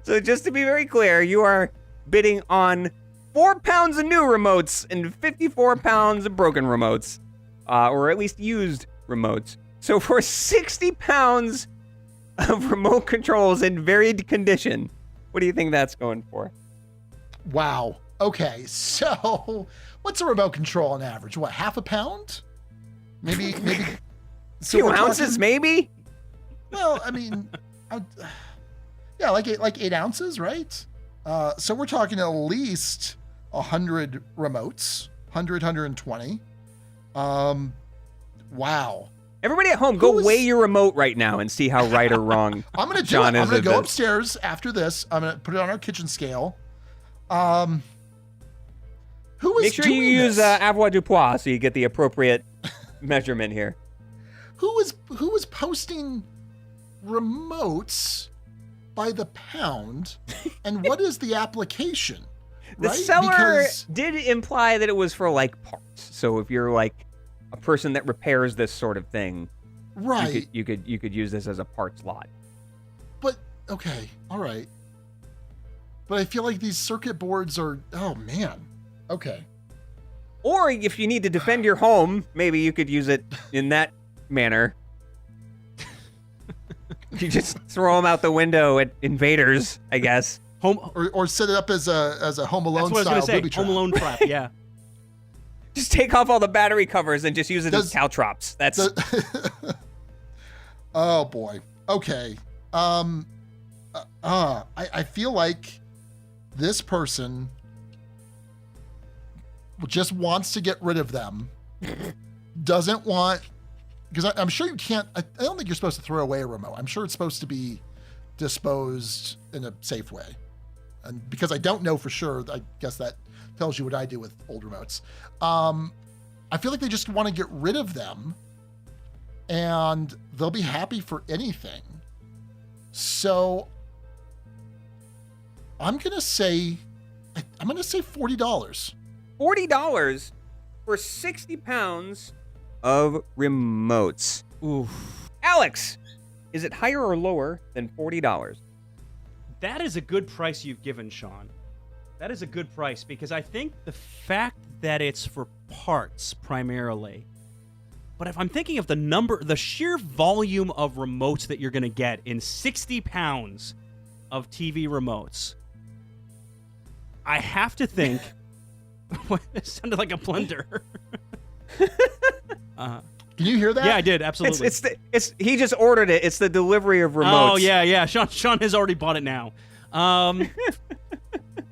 So just to be very clear, you are bidding on 4 pounds of new remotes and 54 pounds of broken remotes, or at least used remotes. So for 60 pounds of remote controls in varied condition, what do you think that's going for? Wow. Okay. So, What's a remote control on average? What, half a pound? Maybe. So few ounces, maybe. Well, I mean, yeah, like 8 ounces, right? So we're talking at least 100 remotes, 120. Wow. Everybody at home, go weigh your remote right now and see how right or wrong I'm going to do John it. I'm is going to at go this. upstairs after this. I'm going to put it on our kitchen scale. Who is Make sure you doing use this? avoirdupois so you get the appropriate measurement here. Who was posting remotes by the pound, and what is the application? The right? seller Because, did imply that it was for like parts. So if you're like a person that repairs this sort of thing, right? you could use this as a parts lot. But okay, all right. But I feel like these circuit boards are. Oh man. Okay. Or if you need to defend your home, maybe you could use it in that manner. You just throw them out the window at invaders, I guess. Or set it up as a Home Alone That's what style I was going booby to say. trap. Home Alone trap, yeah. Just take off all the battery covers and just use it as caltrops. That's Oh boy. Okay. I feel like this person just wants to get rid of them. Doesn't want, because I'm sure you can't. I don't think you're supposed to throw away a remote. I'm sure it's supposed to be disposed in a safe way. And because I don't know for sure, I guess that tells you what I do with old remotes. I feel like they just want to get rid of them, and they'll be happy for anything. So I'm gonna say $40. $40 for 60 pounds of remotes. Oof. Alex, is it higher or lower than $40? That is a good price you've given, Sean. That is a good price, because I think the fact that it's for parts primarily, but if I'm thinking of the sheer volume of remotes that you're going to get in 60 pounds of TV remotes, I have to think. It sounded like a blender. Can you hear that? Yeah, I did. Absolutely. It's he just ordered it. It's the delivery of remotes. Oh yeah. Sean has already bought it now.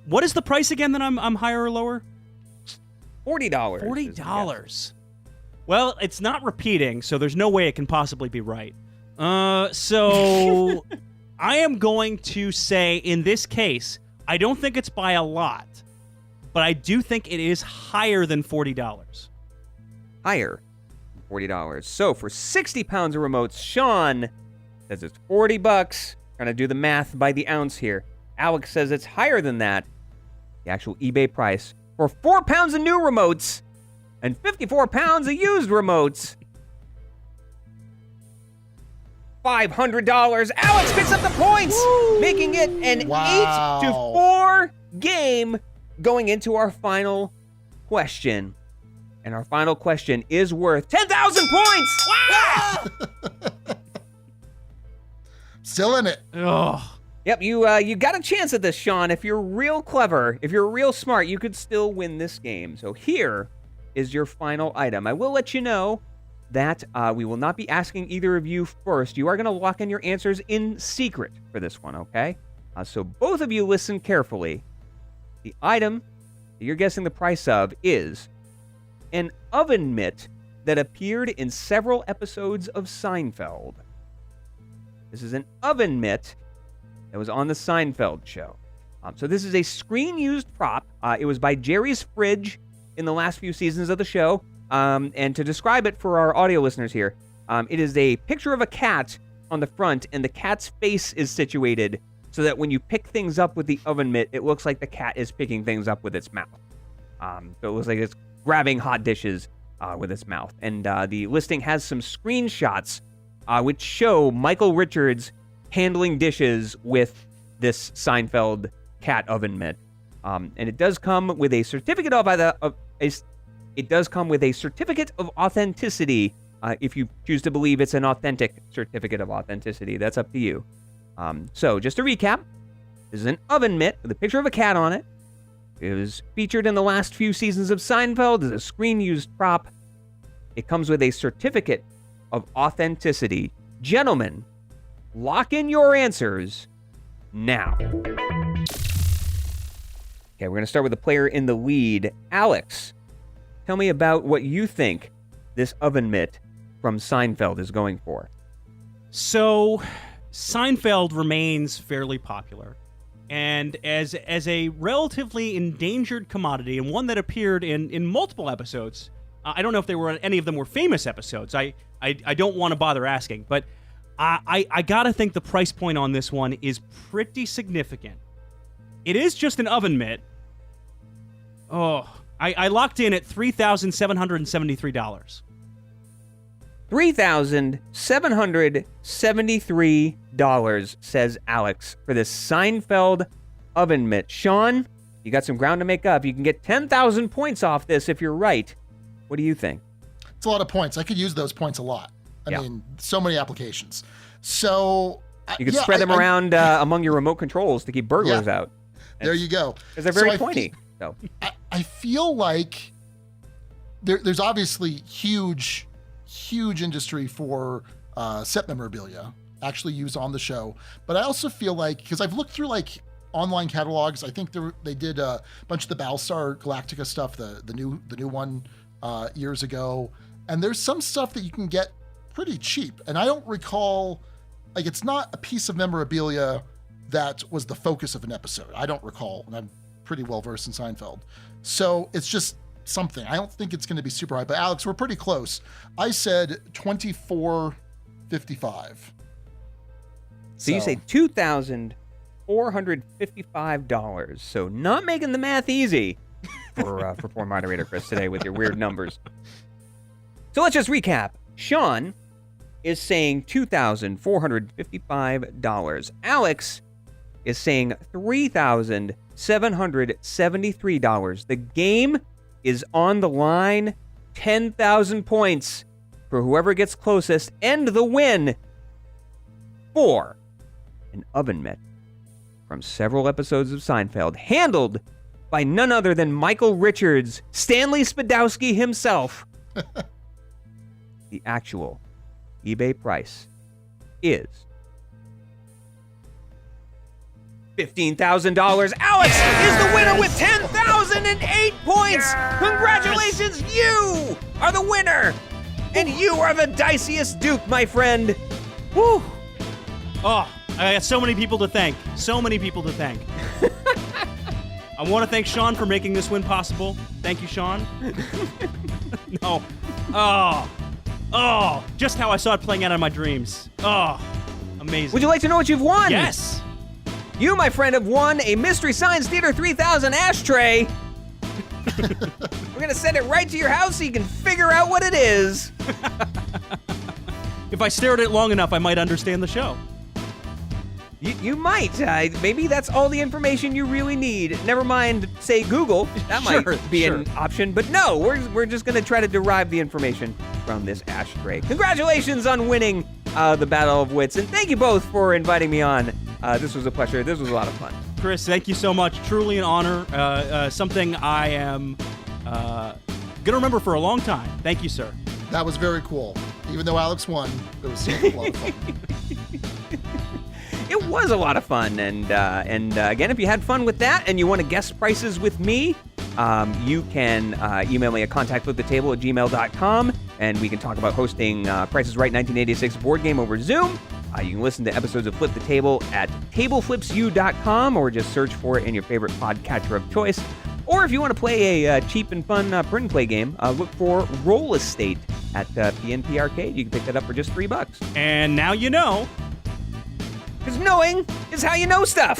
What is the price again that I'm higher or lower? $40. $40. Well, it's not repeating, so there's no way it can possibly be right. So I am going to say, in this case, I don't think it's by a lot, but I do think it is higher than $40. Higher than $40. So for 60 pounds of remotes, Sean says it's $40. Trying to do the math by the ounce here. Alex says it's higher than that. The actual eBay price for 4 pounds of new remotes and 54 pounds of used remotes. $500. Alex picks up the points, making it an 8-4 game going into our final question. And our final question is worth 10,000 points. Wow! Still in it. Ugh. Yep, you got a chance at this, Sean. If you're real clever, if you're real smart, you could still win this game. So here is your final item. I will let you know that we will not be asking either of you first. You are going to lock in your answers in secret for this one, okay? So both of you listen carefully. The item that you're guessing the price of is an oven mitt that appeared in several episodes of Seinfeld. This is an oven mitt that was on the Seinfeld show. So this is a screen-used prop. It was by Jerry's Fridge in the last few seasons of the show. And to describe it for our audio listeners here, it is a picture of a cat on the front, and the cat's face is situated so that when you pick things up with the oven mitt, it looks like the cat is picking things up with its mouth. So it looks like it's grabbing hot dishes with its mouth. And the listing has some screenshots which show Michael Richards handling dishes with this Seinfeld cat oven mitt. And it does come with a certificate of authenticity. If you choose to believe it's an authentic certificate of authenticity, that's up to you. So just to recap, this is an oven mitt with a picture of a cat on it. It was featured in the last few seasons of Seinfeld as a screen-used prop. It comes with a certificate of authenticity. Gentlemen, lock in your answers now. Okay, we're going to start with the player in the lead. Alex, tell me about what you think this oven mitt from Seinfeld is going for. So, Seinfeld remains fairly popular. And as a relatively endangered commodity, and one that appeared in multiple episodes, I don't know if any of them were famous episodes. I don't want to bother asking, but I gotta think the price point on this one is pretty significant. It is just an oven mitt. Oh, I locked in at $3,773. $3,773, says Alex, for this Seinfeld oven mitt. Sean, you got some ground to make up. You can get 10,000 points off this if you're right. What do you think? It's a lot of points. I could use those points a lot. I mean, so many applications. So you could spread them around among your remote controls to keep burglars out. There you go. Because they're very pointy. I feel like there's obviously huge industry for set memorabilia actually used on the show. But I also feel like, because I've looked through like online catalogs, I think they did a bunch of the Battlestar Galactica stuff, the new one years ago. And there's some stuff that you can get pretty cheap. And I don't recall, like, it's not a piece of memorabilia that was the focus of an episode. I don't recall, and I'm pretty well versed in Seinfeld. So it's just something. I don't think it's going to be super high, but Alex, we're pretty close. I said $24.55. So you say $2,455. So not making the math easy for poor moderator Chris today with your weird numbers. So let's just recap. Sean is saying $2,455. Alex is saying $3,773. The game is on the line. 10,000 points for whoever gets closest, and the win for an oven mitt from several episodes of Seinfeld, handled by none other than Michael Richards, Stanley Spadowski himself. The actual eBay price is $15,000. Alex is the winner with 10,008 points. Congratulations, you are the winner. And you are the diciest Duke, my friend. Woo! Oh, I got so many people to thank. So many people to thank. I want to thank Sean for making this win possible. Thank you, Sean. No. Oh, just how I saw it playing out in my dreams. Oh, amazing. Would you like to know what you've won? Yes. You, my friend, have won a Mystery Science Theater 3000 ashtray. We're going to send it right to your house so you can figure out what it is. If I stare at it long enough, I might understand the show. You might. Maybe that's all the information you really need. Never mind, say Google. That might be an option. But no, we're just going to try to derive the information from this ashtray. Congratulations on winning the Battle of Wits. And thank you both for inviting me on. This was a pleasure. This was a lot of fun. Chris, thank you so much. Truly an honor. Something I am going to remember for a long time. Thank you, sir. That was very cool. Even though Alex won, it was a lot of fun. It was a lot of fun, and again, if you had fun with that and you want to guess prices with me, you can email me at contactflipthetable@gmail.com, and we can talk about hosting Price is Right 1986 board game over Zoom. You can listen to episodes of Flip the Table at tableflipsyou.com, or just search for it in your favorite podcatcher of choice. Or if you want to play a cheap and fun print and play game, look for Roll Estate at PNP Arcade. You can pick that up for just $3. And now you know. Because knowing is how you know stuff.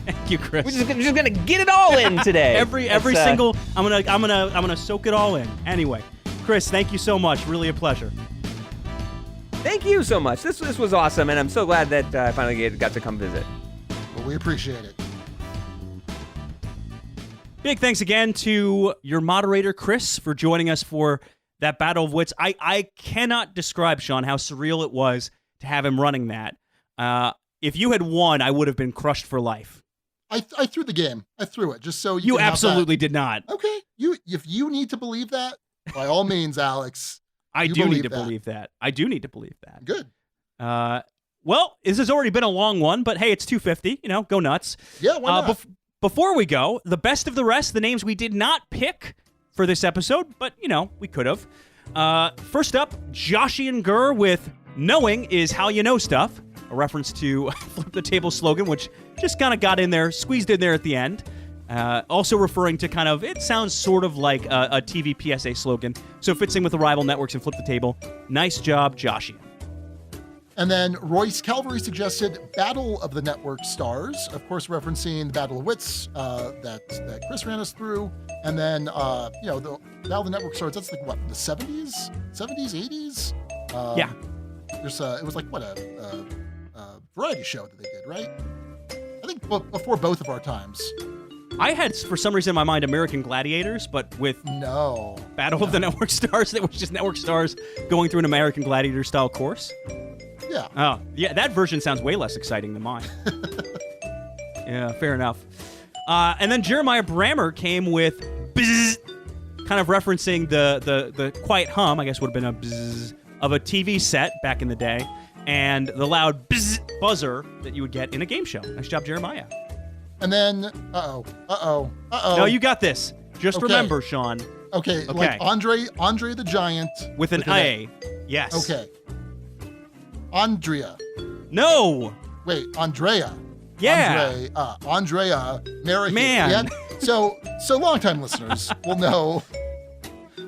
Thank you, Chris. We're just gonna get it all in today. every single. I'm gonna soak it all in. Anyway, Chris, thank you so much. Really a pleasure. Thank you so much. This was awesome, and I'm so glad that I finally got to come visit. Well, we appreciate it. Big thanks again to your moderator, Chris, for joining us for that Battle of Wits. I cannot describe, Sean, how surreal it was to have him running that. If you had won, I would have been crushed for life. I threw the game. I threw it just so you can have absolutely did not. Okay. If you need to believe that, by all means, Alex. I do need to believe that. I do need to believe that. Good. Well, this has already been a long one, but hey, it's 250. Go nuts. Yeah, why not? Before we go, the best of the rest, the names we did not pick for this episode, but, we could have. First up, Joshi and Gurr with Knowing is How You Know Stuff, a reference to Flip the Table slogan, which just kind of got in there, squeezed in there at the end. Also referring to it sounds sort of like a TV PSA slogan, so fits in with the rival networks and Flip the Table. Nice job, Joshi. And then Royce Calvary suggested Battle of the Network Stars, of course referencing the Battle of Wits that Chris ran us through. And then, the Battle of the Network Stars, that's like what, the 70s, 80s? Yeah. It was like, what, a variety show that they did, right? I think before both of our times. I had, for some reason in my mind, American Gladiators, but with Battle of the Network Stars, that was just network stars going through an American Gladiator style course. Yeah. Oh, yeah, that version sounds way less exciting than mine. Yeah, fair enough. And then Jeremiah Brammer came with bzzz, kind of referencing the quiet hum, I guess would have been a bzzz, of a TV set back in the day, and the loud bzzz buzzer that you would get in a game show. Nice job, Jeremiah. And then, No, you got this. Just remember, Sean. Okay, like Andre the Giant. With an A. Yes. Okay. Andrea. No. Wait, Andrea. Yeah. Andrea Merrick. Man. So longtime listeners will know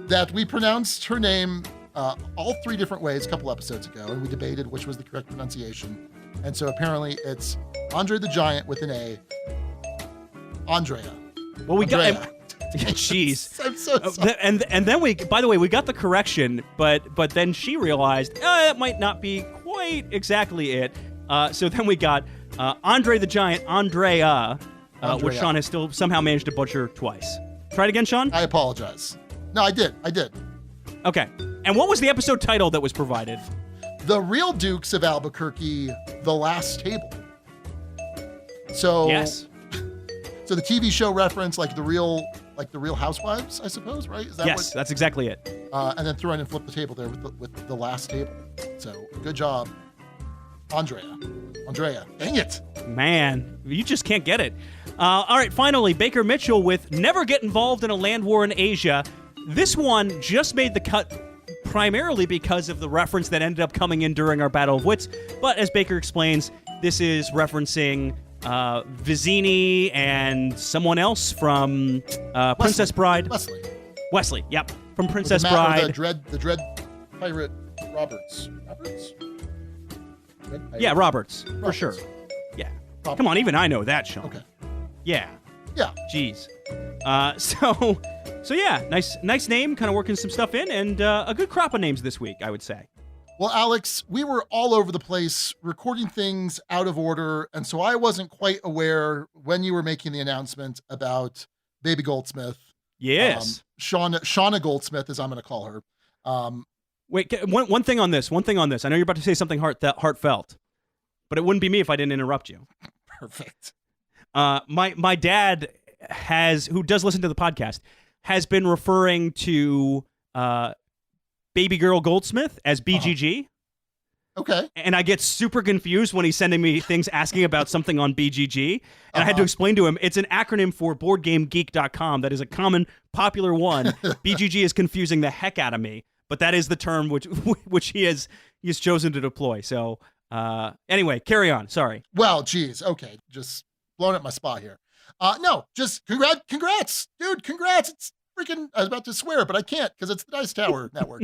that we pronounced her name all three different ways a couple episodes ago, and we debated which was the correct pronunciation. And so apparently it's Andre the Giant with an A. Andrea. Well, we Andrea. got. Jeez. I'm so sorry. And then by the way, we got the correction, but then she realized that might not be quite exactly it. So then we got Andre the Giant, Andrea, which Sean has still somehow managed to butcher twice. Try it again, Sean. I apologize. No, I did. Okay. And what was the episode title that was provided? The Real Dukes of Albuquerque, The Last Table. So yes. So the TV show reference, like the Real Housewives, I suppose, right? Is that yes, that's exactly it. And then throw in and flip the table there with the last table. So good job, Andrea. Dang it. Man, you just can't get it. All right, finally, Baker Mitchell with Never Get Involved in a Land War in Asia. This one just made the cut primarily because of the reference that ended up coming in during our Battle of Wits. But as Baker explains, this is referencing Vizzini and someone else from Princess Bride. Wesley, yep, from Princess Bride. The Dread Pirate Roberts. Yeah, Roberts, for sure. Yeah. Roberts. Come on, even I know that, Sean. Okay. Yeah. Yeah. Jeez. So yeah, nice name, kind of working some stuff in, and a good crop of names this week, I would say. Well, Alex, we were all over the place recording things out of order, and so I wasn't quite aware when you were making the announcement about Baby Goldsmith. Yes. Shauna Goldsmith, as I'm going to call her. Wait, one thing on this. I know you're about to say something heartfelt, but it wouldn't be me if I didn't interrupt you. Perfect. My dad who does listen to the podcast, has been referring to Baby Girl Goldsmith as BGG. Okay. And I get super confused when he's sending me things asking about something on BGG. And I had to explain to him, it's an acronym for BoardGameGeek.com. That is a common, popular one. BGG is confusing the heck out of me. But that is the term which he has chosen to deploy. So anyway, carry on. Sorry. Well, geez. Okay. Just blowing up my spot here. No, just congrats, dude. Congrats. It's freaking, I was about to swear, but I can't because it's the Dice Tower Network.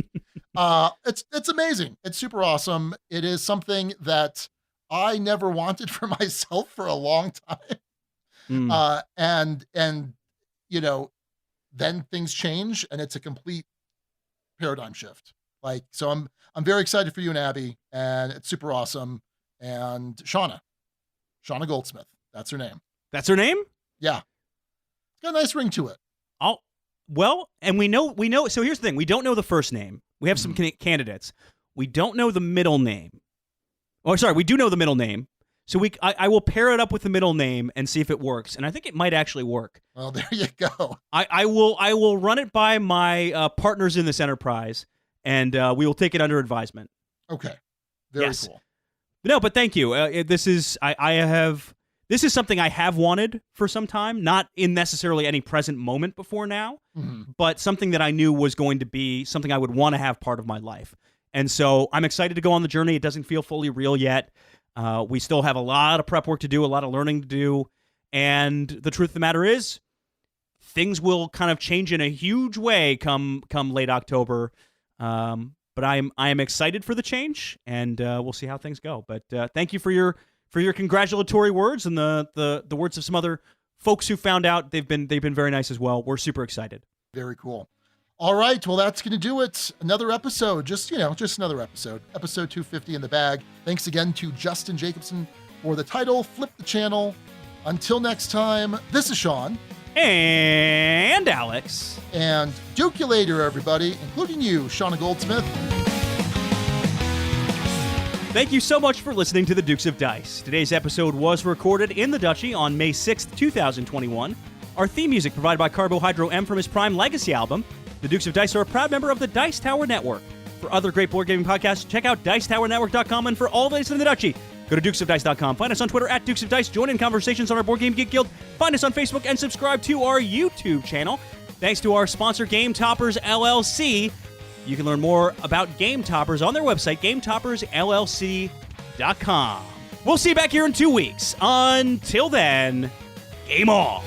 It's amazing. It's super awesome. It is something that I never wanted for myself for a long time. And then things change and it's a complete paradigm shift. So I'm very excited for you and Abby, and it's super awesome. And Shauna Goldsmith, that's her name. That's her name? Yeah. It's got a nice ring to it. Well, and we know, so here's the thing. We don't know the first name. We have some candidates. We don't know the middle name. Oh, sorry, we do know the middle name. So I will pair it up with the middle name and see if it works. And I think it might actually work. Well, there you go. I will run it by my partners in this enterprise, and we will take it under advisement. Okay. Very Yes. cool. No, but thank you. This is this is something I have wanted for some time, not in necessarily any present moment before now, but something that I knew was going to be something I would want to have part of my life. And so I'm excited to go on the journey. It doesn't feel fully real yet. We still have a lot of prep work to do, a lot of learning to do. And the truth of the matter is, things will kind of change in a huge way come late October. But I am excited for the change, and we'll see how things go. But thank you for your congratulatory words and the words of some other folks who found out. They've been very nice as well. We're super excited. Very cool. All right. Well, that's going to do it. Another episode. Just another episode. Episode 250 in the bag. Thanks again to Justin Jacobson for the title. Flip the channel. Until next time, this is Sean. And Alex. And Duke you later, everybody, including you, Shauna Goldsmith. Thank you so much for listening to the Dukes of Dice. Today's episode was recorded in the Duchy on May 6th, 2021. Our theme music provided by Carbohydro M from his Prime Legacy album. The Dukes of Dice are a proud member of the Dice Tower Network. For other great board gaming podcasts, check out dicetowernetwork.com, and for all the latest in the Duchy, go to dukesofdice.com. Find us on Twitter at Dukes of Dice. Join in conversations on our Board Game Geek Guild. Find us on Facebook and subscribe to our YouTube channel. Thanks to our sponsor, Game Toppers LLC. You can learn more about Game Toppers on their website, gametoppersllc.com. We'll see you back here in 2 weeks. Until then, game on.